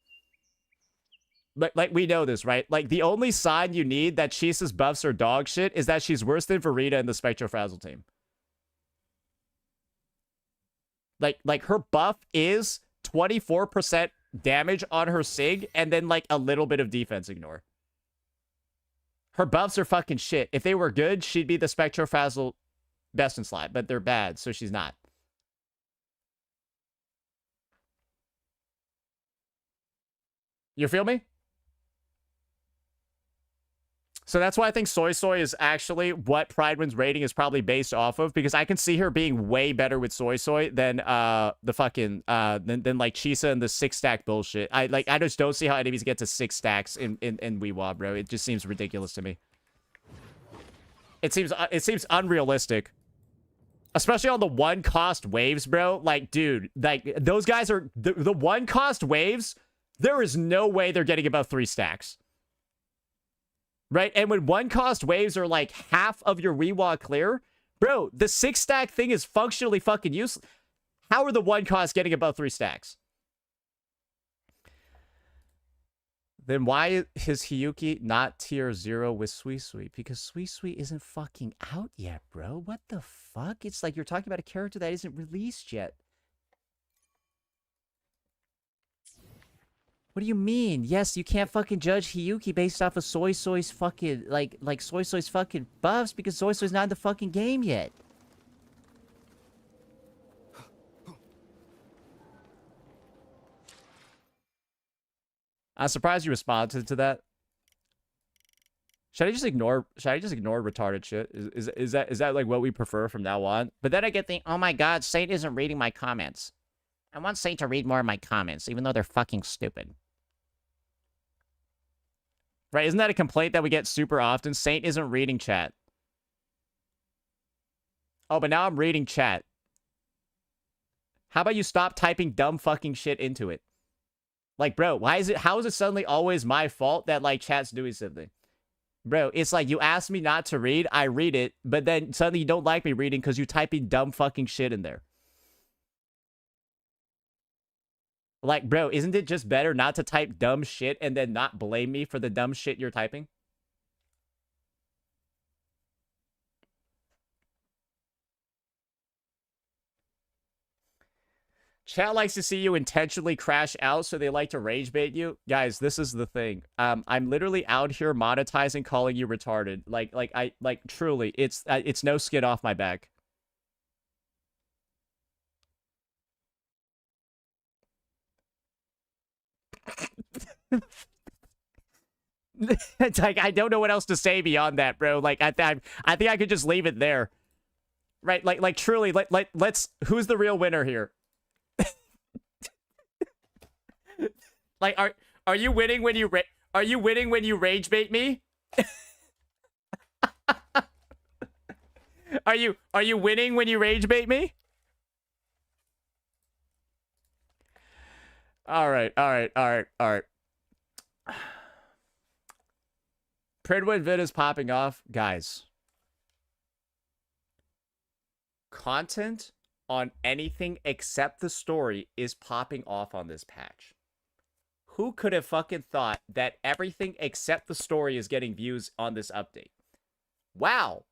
Like we know this, right? Like the only sign you need that Chisa's buffs are dog shit is that she's worse than Verita in the Spectrofrazzle team. Like her buff is 24% damage on her Sig and then like a little bit of defense ignore. Her buffs are fucking shit. If they were good, she'd be the Spectrofrazzle best in slot, but they're bad, so she's not. You feel me? So that's why I think Soy Soy is actually what Pridewind's rating is probably based off of, because I can see her being way better with Soy Soy than the fucking than like Chisa and the 6-stack bullshit. I just don't see how enemies get to 6 stacks in Whiwa, bro. It just seems ridiculous to me. It seems unrealistic. Especially on the 1-cost waves, bro. Like, dude, like those guys are the 1-cost waves, there is no way they're getting above 3 stacks. Right? And when 1-cost waves are like half of your Whiwa clear, bro, the 6-stack thing is functionally fucking useless. How are the 1-cost getting above 3 stacks? Then why is Hiyuki not tier 0 with Sui Sui? Because Sui Sui isn't fucking out yet, bro. What the fuck? It's like you're talking about a character that isn't released yet. What do you mean? Yes, you can't fucking judge Hiyuki based off of Soy Soy's fucking, like Soy Soy's fucking buffs because Soy Soy's not in the fucking game yet. I'm surprised you responded to that. Should I just ignore retarded shit? Is that like what we prefer from now on? But then I get the, oh my god, Saint isn't reading my comments. I want Saint to read more of my comments, even though they're fucking stupid. Right, isn't that a complaint that we get super often? Saint isn't reading chat. Oh, but now I'm reading chat. How about you stop typing dumb fucking shit into it? Like, bro, how is it suddenly always my fault that, like, chat's doing something? Bro, it's like you asked me not to read, I read it, but then suddenly you don't like me reading because you typing dumb fucking shit in there. Like, bro, isn't it just better not to type dumb shit and then not blame me for the dumb shit you're typing? Chat likes to see you intentionally crash out, so they like to rage bait you. Guys, this is the thing. I'm literally out here monetizing, calling you retarded. Like truly, it's no skin off my back. It's like I don't know what else to say beyond that, bro. Like I think I could just leave it there. Right? Like truly, let's who's the real winner here? Like are you winning when you rage bait me? Are you winning when you rage bait me? All right. Pridwin vid is popping off. Guys. Content on anything except the story is popping off on this patch. Who could have fucking thought that everything except the story is getting views on this update? Wow.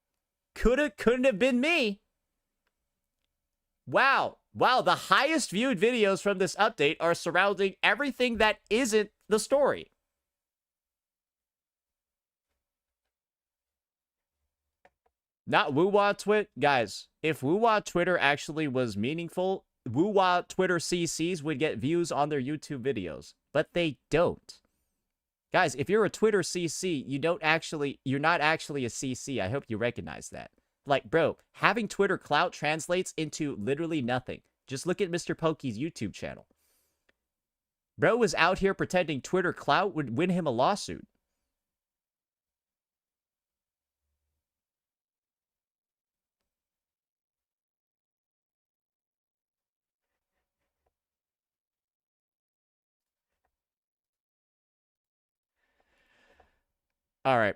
Couldn't have been me. Wow, the highest viewed videos from this update are surrounding everything that isn't the story. Not Whiwa Twit. Guys, if Whiwa Twitter actually was meaningful, Whiwa Twitter CCs would get views on their YouTube videos. But they don't. Guys, if you're a Twitter CC, you're not actually a CC. I hope you recognize that. Like, bro, having Twitter clout translates into literally nothing. Just look at Mr. Pokey's YouTube channel. Bro was out here pretending Twitter clout would win him a lawsuit. All right.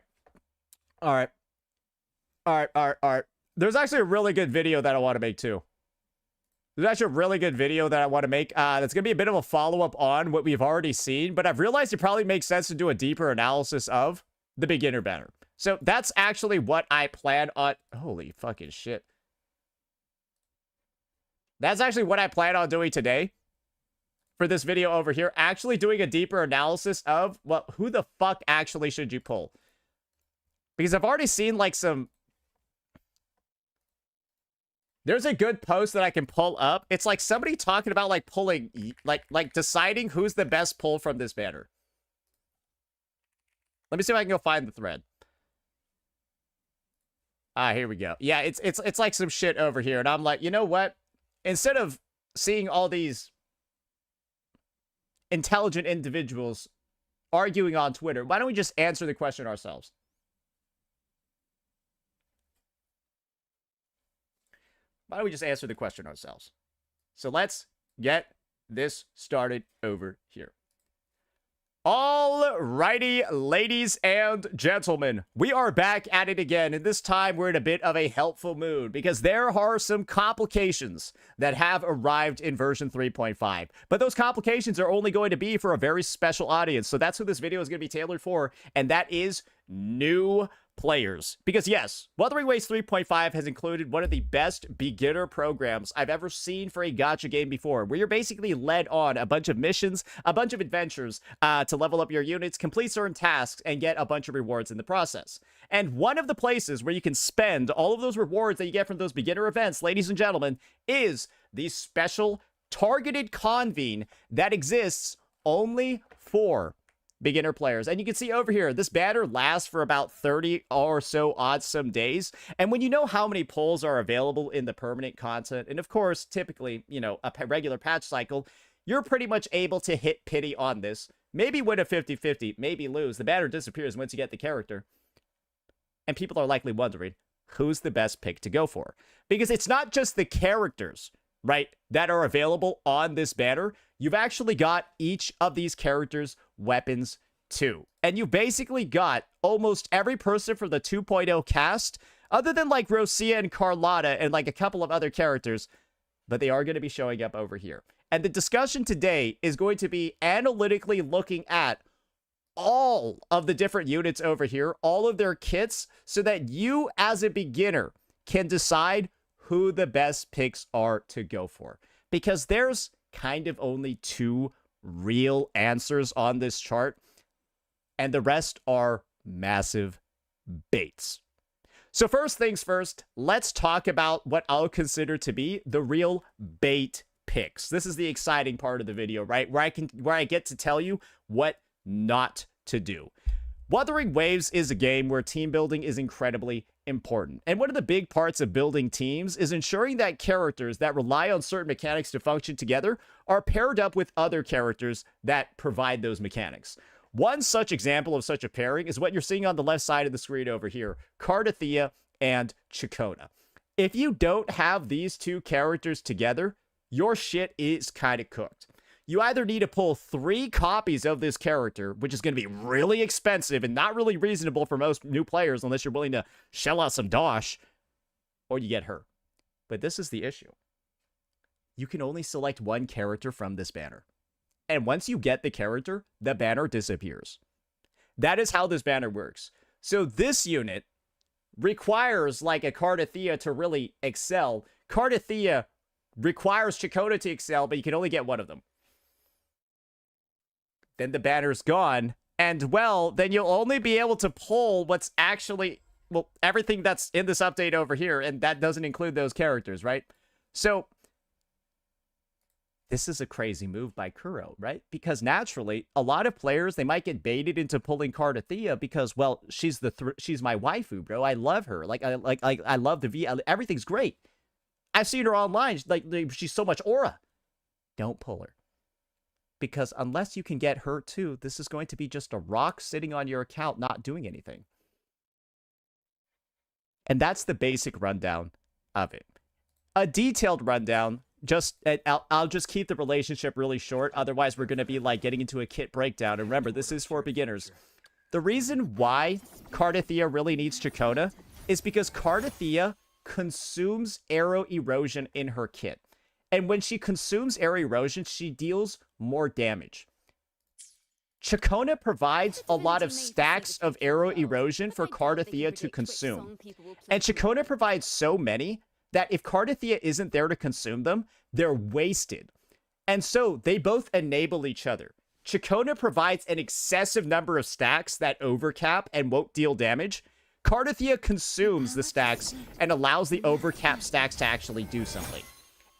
There's actually a really good video that I want to make too. There's actually a really good video that I want to make. That's going to be a bit of a follow-up on what we've already seen, but I've realized it probably makes sense to do a deeper analysis of the beginner banner. So that's actually what I plan on. Holy fucking shit. That's actually what I plan on doing today for this video over here. Actually doing a deeper analysis of, well, who the fuck actually should you pull? Because I've already seen like some... There's a good post that I can pull up. It's like somebody talking about like pulling, like deciding who's the best pull from this banner. Let me see if I can go find the thread. Here we go. Yeah, it's like some shit over here. And I'm like, you know what? Instead of seeing all these intelligent individuals arguing on Twitter, why don't we just answer the question ourselves? Why don't we just answer the question ourselves? So let's get this started over here. Alrighty, ladies and gentlemen, we are back at it again, and this time we're in a bit of a helpful mood because there are some complications that have arrived in version 3.5. But those complications are only going to be for a very special audience, so that's who this video is going to be tailored for, and that is new players. Because yes, Wuthering Waves 3.5 has included one of the best beginner programs I've ever seen for a gacha game before, where you're basically led on a bunch of missions, a bunch of adventures to level up your units, complete certain tasks, and get a bunch of rewards in the process. And one of the places where you can spend all of those rewards that you get from those beginner events, ladies and gentlemen, is the special targeted convene that exists only for beginner players. And you can see over here, this banner lasts for about 30 or so odd some days. And when you know how many pulls are available in the permanent content, and of course, typically, you know, a regular patch cycle, you're pretty much able to hit pity on this. Maybe win a 50-50, maybe lose. The banner disappears once you get the character. And people are likely wondering, who's the best pick to go for? Because it's not just the characters, right, that are available on this banner. You've actually got each of these characters' weapons too. And you basically got almost every person from the 2.0 cast, other than like Rosia and Carlotta and like a couple of other characters, but they are going to be showing up over here. And the discussion today is going to be analytically looking at all of the different units over here, all of their kits, so that you as a beginner can decide who the best picks are to go for. Because there's kind of only two real answers on this chart, and the rest are massive baits. So first things first, let's talk about what I'll consider to be the real bait picks. This is the exciting part of the video, right? Where I get to tell you what not to do. Wuthering Waves is a game where team building is incredibly important. And one of the big parts of building teams is ensuring that characters that rely on certain mechanics to function together are paired up with other characters that provide those mechanics. One such example of such a pairing is what you're seeing on the left side of the screen over here, Cardathea and Chakona. If you don't have these two characters together, your shit is kind of cooked. You either need to pull 3 copies of this character, which is going to be really expensive and not really reasonable for most new players unless you're willing to shell out some dosh, or you get hurt. But this is the issue. You can only select one character from this banner. And once you get the character, the banner disappears. That is how this banner works. So this unit requires like a Cardathea to really excel. Cardathea requires Chakona to excel, but you can only get one of them. Then the banner's gone, and well, then you'll only be able to pull what's actually, well, everything that's in this update over here, and that doesn't include those characters, right? So, this is a crazy move by Kuro, right? Because naturally, a lot of players, they might get baited into pulling Cardathea because, well, she's my waifu, bro. I love her. I love the V. Everything's great. I've seen her online. She's so much aura. Don't pull her. Because unless you can get her too, this is going to be just a rock sitting on your account not doing anything. And that's the basic rundown of it. A detailed rundown, I'll just keep the relationship really short. Otherwise, we're going to be like getting into a kit breakdown. And remember, this is for beginners. The reason why Cardathea really needs Chakona is because Cardathea consumes arrow erosion in her kit. And when she consumes air erosion, she deals more damage. Chakona provides a lot of stacks of arrow erosion for Cardathea to consume. And Chakona provides so many that if Cardathea isn't there to consume them, they're wasted. And so they both enable each other. Chakona provides an excessive number of stacks that overcap and won't deal damage. Cardathea consumes the stacks and allows the overcap stacks to actually do something.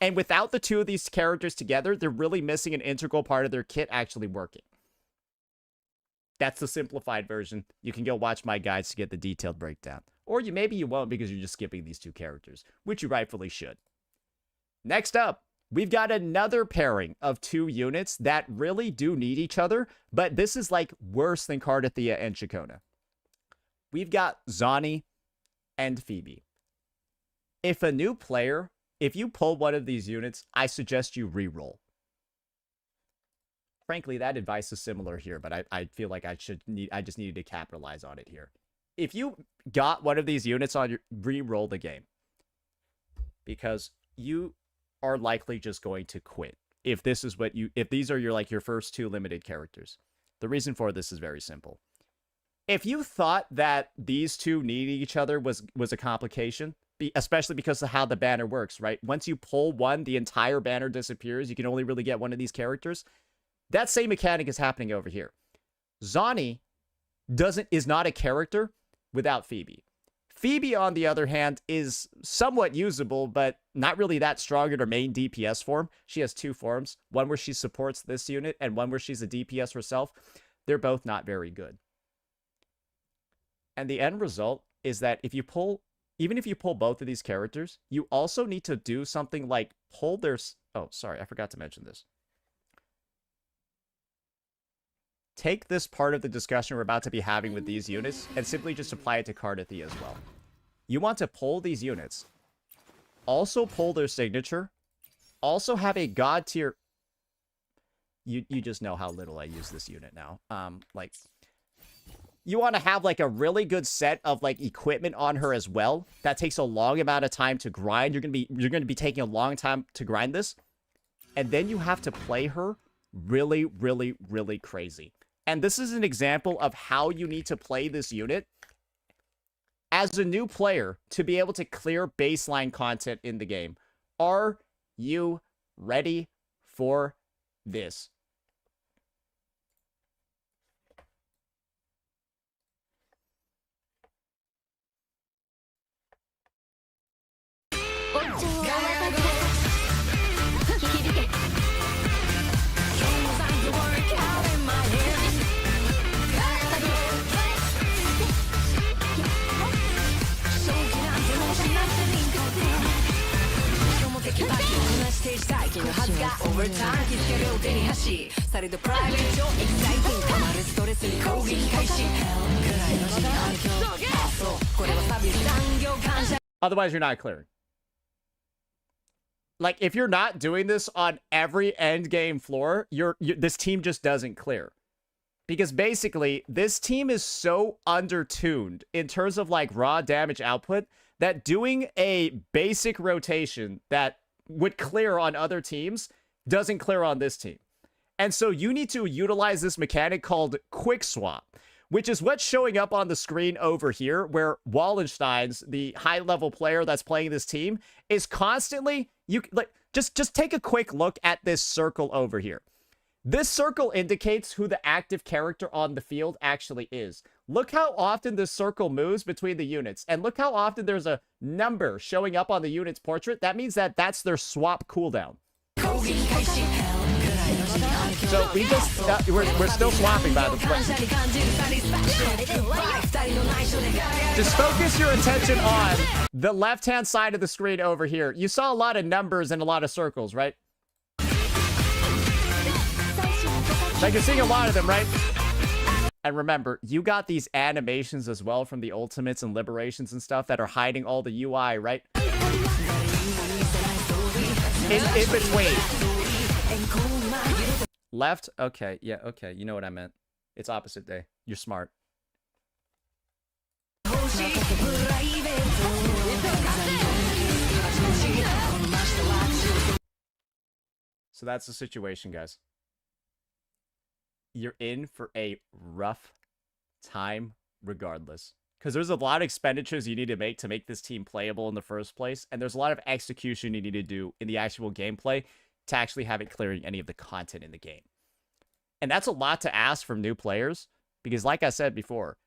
And without the two of these characters together, they're really missing an integral part of their kit actually working. That's the simplified version. You can go watch my guides to get the detailed breakdown. Or maybe you won't because you're just skipping these two characters, which you rightfully should. Next up, we've got another pairing of two units that really do need each other, but this is like worse than Cardathea and Chakona. We've got Zani and Phoebe. If a new player, if you pull one of these units, I suggest you re-roll. Frankly, that advice is similar here, but I feel like I just needed to capitalize on it here. If you got one of these units on your, re-roll the game. Because you are likely just going to quit if this is what you, if these are your first two limited characters. The reason for this is very simple. If you thought that these two needing each other was a complication, especially because of how the banner works, right? Once you pull one, the entire banner disappears. You can only really get one of these characters. That same mechanic is happening over here. Zani is not a character without Phoebe. Phoebe, on the other hand, is somewhat usable, but not really that strong in her main DPS form. She has two forms, one where she supports this unit and one where she's a DPS herself. They're both not very good. And the end result is that if you pull, even if you pull both of these characters, you also need to do something like pull their... Oh, sorry, I forgot to mention this. Take this part of the discussion we're about to be having with these units and simply just apply it to Cardathea as well. You want to pull these units, also pull their signature, also have a god tier... You just know how little I use this unit now. You want to have like a really good set of like equipment on her as well. That takes a long amount of time to grind. You're gonna be taking a long time to grind this. And then you have to play her really, really, really crazy. And this is an example of how you need to play this unit as a new player to be able to clear baseline content in the game. Are you ready for this? Otherwise, you're not clearing. Like, if you're not doing this on every end game floor, this team just doesn't clear. Because basically, this team is so undertuned in terms of like raw damage output that doing a basic rotation that would clear on other teams doesn't clear on this team. And so you need to utilize this mechanic called Quick Swap, which is what's showing up on the screen over here, where Wallenstein's, the high-level player that's playing this team, is constantly... Just take a quick look at this circle over here. This circle indicates who the active character on the field actually is. Look how often this circle moves between the units. And look how often there's a number showing up on the unit's portrait. That means that that's their swap cooldown. So we just, we're still swapping, by the way. Just focus your attention on the left-hand side of the screen over here. You saw a lot of numbers and a lot of circles, right? Like, you're seeing a lot of them, right? And remember, you got these animations as well from the ultimates and liberations and stuff that are hiding all the UI, right? In between. Left? Okay, yeah, okay. You know what I meant. It's opposite day. You're smart. So that's the situation, guys. You're in for a rough time regardless. Because there's a lot of expenditures you need to make this team playable in the first place. And there's a lot of execution you need to do in the actual gameplay to actually have it clearing any of the content in the game. And that's a lot to ask from new players. Because like I said before,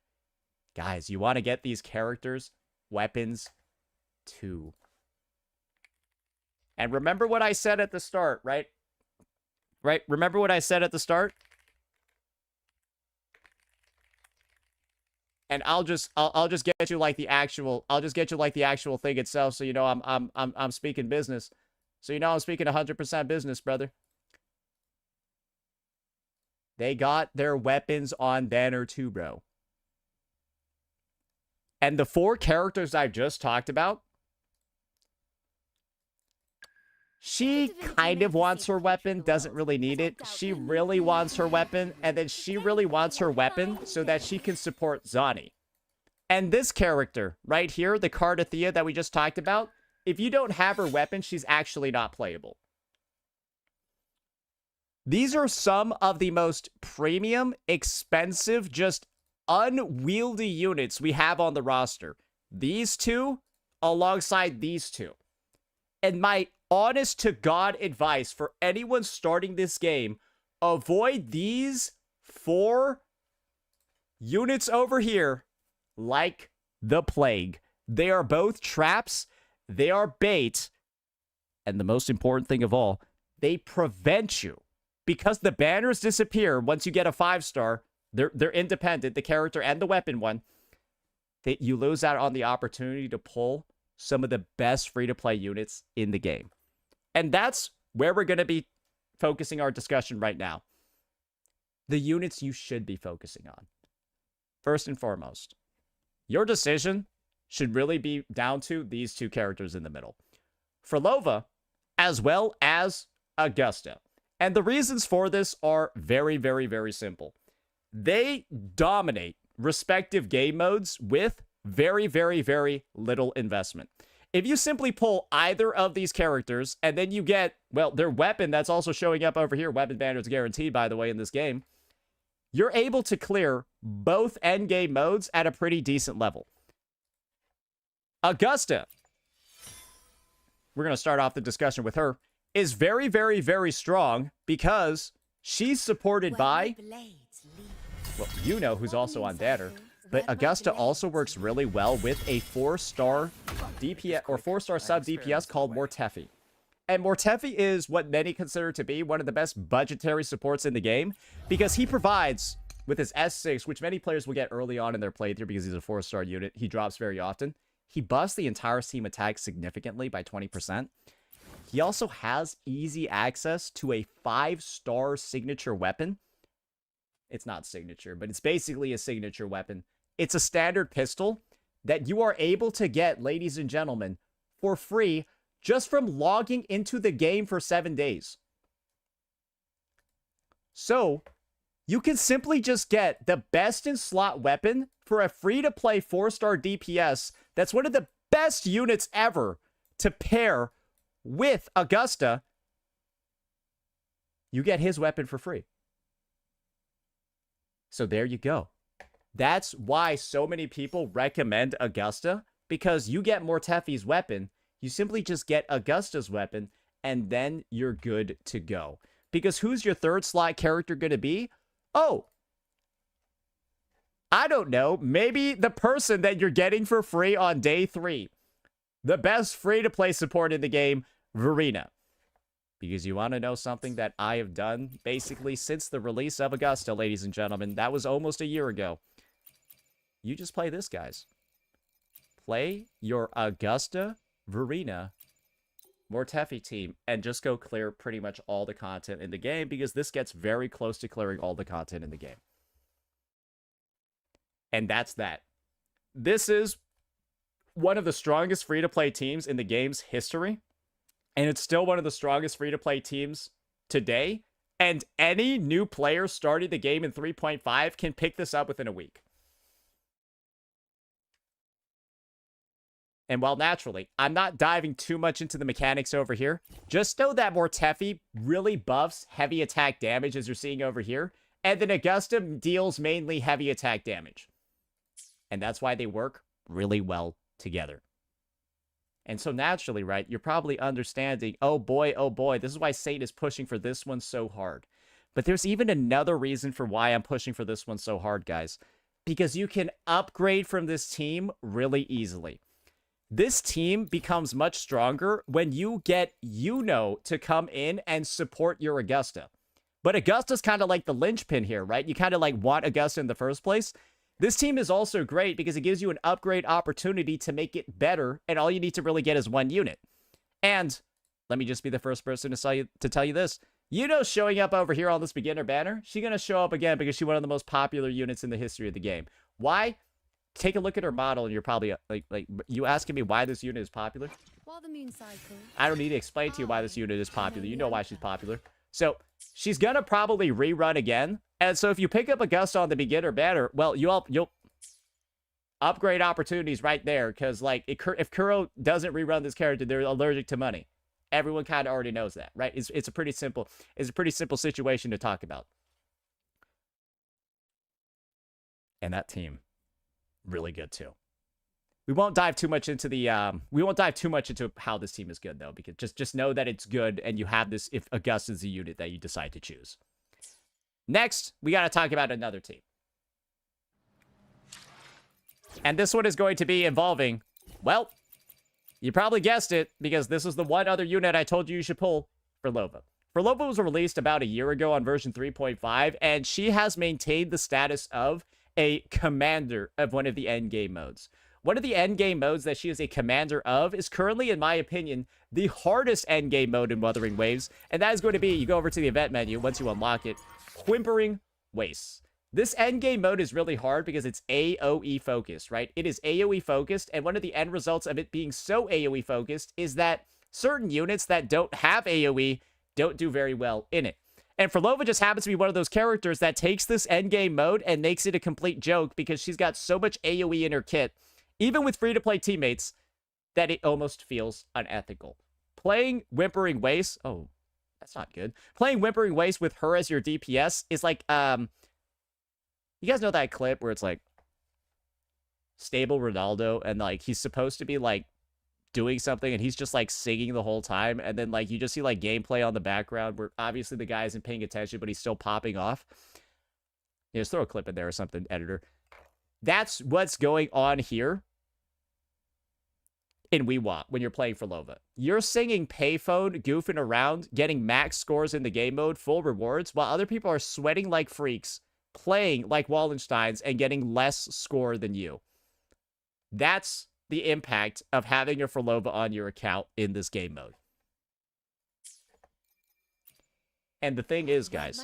guys, you want to get these characters, weapons, too. And remember what I said at the start, right? Right? Remember what I said at the start? And I'll just get you like the actual thing itself, so you know I'm speaking business. So you know I'm speaking 100% business, brother. They got their weapons on banner too, bro. And the 4 characters I just talked about, she kind of wants her weapon, doesn't really need it. She really wants her weapon, and then she really wants her weapon so that she can support Zani. And this character right here, the Cardathea that we just talked about, if you don't have her weapon, she's actually not playable. These are some of the most premium, expensive, just unwieldy units we have on the roster. These 2 alongside these 2. And my honest to God advice for anyone starting this game, avoid these 4 units over here like the plague. They are both traps, they are bait, and the most important thing of all, they prevent you. Because the banners disappear once you get a 5-star, they're independent, the character and the weapon one, that you lose out on the opportunity to pull some of the best free-to-play units in the game. And that's where we're going to be focusing our discussion right now. The units you should be focusing on. First and foremost, your decision should really be down to these 2 characters in the middle. Frolova, as well as Augusta. And the reasons for this are very, very, very simple. They dominate respective game modes with very, very, very little investment. If you simply pull either of these characters and then you get, well, their weapon that's also showing up over here, weapon banner is guaranteed, by the way, in this game, you're able to clear both endgame modes at a pretty decent level. Augusta, we're going to start off the discussion with her, is very, very, very strong because she's supported by, well, you know who's also on banner. But Augusta also works really well with a 4-star DPS or 4-star sub DPS called Mortefi. And Mortefi is what many consider to be one of the best budgetary supports in the game because he provides, with his S6, which many players will get early on in their playthrough because he's a 4-star unit, he drops very often. He buffs the entire team attack significantly by 20%. He also has easy access to a 5-star signature weapon. It's not signature, but it's basically a signature weapon. It's a standard pistol that you are able to get, ladies and gentlemen, for free just from logging into the game for 7 days. So, you can simply just get the best in slot weapon for a free-to-play 4-star DPS that's one of the best units ever to pair with Augusta. You get his weapon for free. So there you go. That's why so many people recommend Augusta, because you get Mortefi's weapon, you simply just get Augusta's weapon, and then you're good to go. Because who's your 3rd slot character going to be? Oh, I don't know. Maybe the person that you're getting for free on day 3. The best free-to-play support in the game, Verena. Because you want to know something that I have done basically since the release of Augusta, ladies and gentlemen. That was almost a year ago. You just play this, guys. Play your Augusta, Verena, Mortefi team, and just go clear pretty much all the content in the game, because this gets very close to clearing all the content in the game. And that's that. This is one of the strongest free-to-play teams in the game's history. And it's still one of the strongest free-to-play teams today. And any new player starting the game in 3.5 can pick this up within a week. And while naturally, I'm not diving too much into the mechanics over here, just know that Mortefi really buffs heavy attack damage, as you're seeing over here, and then Augusta deals mainly heavy attack damage. And that's why they work really well together. And so naturally, right, you're probably understanding, oh boy, this is why Saint is pushing for this one so hard. But there's even another reason for why I'm pushing for this one so hard, guys. Because you can upgrade from this team really easily. This team becomes much stronger when you get Yuno to come in and support your Augusta. But Augusta's kind of like the linchpin here, right? You kind of like want Augusta in the first place. This team is also great because it gives you an upgrade opportunity to make it better, and all you need to really get is one unit. And let me just be the first person to tell you this. Yuno's showing up over here on this beginner banner. She's going to show up again because she's one of the most popular units in the history of the game. Why? Take a look at her model and you're probably like you asking me why this unit is popular? While the moon cycles, I don't need to explain to you why this unit is popular. You know why she's popular. So she's gonna probably rerun again. And so if you pick up Augusta on the beginner banner, well, you'll upgrade opportunities right there. Because like if Kuro doesn't rerun this character, they're allergic to money. Everyone kind of already knows that, right? It's a pretty simple situation to talk about. And that team, really good too. We won't dive too much into how this team is good though, because just know that it's good and you have this if Augusta's the unit that you decide to choose. Next, we got to talk about another team. And this one is going to be involving, well, you probably guessed it, because this is the one other unit I told you should pull for Lova. Lova was released about a year ago on version 3.5, and she has maintained the status of a commander of one of the endgame modes. One of the endgame modes that she is a commander of is currently, in my opinion, the hardest endgame mode in Wuthering Waves, and that is going to be, you go over to the event menu once you unlock it, Whimpering Wastes. This endgame mode is really hard because it's AoE focused, right? It is AoE focused, and one of the end results of it being so AoE focused is that certain units that don't have AoE don't do very well in it. And Lova just happens to be one of those characters that takes this endgame mode and makes it a complete joke because she's got so much AoE in her kit, even with free-to-play teammates, that it almost feels unethical. Playing Whimpering Waste, oh, that's not good. Playing Whimpering Waste with her as your DPS is like, you guys know that clip where it's like, stable Ronaldo, and like, he's supposed to be like, doing something, and he's just like singing the whole time, and then like, you just see like gameplay on the background where obviously the guy isn't paying attention, but he's still popping off. Yeah, just throw a clip in there or something, editor. That's what's going on here in Whiwa when you're playing for Lova. You're singing payphone, goofing around, getting max scores in the game mode, full rewards, while other people are sweating like freaks, playing like Wallensteins, and getting less score than you. That's the impact of having a Lova on your account in this game mode. And the thing is, guys,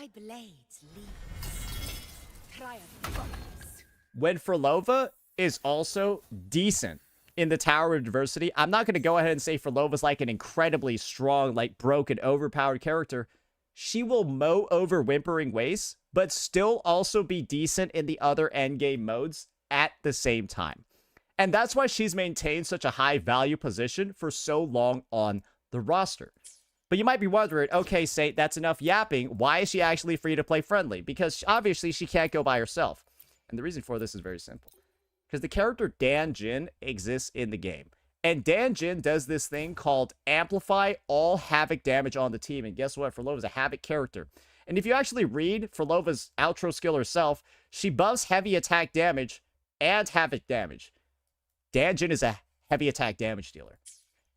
when Lova is also decent in the Tower of Diversity, I'm not going to go ahead and say Lova's like an incredibly strong, like broken, overpowered character. She will mow over Whimpering Waste, but still also be decent in the other endgame modes at the same time. And that's why she's maintained such a high value position for so long on the roster. But you might be wondering, okay, Saint, that's enough yapping. Why is she actually free to play friendly? Because obviously she can't go by herself. And the reason for this is very simple. Because the character Dan Jin exists in the game. And Dan Jin does this thing called amplify all Havoc damage on the team. And guess what? Lova's a Havoc character. And if you actually read Lova's outro skill herself, she buffs heavy attack damage and Havoc damage. Dan Jin is a heavy attack damage dealer.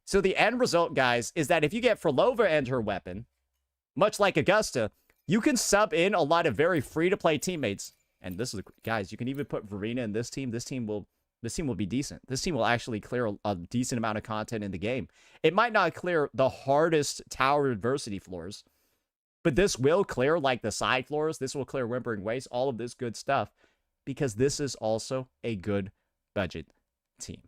So the end result, guys, is that if you get Lova and her weapon, much like Augusta, you can sub in a lot of very free-to-play teammates. And this is, guys, you can even put Verena in this team. This team will be decent. This team will actually clear a decent amount of content in the game. It might not clear the hardest Tower Adversity floors, but this will clear like the side floors. This will clear Whimpering Waste, all of this good stuff, because this is also a good budget team.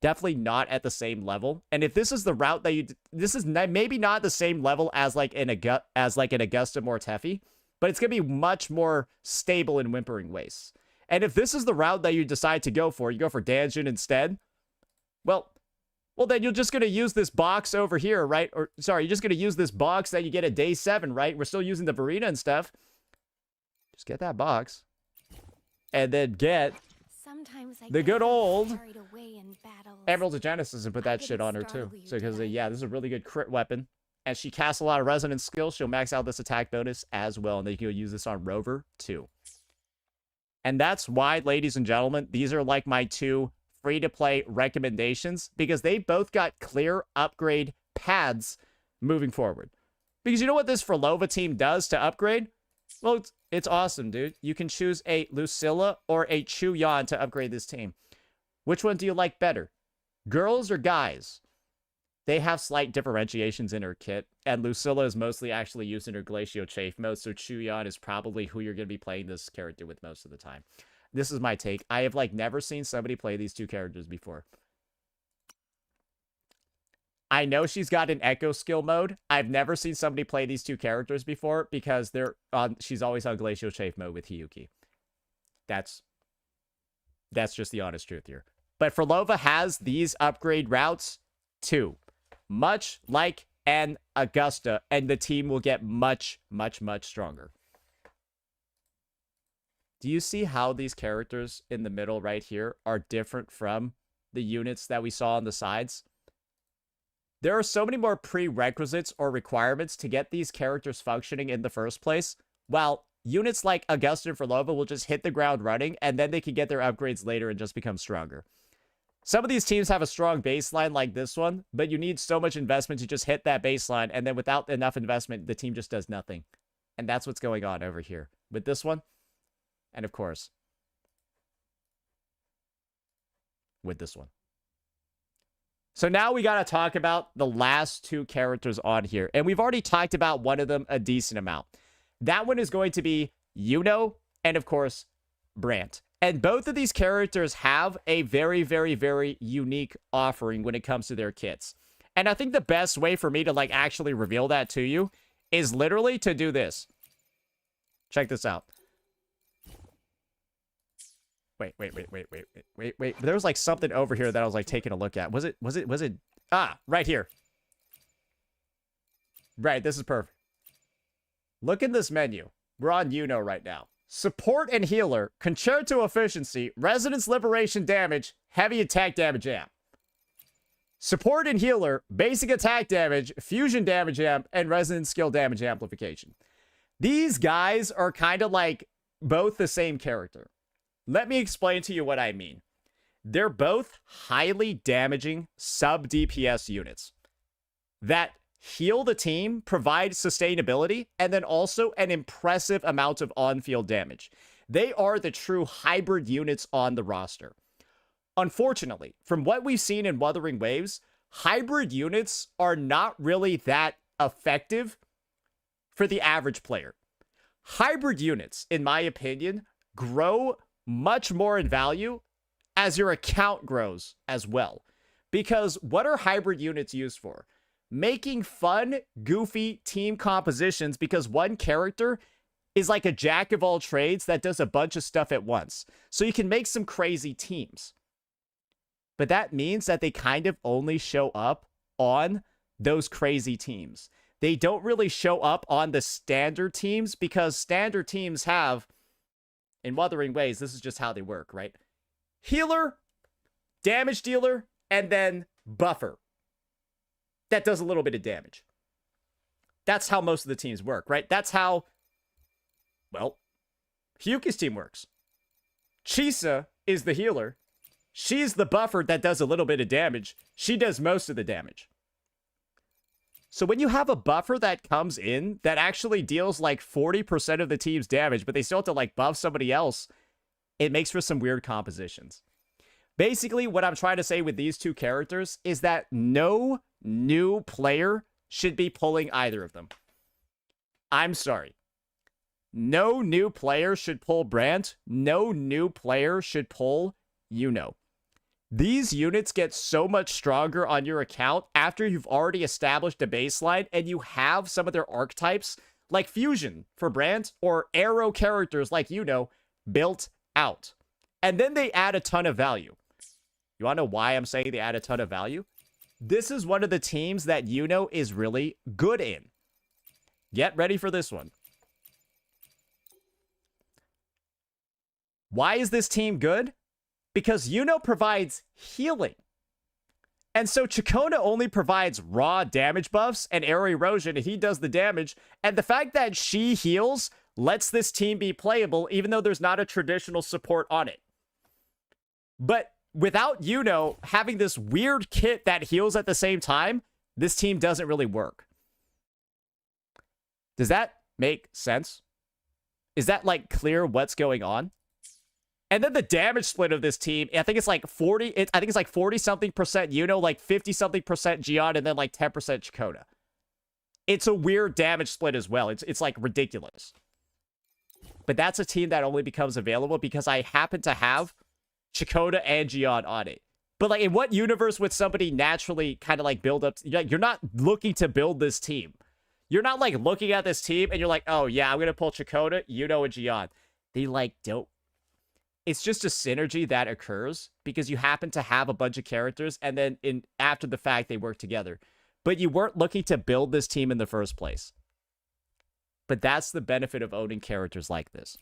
Definitely not at the same level. And if this is the route that this is maybe not the same level as like an Augusta Mortefi, but it's going to be much more stable in Whimpering Waste. And if this is the route that you decide to go for, you go for Dan Jin instead, well, Well, then you're just going to use this box over here, right? Or, sorry, you're just going to use this box that you get at day 7, right? We're still using the Varina and stuff. Just get that box. And then get Sometimes I the get good so old carried away in battles. Emerald of Genesis and put that I shit get on her too. startled So, you because, die. yeah, this is a really good crit weapon. And she casts a lot of resonance skills. She'll max out this attack bonus as well. And then you can go use this on Rover too. And that's why, ladies and gentlemen, these are like my 2 free-to-play recommendations, because they both got clear upgrade paths moving forward. Because you know what this Frolova team does to upgrade? Well, it's awesome, dude. You can choose a Lucilla or a Chuyan to upgrade this team. Which one do you like better? Girls or guys? They have slight differentiations in her kit, and Lucilla is mostly actually used in her Glacio Chafe mode, so Chuyan is probably who you're going to be playing this character with most of the time. This is my take. I have, like, never seen somebody play these 2 characters before. I know she's got an Echo skill mode. I've never seen somebody play these 2 characters before because she's always on Glacio Chafe mode with Hiyuki. That's just the honest truth here. But Frolova has these upgrade routes too. Much like an Augusta, and the team will get much, much, much stronger. Do you see how these characters in the middle right here are different from the units that we saw on the sides? There are so many more prerequisites or requirements to get these characters functioning in the first place, while units like Augusta and Frolova will just hit the ground running, and then they can get their upgrades later and just become stronger. Some of these teams have a strong baseline like this one, but you need so much investment to just hit that baseline, and then without enough investment, the team just does nothing. And that's what's going on over here with this one. And of course, with this one. So now we got to talk about the last 2 characters on here. And we've already talked about one of them a decent amount. That one is going to be Yuno and, of course, Brant. And both of these characters have a very, very, very unique offering when it comes to their kits. And I think the best way for me to, like, actually reveal that to you is literally to do this. Check this out. Wait. There was like something over here that I was like taking a look at. Was it? Ah, right here. Right, this is perfect. Look in this menu. We're on Yuno right now. Support and healer, concerto efficiency, resonance liberation damage, heavy attack damage amp. Support and healer, basic attack damage, fusion damage amp, and resonance skill damage amplification. These guys are kind of like both the same character. Let me explain to you what I mean. They're both highly damaging sub-DPS units that heal the team, provide sustainability, and then also an impressive amount of on-field damage. They are the true hybrid units on the roster. Unfortunately, from what we've seen in Wuthering Waves, hybrid units are not really that effective for the average player. Hybrid units, in my opinion, grow much more in value as your account grows as well. Because what are hybrid units used for? Making fun, goofy team compositions, because one character is like a jack of all trades that does a bunch of stuff at once. So you can make some crazy teams. But that means that they kind of only show up on those crazy teams. They don't really show up on the standard teams, because standard teams have, in Wuthering Waves, this is just how they work, right? Healer, damage dealer, and then buffer. That does a little bit of damage. That's how most of the teams work, right? That's how, well, Hyuki's team works. Chisa is the healer. She's the buffer that does a little bit of damage. She does most of the damage. So when you have a buffer that comes in that actually deals like 40% of the team's damage, but they still have to like buff somebody else, it makes for some weird compositions. Basically, what I'm trying to say with these 2 characters is that no new player should be pulling either of them. I'm sorry. No new player should pull Brant. No new player should pull Yuno. These units get so much stronger on your account after you've already established a baseline and you have some of their archetypes, like Fusion for Brant or Arrow characters like Yuno, built out. And then they add a ton of value. You want to know why I'm saying they add a ton of value? this is one of the teams that Yuno is really good in. Get ready for this one. Why is this team good? Because Yuno provides healing. And so Chakona only provides raw damage buffs and area erosion, and he does the damage. And the fact that she heals lets this team be playable, even though there's not a traditional support on it. But without Yuno having this weird kit that heals at the same time, this team doesn't really work. Does that make sense? Is that like clear what's going on? And then the damage split of this team, I think it's like 40, I think it's like 40 something percent Yuno, like 50 something percent Gion, and then like 10% Chakona. It's a weird damage split as well. It's like ridiculous. But that's a team that only becomes available because I happen to have Chakona and Gion on it. But like in what universe would somebody naturally kind of like build up? You're not looking to build this team. You're not like looking at this team and you're like, oh yeah, I'm going to pull Chakona, Yuno, and Gion. They like don't. It's just a synergy that occurs because you happen to have a bunch of characters and then after the fact they work together. But you weren't looking to build this team in the first place. But that's the benefit of owning characters like this.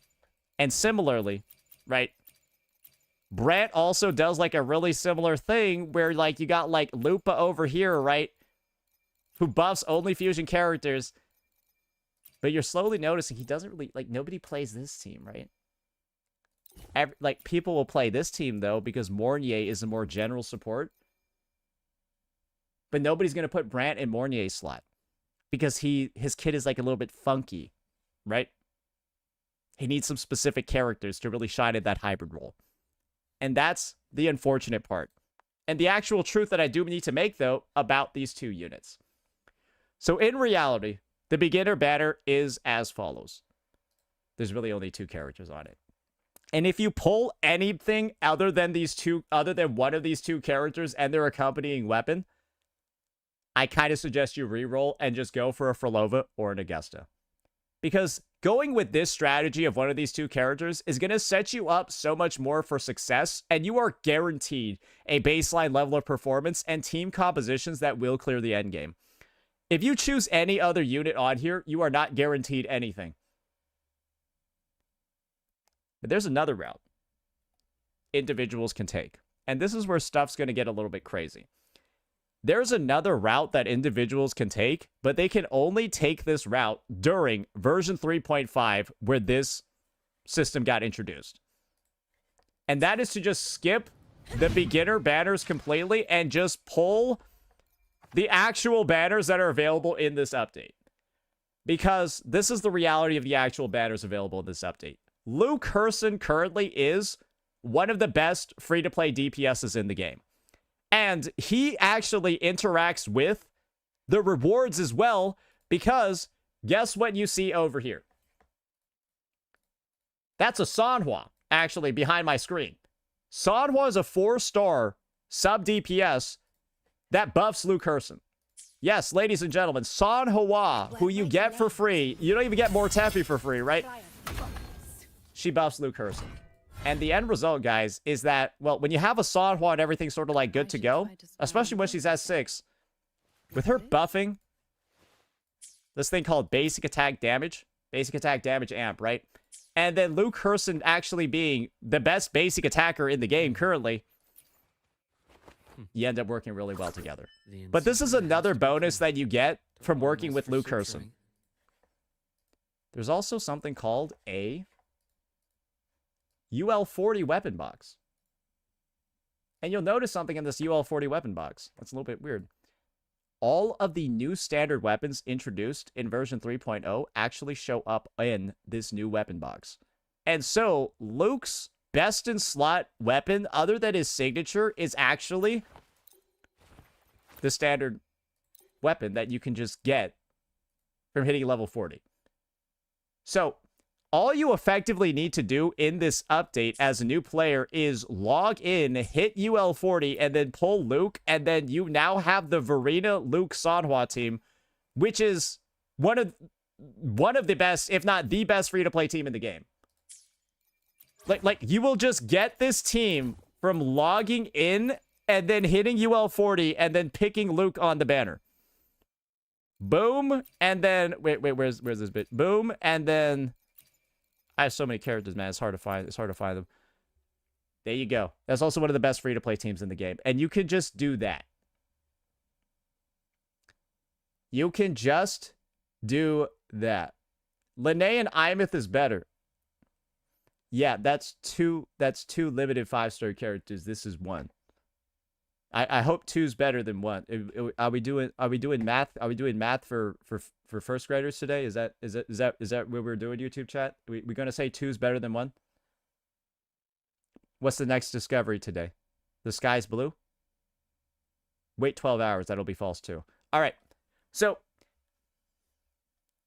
And similarly, right, Brant also does like a really similar thing where like you got like Lupa over here, right, who buffs only fusion characters. But you're slowly noticing he doesn't really, like, nobody plays this team, right? Like, people will play this team, though, because Mornier is a more general support. But nobody's going to put Brant in Mornier's slot. Because his kit is, like, a little bit funky, right? He needs some specific characters to really shine in that hybrid role. And that's the unfortunate part. And the actual truth that I do need to make, though, about these two units. So, in reality, the beginner banner is as follows. There's really only two characters on it. And if you pull anything other than one of these two characters and their accompanying weapon, I kind of suggest you reroll and just go for a Frolova or an Augusta. Because going with this strategy of one of these two characters is going to set you up so much more for success, and you are guaranteed a baseline level of performance and team compositions that will clear the endgame. If you choose any other unit on here, you are not guaranteed anything. But there's another route individuals can take. And this is where stuff's going to get a little bit crazy. There's another route that individuals can take, but they can only take this route during version 3.5 where this system got introduced. And that is to just skip the beginner banners completely and just pull the actual banners that are available in this update. Because this is the reality of the actual banners available in this update. Luke Herson currently is one of the best free-to-play DPSs in the game. And he actually interacts with the rewards as well, because guess what you see over here? That's a Sanhua, actually, behind my screen. Sanhua is a 4-star sub-DPS that buffs Luke Herson. Yes, ladies and gentlemen, Sanhua, who you get for free. You don't even get Mortefi for free, right? She buffs Luke Herson. And the end result, guys, is that, well, when you have a Sanhua and everything's sort of like good to go, especially when she's at 6, with her buffing this thing called basic attack damage amp, right? And then Luke Herson actually being the best basic attacker in the game currently, you end up working really well together. But this is another bonus that you get from working with Luke Herson. There's also something called a UL40 weapon box. And you'll notice something in this UL40 weapon box. That's a little bit weird. All of the new standard weapons introduced in version 3.0 actually show up in this new weapon box. And so, Luke's best in slot weapon, other than his signature, is actually the standard weapon that you can just get from hitting level 40. So, all you effectively need to do in this update as a new player is log in, hit UL40, and then pull Luke, and then you now have the Verena Luke Sanhua team, which is one of the best, if not the best free-to-play team in the game. Like you will just get this team from logging in and then hitting UL40 and then picking Luke on the banner. Boom, and then wait, where's this bit? Boom, and then I have so many characters, man. It's hard to find them. There you go. That's also one of the best free-to-play teams in the game. And you can just do that. You can just do that. Lene and Imeth is better. Yeah, that's two limited 5-star characters. This is one. I hope two's better than one. Are we doing math? Are we doing math for first graders today? Is that what we're doing, YouTube chat? We gonna say two's better than one? What's the next discovery today? The sky's blue? Wait 12 hours. That'll be false too. All right. So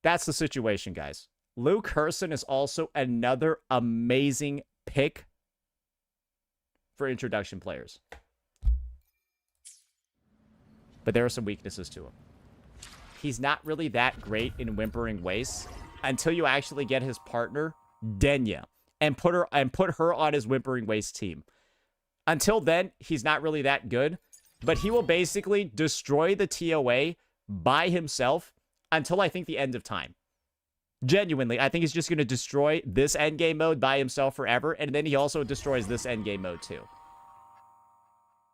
that's the situation, guys. Luke Herson is also another amazing pick for introduction players. But there are some weaknesses to him. He's not really that great in Whimpering Wastes until you actually get his partner, Denya, and put her on his Whimpering Waste team. Until then, he's not really that good, but he will basically destroy the TOA by himself until I think the end of time. Genuinely, I think he's just going to destroy this endgame mode by himself forever, and then he also destroys this endgame mode too.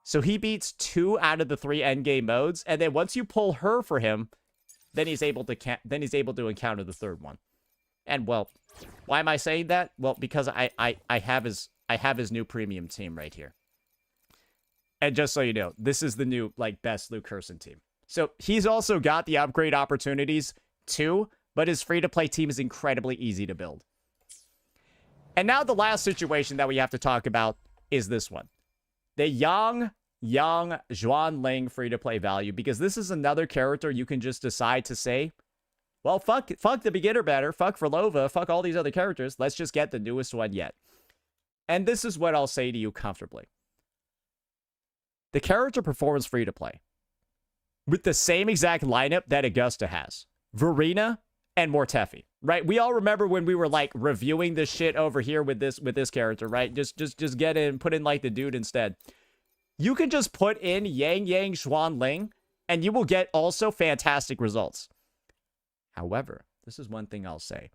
So he beats 2 out of the 3 endgame modes, and then once you pull her for him, then he's able to encounter the third one. And well, why am I saying that? Well, because I have his new premium team right here. And just so you know, this is the new best Luke Herson team. So he's also got the upgrade opportunities too, but his free-to-play team is incredibly easy to build. And now the last situation that we have to talk about is this one. The Yangyang Zhuanling free-to-play value, because this is another character you can just decide to say, well, fuck the beginner banner, fuck Verlova, fuck all these other characters, let's just get the newest one yet. And this is what I'll say to you comfortably. The character performs free-to-play with the same exact lineup that Augusta has. Verena and Mortefi, right? We all remember when we were reviewing this shit over here with this character, right? Just get in, put in the dude instead. You can just put in Yangyang Zhuanling and you will get also fantastic results. However, this is one thing I'll say.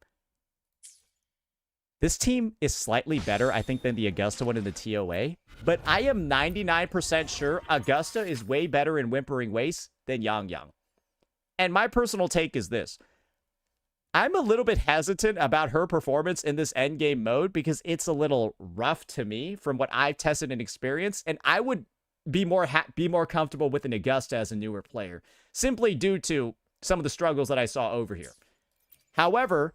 This team is slightly better, I think, than the Augusta one in the TOA, but I am 99% sure Augusta is way better in Whimpering Wastes than Yangyang. And my personal take is this. I'm a little bit hesitant about her performance in this endgame mode because it's a little rough to me from what I've tested and experienced, and I would be more comfortable with an Augusta as a newer player, simply due to some of the struggles that I saw over here. However,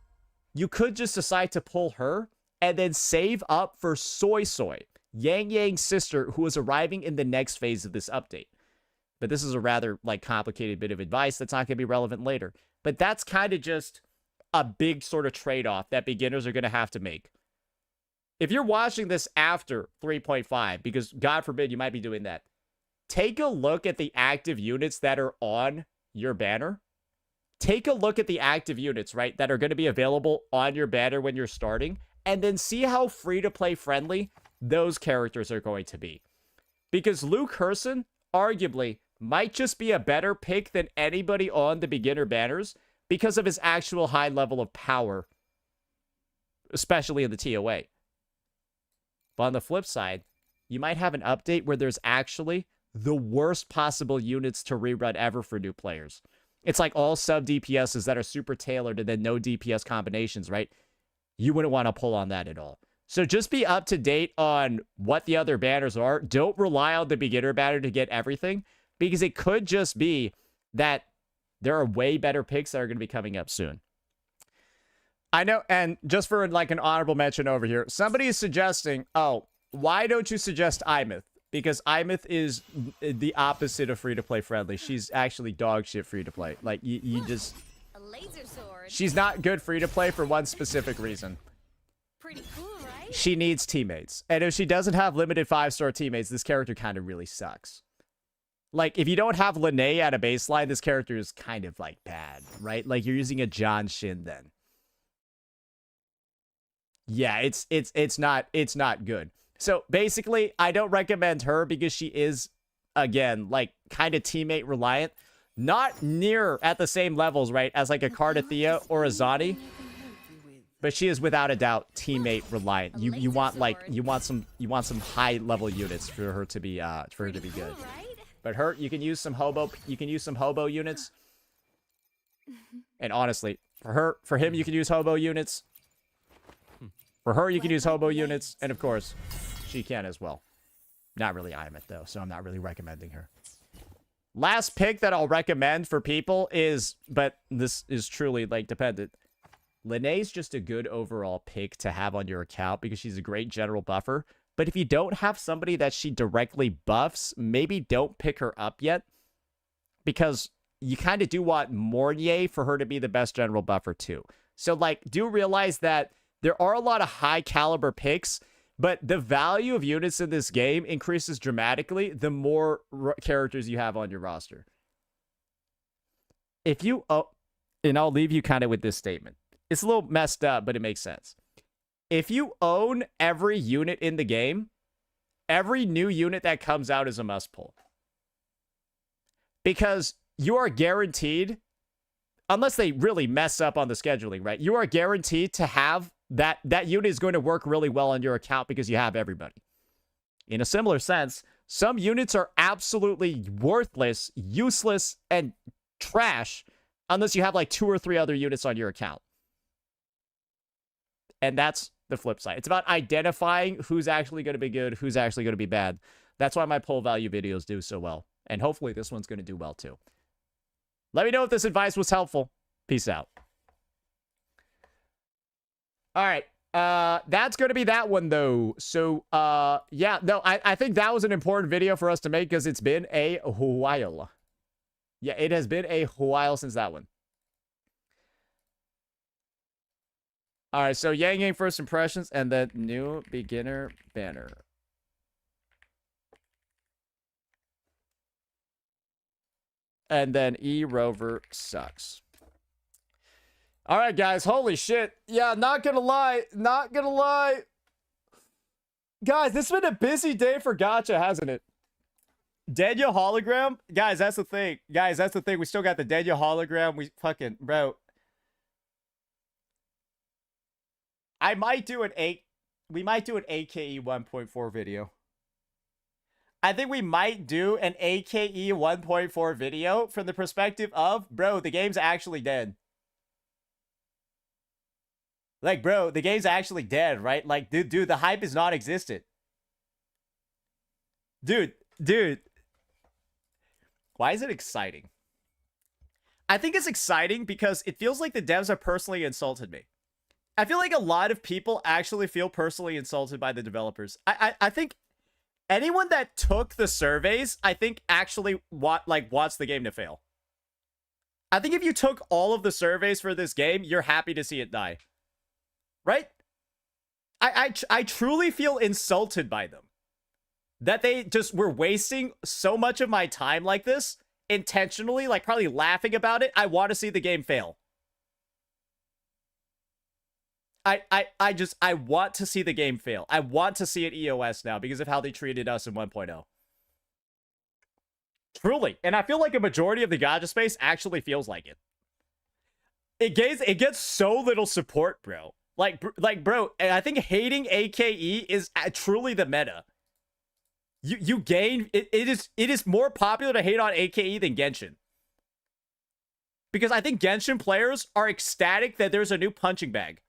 you could just decide to pull her and then save up for Soy Soy, Yangyang's sister, who is arriving in the next phase of this update. But this is a rather complicated bit of advice that's not going to be relevant later. But that's kind of just a big sort of trade-off that beginners are going to have to make. If you're watching this after 3.5, because God forbid you might be doing that, take a look at the active units that are on your banner. Take a look at the active units, right, that are going to be available on your banner when you're starting, and then see how free-to-play friendly those characters are going to be. Because Luke Herson, arguably, might just be a better pick than anybody on the beginner banners because of his actual high level of power, especially in the TOA. But on the flip side, you might have an update where there's actually the worst possible units to rerun ever for new players. It's like all sub DPSs that are super tailored and then no DPS combinations, right? You wouldn't want to pull on that at all. So just be up to date on what the other banners are. Don't rely on the beginner banner to get everything, because it could just be that there are way better picks that are going to be coming up soon. I know, and just for an honorable mention over here, somebody is suggesting, oh, why don't you suggest Imeth? Because Imeth is the opposite of free-to-play friendly. She's actually dog shit free-to-play. You just... A laser sword. She's not good free-to-play for one specific reason. Pretty cool, right? She needs teammates. And if she doesn't have limited 5-star teammates, this character kind of really sucks. If you don't have Lene at a baseline, this character is kind of, bad, right? You're using a John Shin then. Yeah, it's not good. So, basically, I don't recommend her because she is again, like, kind of teammate reliant. Not near at the same levels, right, as like a Cardathea or a Zani. But she is without a doubt teammate reliant. You want like you want some high level units for her to be good. But her, you can use some hobo units. And honestly, for him you can use hobo units. For her you can use hobo units, and of course, she can as well. Not really Imet though, so I'm not really recommending her. Last pick that I'll recommend for people is, but this is truly like dependent. Linnea's just a good overall pick to have on your account because she's a great general buffer. But if you don't have somebody that she directly buffs, maybe don't pick her up yet. Because you kind of do want Mornier for her to be the best general buffer too. So like, do realize that there are a lot of high caliber picks, but the value of units in this game increases dramatically the more characters you have on your roster. If you, and I'll leave you kind of with this statement. It's a little messed up, but it makes sense. If you own every unit in the game, every new unit that comes out is a must pull. Because you are guaranteed, unless they really mess up on the scheduling, right? You are guaranteed to have that unit is going to work really well on your account because you have everybody. In a similar sense, some units are absolutely worthless, useless, and trash unless you have like 2 or 3 other units on your account. And that's the flip side. It's about identifying who's actually going to be good, who's actually going to be bad. That's why my pull value videos do so well. And hopefully this one's going to do well too. Let me know if this advice was helpful. Peace out. All right. That's going to be that one though. So, yeah, no, I think that was an important video for us to make because it's been a while. Yeah, it has been a while since that one. All right, so Yangyang first impressions and then new beginner banner. And then Rover sucks. All right, guys, holy shit. Yeah, not gonna lie. Guys, this has been a busy day for Gacha, hasn't it? Daniel hologram? Guys, that's the thing. We still got the Daniel hologram. We fucking, bro. We might do an AKE 1.4 video. I think we might do an AKE 1.4 video from the perspective of, bro, the game's actually dead. Like, bro, the game's actually dead, right? Like, dude, the hype is non-existent. Dude. Why is it exciting? I think it's exciting because it feels like the devs have personally insulted me. I feel like a lot of people actually feel personally insulted by the developers. I think anyone that took the surveys, I think actually wants the game to fail. I think if you took all of the surveys for this game, you're happy to see it die. Right? I truly feel insulted by them. That they just were wasting so much of my time like this, intentionally, like probably laughing about it. I want to see the game fail. I want to see the game fail. I want to see it EOS now because of how they treated us in 1.0. Truly. And I feel like a majority of the gacha space actually feels like it. It gets so little support, bro. Like, bro, I think hating AKE is truly the meta. You gain... It is more popular to hate on AKE than Genshin. Because I think Genshin players are ecstatic that there's a new punching bag.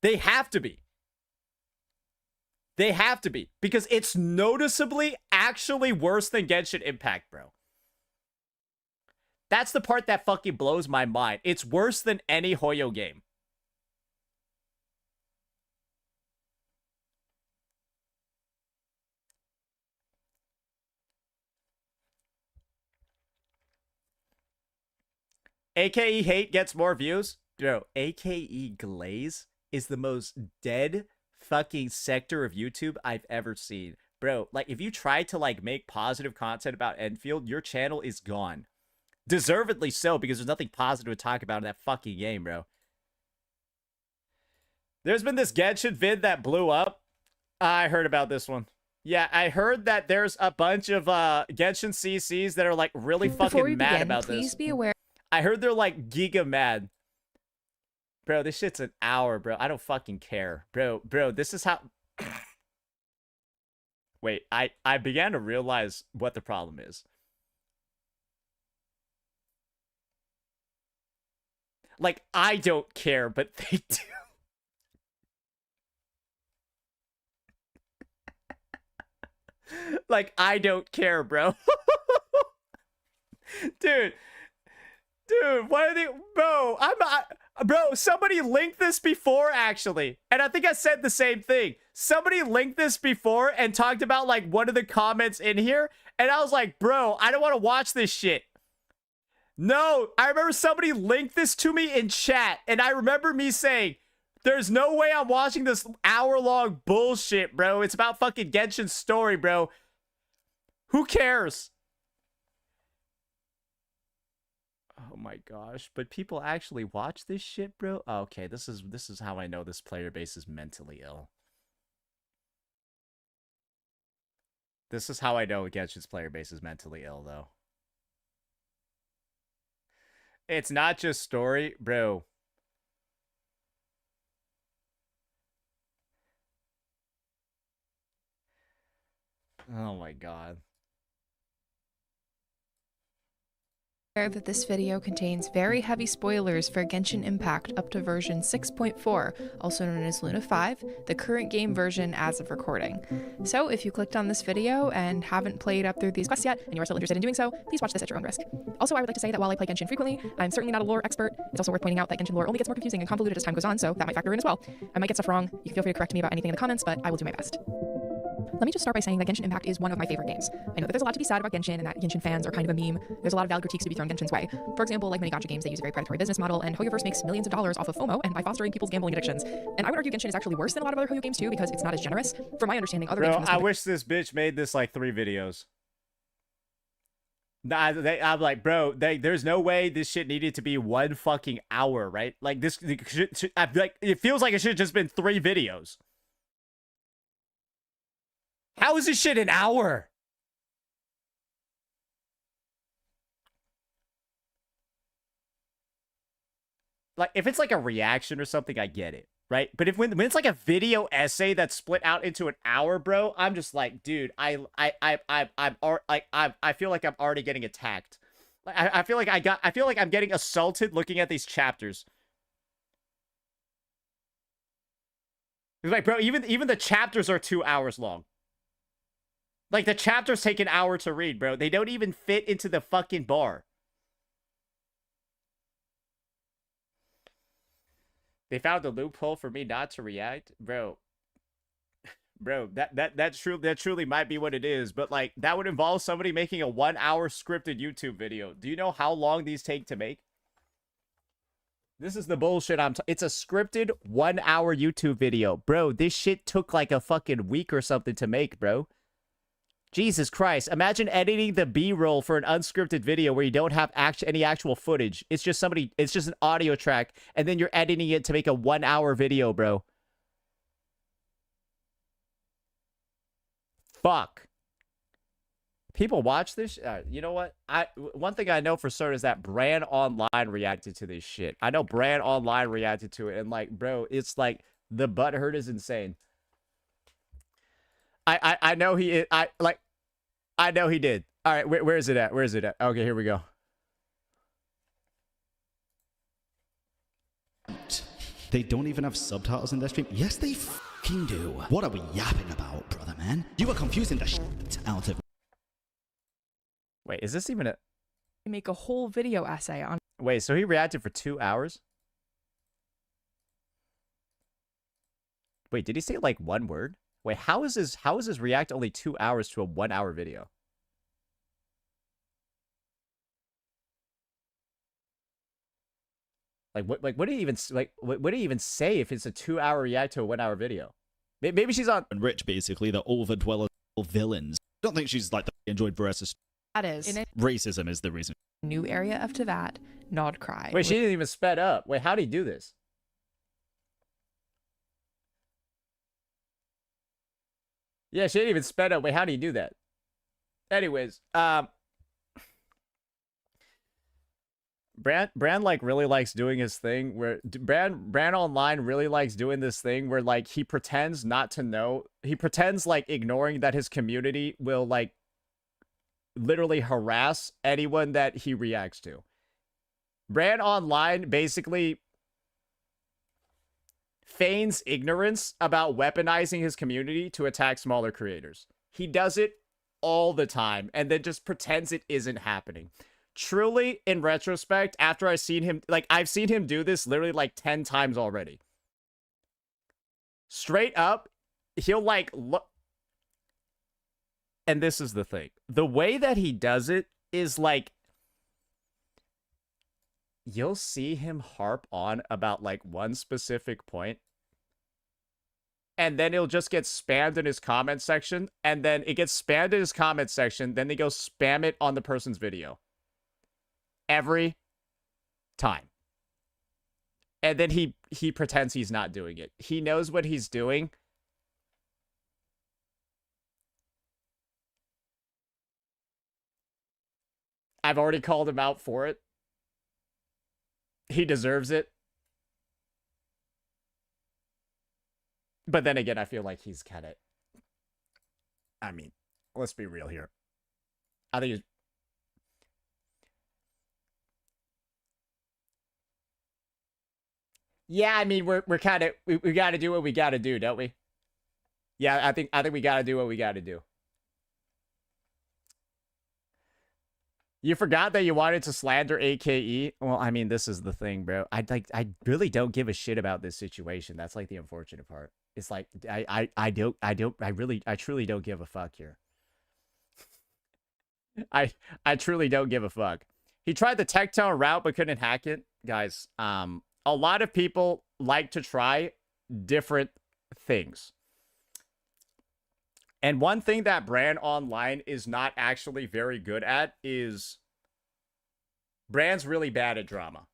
They have to be. They have to be. Because it's noticeably actually worse than Genshin Impact, bro. That's the part that fucking blows my mind. It's worse than any Hoyo game. AKE hate gets more views? Bro, AKE glaze is the most dead fucking sector of YouTube I've ever seen. Bro, like, if you try to, like, make positive content about Enfield, your channel is gone. Deservedly so, because there's nothing positive to talk about in that fucking game, bro. There's been this Genshin vid that blew up. I heard about this one. Yeah, I heard that there's a bunch of Genshin CCs that are like really Before fucking we mad begin, about please this. be aware. I heard they're like giga mad. Bro, this shit's an hour, bro. I don't fucking care. Bro, this is how... Wait, I began to realize what the problem is. Like, I don't care, but they do. Like, I don't care, bro. Dude, why are they... Bro, bro, somebody linked this before, actually. And I think I said the same thing. Somebody linked this before and talked about, like, one of the comments in here. And I was like, bro, I don't want to watch this shit. No, I remember somebody linked this to me in chat. And I remember me saying, there's no way I'm watching this hour-long bullshit, bro. It's about fucking Genshin's story, bro. Who cares? Oh my gosh, but people actually watch this shit, bro? Oh, okay, this is how I know this player base is mentally ill. This is how I know Genshin's player base is mentally ill, though. It's not just story, bro. Oh my god. That this video contains very heavy spoilers for Genshin Impact up to version 6.4, also known as Luna 5, the current game version as of recording. So if you clicked on this video and haven't played up through these quests yet, and you are still interested in doing so, please watch this at your own risk. Also, I would like to say that while I play Genshin frequently, I'm certainly not a lore expert. It's also worth pointing out that Genshin lore only gets more confusing and convoluted as time goes on, so that might factor in as well. I might get stuff wrong. You can feel free to correct me about anything in the comments, but I will do my best. Let me just start by saying that Genshin Impact is one of my favorite games. I know that there's a lot to be said about Genshin and that Genshin fans are kind of a meme. There's a lot of valid critiques to be thrown Genshin's way. For example, like many gacha games, they use a very predatory business model, and Hoyoverse makes millions of dollars off of FOMO and by fostering people's gambling addictions. And I would argue Genshin is actually worse than a lot of other Hoyo games too, because it's not as generous. From my understanding, other games... Bro, I wish this bitch made this like 3 videos. Nah, I'm like, bro, there's no way this shit needed to be 1 fucking hour, right? Like, this... like, it feels like it should have just been 3 videos. How is this shit an hour? Like, if it's like a reaction or something, I get it, right? But when it's like a video essay that's split out into an hour, bro, I'm just like, dude, I feel like I'm already getting attacked. Like, I feel like I'm getting assaulted looking at these chapters. It's like, bro, even the chapters are 2 hours long. Like, the chapters take an hour to read, bro. They don't even fit into the fucking bar. They found a loophole for me not to react, bro. Bro, that truly might be what it is, but like that would involve somebody making a 1 hour scripted YouTube video. Do you know how long these take to make? This is the bullshit it's a scripted 1 hour YouTube video. Bro, this shit took like a fucking week or something to make, bro. Jesus Christ. Imagine editing the B-roll for an unscripted video where you don't have any actual footage. It's just it's just an audio track, and then you're editing it to make a 1 hour video, bro. Fuck. People watch this? You know what? One thing I know for certain is that Brand Online reacted to this shit. I know Brand Online reacted to it, and like, bro, it's like the butthurt is insane. I know he I know he did. All right, where is it at? Where is it at? Okay, here we go. They don't even have subtitles in their stream. Yes, they fucking do. What are we yapping about, brother man? You are confusing the shit out of... Wait, is this even a... Make a whole video essay on... Wait, so he reacted for 2 hours? Wait, did he say like 1 word? Wait, how is his react only 2 hours to a 1 hour video? Like what did he even what did he even say if it's a 2 hour react to a 1 hour video? Maybe she's on rich, basically. They're overdwellers, villains. I don't think she's like the enjoyed versus. That is. Racism is the reason. New area of Teyvat, Nod Cry. Wait, she didn't even sped up. Wait, how did he do this? Yeah, she didn't even sped up. Wait, how do you do that? Anyways, Brand like really likes doing his thing where Brand online really likes doing this thing where like he pretends not to know. He pretends like ignoring that his community will like literally harass anyone that he reacts to. Brand online basically feigns ignorance about weaponizing his community to attack smaller creators. He does it all the time and then just pretends it isn't happening. Truly, in retrospect, after I've seen him, like, I've seen him do this literally like 10 times already. Straight up, he'll like look. And this is the thing. The way that he does it is like, you'll see him harp on about like one specific point, and then it'll just get spammed in his comment section, and then it gets spammed in his comment section, then they go spam it on the person's video. Every time. And then he pretends he's not doing it. He knows what he's doing. I've already called him out for it. He deserves it. But then again, I feel like he's kind of... I mean, let's be real here. I think he's... Yeah, I mean, we're kind of... We got to do what we got to do, don't we? Yeah, I think we got to do what we got to do. You forgot that you wanted to slander AKE? Well, I mean, this is the thing, bro. I really don't give a shit about this situation. That's like the unfortunate part. It's like I truly don't give a fuck here. I truly don't give a fuck. He tried the Tectone route but couldn't hack it. Guys, a lot of people like to try different things. And one thing that Brand Online is not actually very good at is Brand's really bad at drama.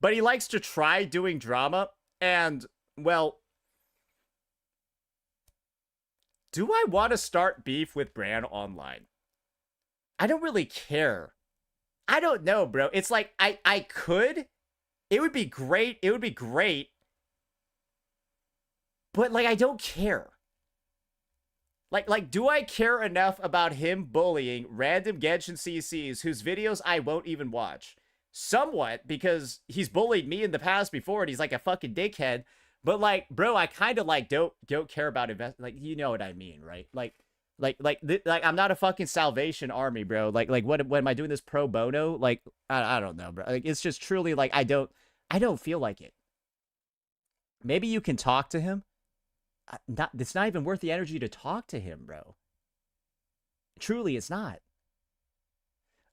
But he likes to try doing drama, and, well, do I want to start beef with Brand Online? I don't really care. I don't know, bro. It's like, I could. It would be great. It would be great. But, like, I don't care. Like, do I care enough about him bullying random Genshin CCs whose videos I won't even watch? Somewhat, because he's bullied me in the past before and he's like a fucking dickhead. But, like, bro, I kind of, like, don't care about like, you know what I mean, right? Like, I'm not a fucking Salvation Army, bro. Like, what am I doing this pro bono? Like, I don't know, bro. Like, it's just truly, like, I don't feel like it. Maybe you can talk to him. It's not even worth the energy to talk to him, bro. Truly, it's not.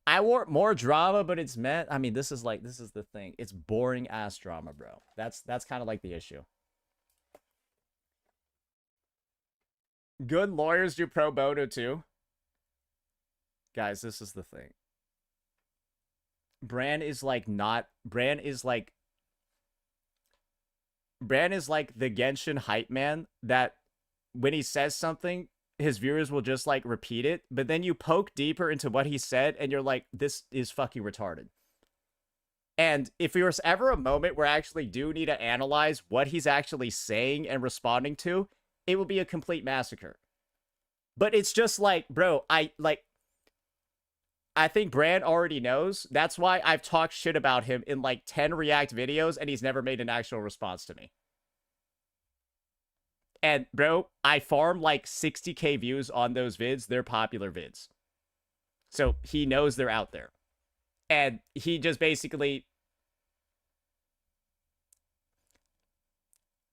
I want more drama, but it's meant. I mean, this is the thing. It's boring ass drama, bro. That's kind of like the issue. Good lawyers do pro bono too. Guys, this is the thing. Bran is like the Genshin hype man that when he says something, his viewers will just like repeat it. But then you poke deeper into what he said and you're like, this is fucking retarded. And if there's ever a moment where I actually do need to analyze what he's actually saying and responding to, it will be a complete massacre. But it's just like, bro, I think Brand already knows. That's why I've talked shit about him in like 10 React videos and he's never made an actual response to me. And bro, I farm like 60k views on those vids. They're popular vids. So he knows they're out there. And he just basically...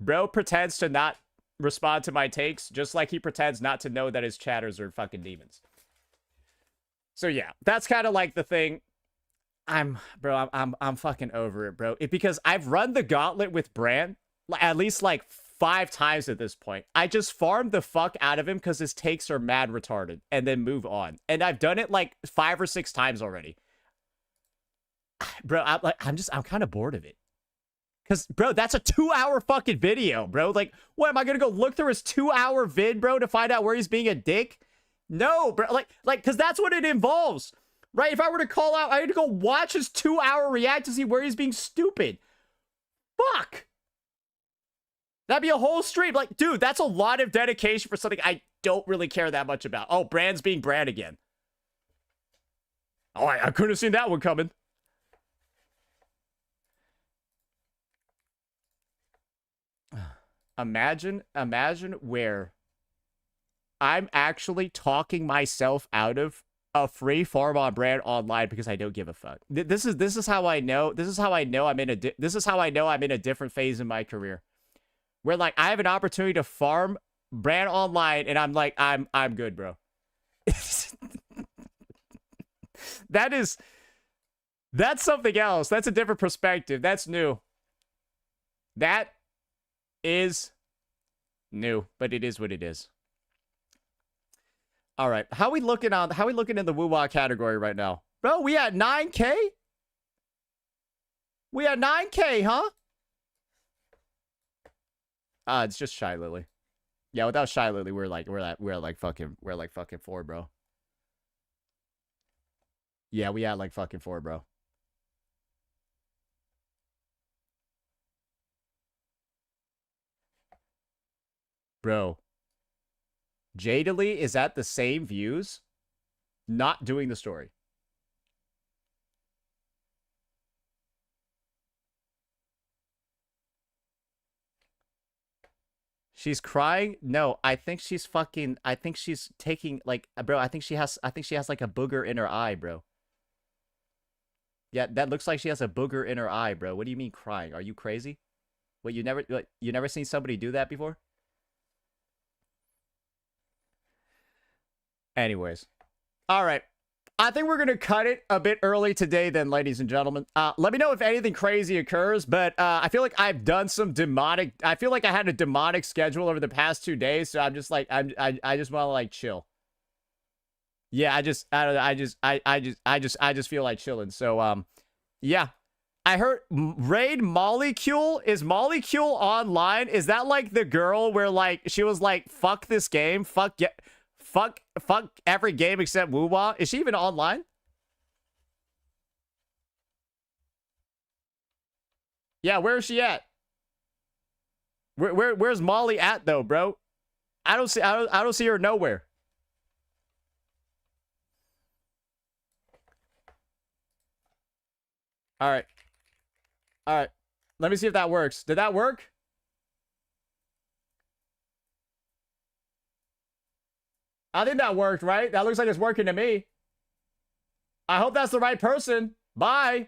Bro pretends to not respond to my takes just like he pretends not to know that his chatters are fucking demons. So yeah, that's kind of like the thing. I'm fucking over it, bro. Because I've run the gauntlet with Bran at least like 5 times at this point. I just farmed the fuck out of him because his takes are mad retarded and then move on. And I've done it like 5 or 6 times already. Bro, I'm kind of bored of it. Because, bro, that's a 2-hour fucking video, bro. Like, what, am I going to go look through his 2-hour vid, bro, to find out where he's being a dick? No, bro. Like, because that's what it involves, right? If I were to call out, I had to go watch his 2-hour react to see where he's being stupid. Fuck. That'd be a whole stream. Like, dude, that's a lot of dedication for something I don't really care that much about. Oh, Brand's being Brand again. Oh, I couldn't have seen that one coming. Imagine where I'm actually talking myself out of a free farm on Brand online because I don't give a fuck. This is how I know. This is how I know I'm in a different phase in my career. Where like I have an opportunity to farm Brand online and I'm like I'm good, bro. That's something else. That's a different perspective. That's new. That is new, but it is what it is. All right. How we looking in the Whiwa category right now? Bro, we at 9K? We at 9K, huh? It's just Shy Lily. Yeah, without Shy Lily, we're like fucking 4, bro. Yeah, we at like fucking 4, bro. Bro. Jadily is at the same views, not doing the story. She's crying? No, I think she's taking like, bro, I think she has like a booger in her eye, bro. Yeah, that looks like she has a booger in her eye, bro. What do you mean crying? Are you crazy? What, you never seen somebody do that before? Anyways. All right. I think we're going to cut it a bit early today then, ladies and gentlemen. Let me know if anything crazy occurs, but I feel like I've done some demonic... I feel like I had a demonic schedule over the past 2 days, so I'm just like... I just want to, like, chill. Yeah, I just feel like chilling. So, yeah. I heard Raid Molecule. Is Molecule online? Is that, like, the girl where, like, she was like, fuck this game, fuck every game except Whiwa. Is she even online? Yeah, where is she at? Where's Molly at though, bro? I don't see her nowhere. All right. All right. Let me see if that works. Did that work? I think that worked, right? That looks like it's working to me. I hope that's the right person. Bye.